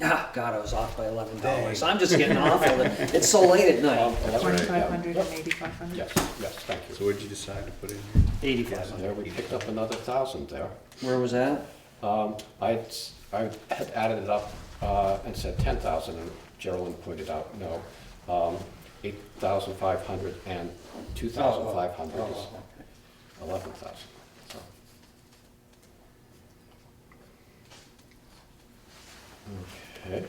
Ah, God, I was off by $11. I'm just getting awful. It's so late at night. That's right, yeah. 2,500 and 8,500? Yes, yes, thank you. So what did you decide to put in? 8,500. There, we picked up another 1,000 there. Where was that? I had added it up and said 10,000, and Geraldine pointed out, no, 8,500 and 2,500 is 11,000. So. Okay.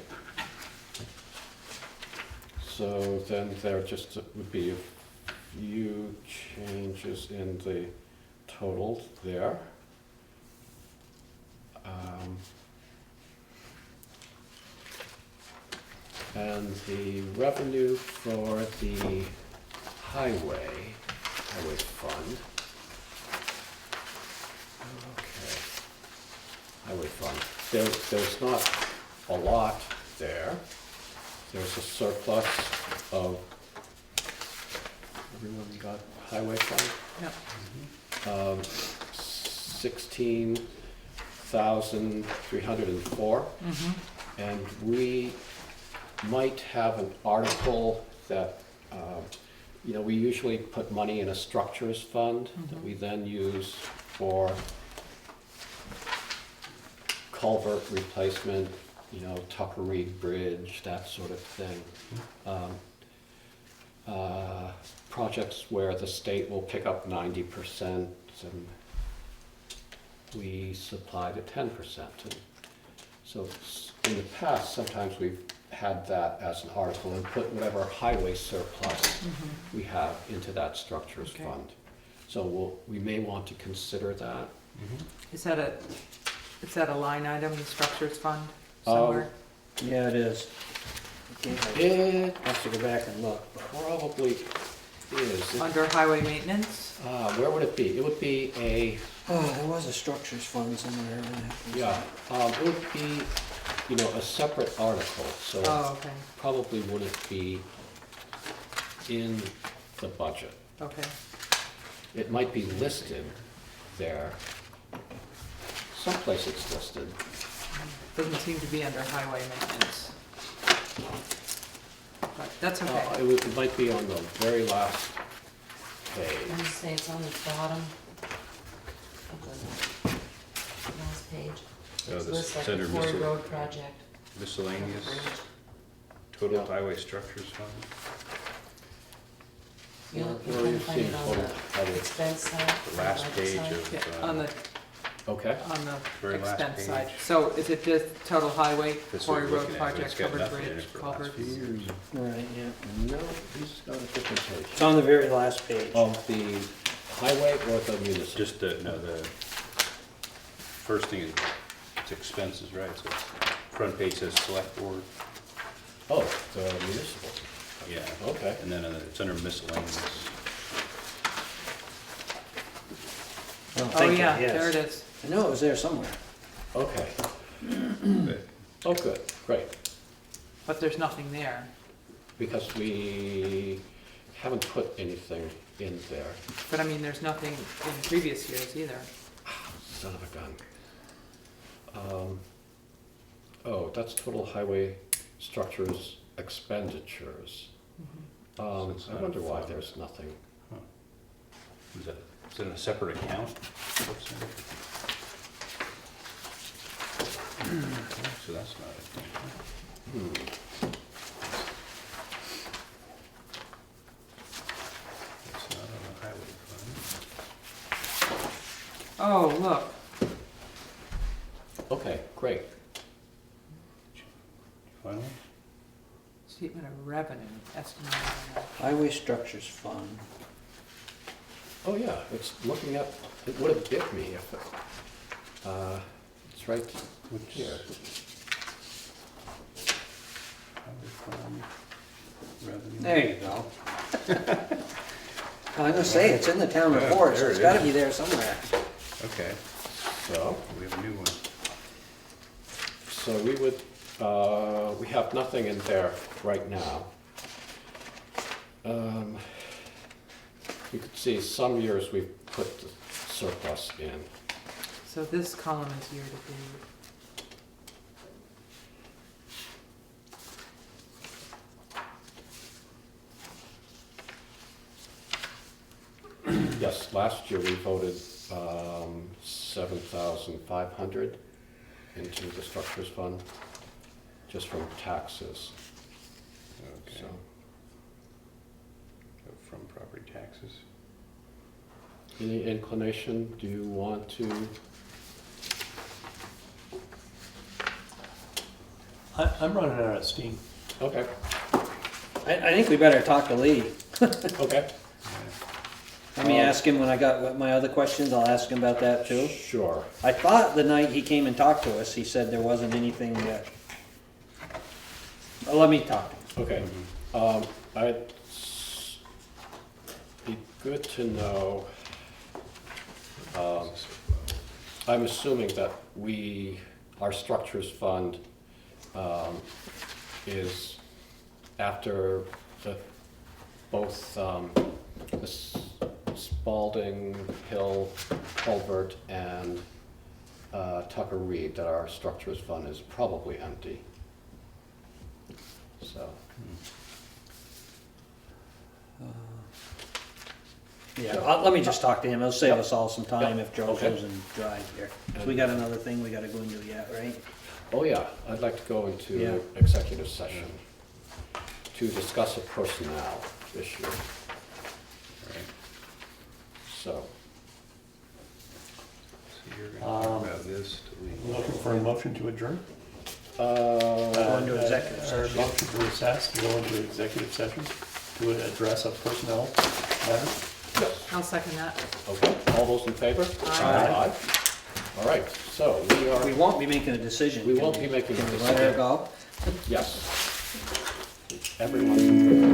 So then there just would be a few changes in the total there. And the revenue for the highway fund. Okay. Highway fund. There's not a lot there. There's a surplus of, everyone got highway fund? Yep. 16,304. And we might have an article that, you know, we usually put money in a structures fund that we then use for culvert replacement, you know, Tucker Reed Bridge, that sort of thing. Projects where the state will pick up 90% and we supply the 10%. And so in the past, sometimes we've had that as an article and put whatever highway surplus we have into that structures Okay. fund. So we may want to consider that. Is that a line item, the structures fund somewhere? Yeah, it is. It I have to go back and look. probably is. Under highway maintenance? Where would it be? It would be a, Oh, there was a structures fund somewhere. yeah, it would be, you know, a separate article, so Oh, okay, probably wouldn't be in the budget. okay. It might be listed there. Someplace it's listed. Doesn't seem to be under highway maintenance. But that's okay. It might be on the very last I'm page. gonna say it's on the bottom of the last page. Oh, It this lists like is under the Quarry Road project. miscellaneous, Bridge. total highway structures fund. You'll Where are you find seeing it on total the highway? expense side. The last budget page side. of, Yeah, on the, Okay. on the Very last expense page. side. So is it just total highway, That's what Quarry we're Road looking at, but project, it's got covered nothing in bridge, it for last culverts? few years. Right, yeah. No, this is on a different page. It's on the very last page. Of the highway or the municipal? Just the first thing is, it's expenses, right? So it's, front page says select board, Oh, the municipal. yeah. Okay. And then it's under miscellaneous. Well, Oh, thank you, yeah, yes. there it is. I know it was there somewhere. Okay. But Oh, good, great. but there's nothing there. because we haven't put anything in there. But I mean, there's nothing in previous years either. Son of a gun. Oh, that's total highway structures expenditures. So it's I not wonder a why fund. there's nothing. Is it in a separate account? So that's not it. It's not on the highway fund. Oh, look, Okay, great. Finally? statement of revenue, estimated revenue. Highway Structures Fund. Oh, yeah, it's looking at, it would have bit me if it, it's right here. Highway fund, revenue. There you go. I was gonna say, it's in the town report, so there it's it gotta is. be there somewhere. Okay, So, we have a new one. so we would, we have nothing in there right now. You could see some years we've put the surplus in. So this column is year to date. Yes, last year we voted 7,500 into the structures fund, just from taxes. Okay. So, From property taxes. any inclination, do you want to? I'm running out of steam. Okay, I think we better talk to Lee. okay, Let me ask him when I got my other questions, I'll ask him about that too. sure. I thought the night he came and talked to us, he said there wasn't anything that. Well, let me talk to him. Okay, I'd be good to know, I'm assuming that our structures fund is after both the Spalding Hill culvert and Tucker Reed, that our structures fund is probably empty. So. Yeah, let me just talk to him, it'll save us all some time if Joe Okay. goes and drives here. So we got another thing we gotta go into yet, right? Oh, yeah, I'd like to go into Yeah. executive session to discuss a personnel issue. Right. So, So you're gonna talk about this to leave. Looking for a motion to adjourn? Go into executive Or session. motion to recess, to go into executive session to address a personnel matter? I'll second that. okay, all those in favor? Aye. All right, so we are, We won't be making a decision. we Can won't be making a Can we let her decision. go? Yes. Everyone.